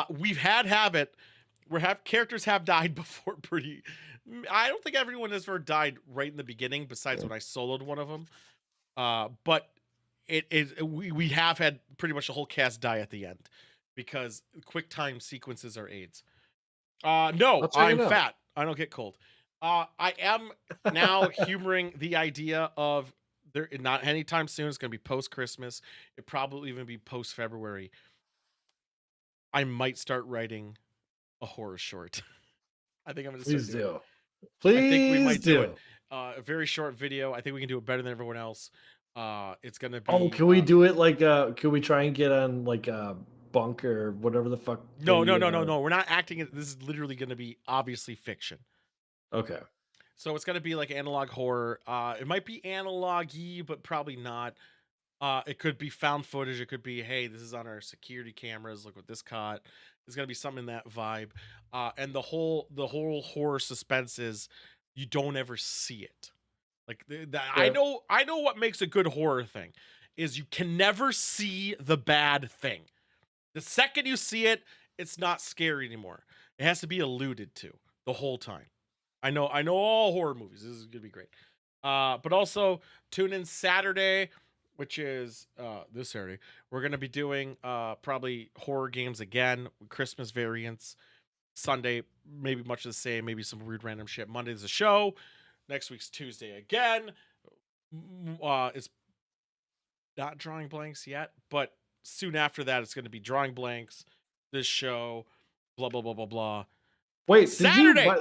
We've had it where characters have died before. I don't think everyone has ever died right in the beginning, besides when I soloed one of them. But we have had pretty much the whole cast die at the end because quick time sequences are AIDS. No, I'm fat. I don't get cold. I am now humoring the idea of there not anytime soon. It's going to be post Christmas. It probably even be post February. I might start writing a horror short. I think I'm going to start doing it. Please I think we might do it. A very short video. I think we can do it better than everyone else. It's going to be. Oh, can we do it like? Can we try and get on like Bunk or whatever the fuck? No. We're not acting it. This is literally going to be obviously fiction. Okay. So it's going to be like analog horror. It might be analog-y, but probably not. It could be found footage. It could be, hey, this is on our security cameras. Look what this caught. There's going to be something in that vibe. And the whole horror suspense is you don't ever see it. Like I know what makes a good horror thing is you can never see the bad thing. The second you see it, it's not scary anymore. It has to be alluded to the whole time. I know all horror movies. This is gonna be great. But also tune in Saturday, which is this Saturday. We're gonna be doing probably horror games again, Christmas variants. Sunday, maybe much the same, maybe some weird random shit. Monday's a show. Next week's Tuesday again. It's not drawing blanks yet, but soon after that, it's going to be drawing blanks. This show, blah blah blah blah blah. Wait, Saturday.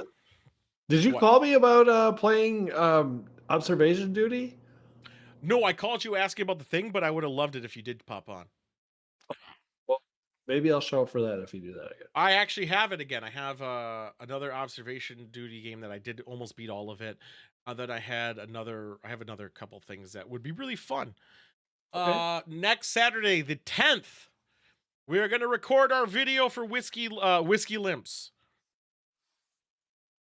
Did you call me about playing observation duty? No, I called you asking about the thing, but I would have loved it if you did pop on. Well, maybe I'll show up for that if you do that again. I actually have it again. I have another observation duty game that I did almost beat all of it. That I have another couple things that would be really fun. Okay. Next Saturday, the 10th, we are going to record our video for Whiskey Limps.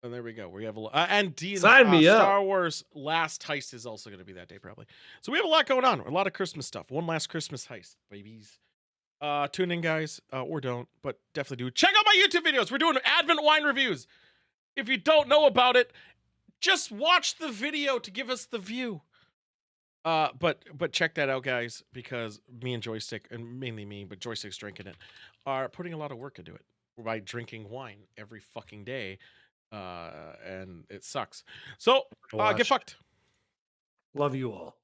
And there we go. We have and Sign me up. Star Wars Last Heist is also going to be that day probably. So we have a lot going on. A lot of Christmas stuff. One last Christmas heist, babies. Tune in, guys, or don't, but definitely do. Check out my YouTube videos. We're doing Advent wine reviews. If you don't know about it, just watch the video to give us the view. But check that out, guys, because me and Joystick, and mainly me, but Joystick's drinking it, are putting a lot of work into it by drinking wine every fucking day. And it sucks. So get fucked. Love you all.